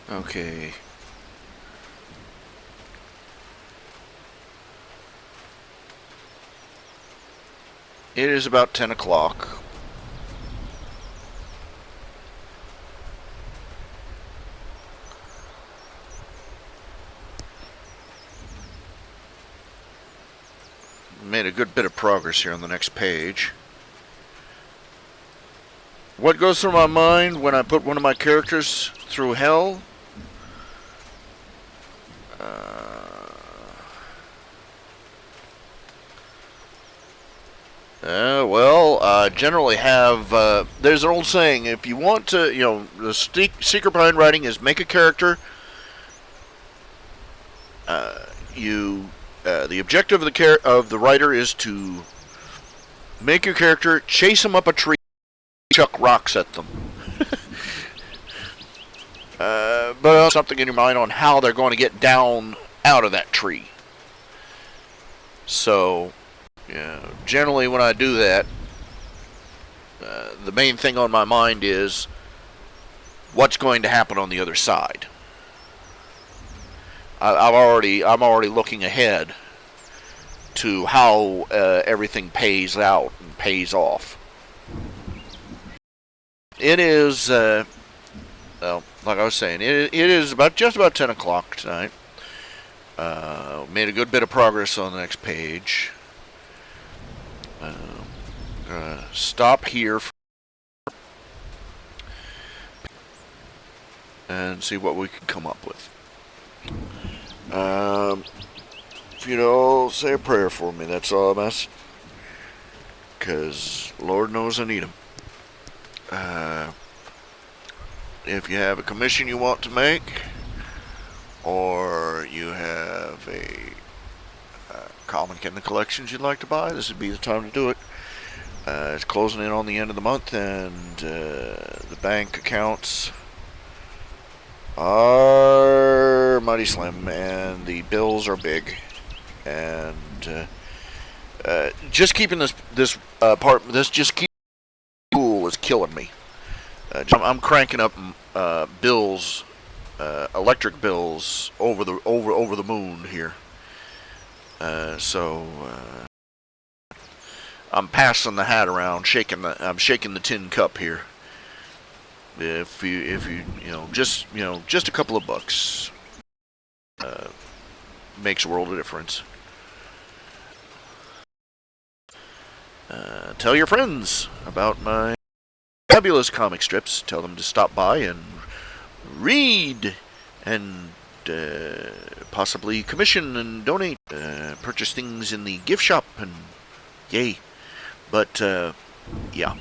Okay. It is about 10 o'clock. made a good bit of progress here on the next page. What goes through my mind when I put one of my characters through hell? Well, I generally have, there's an old saying, if you want to, the secret behind writing is make a character, the objective of the writer is to make your character chase them up a tree, chuck rocks at them. But something in your mind on how they're going to get down out of that tree. So, generally when I do that, the main thing on my mind is what's going to happen on the other side. I'm already looking ahead to how everything pays out and pays off. It is, well, like I was saying, it is just about 10 o'clock tonight. Made a good bit of progress on the next page. Stop here and see what we can come up with. If you'd all say a prayer for me, that's all I'm asking. Because Lord knows I need them. If you have a commission you want to make, or you have a comic in the collections you'd like to buy, this would be the time to do it. It's closing in on the end of the month, and the bank accounts are mighty slim, and the bills are big, and just keeping this school is killing me. I'm cranking up bills, electric bills over the moon here. So I'm passing the hat around, I'm shaking the tin cup here. If you just a couple of bucks makes a world of difference. Tell your friends about my fabulous comic strips. Tell them to stop by and read and possibly commission and donate, purchase things in the gift shop, and yay. But yeah.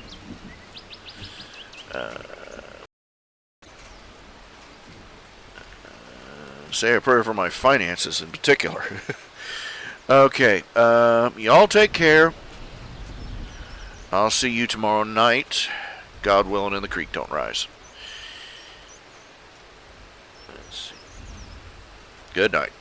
Say a prayer for my finances in particular. Okay, y'all take care. I'll see you tomorrow night, God willing, and the creek don't rise. Let's see. Good night.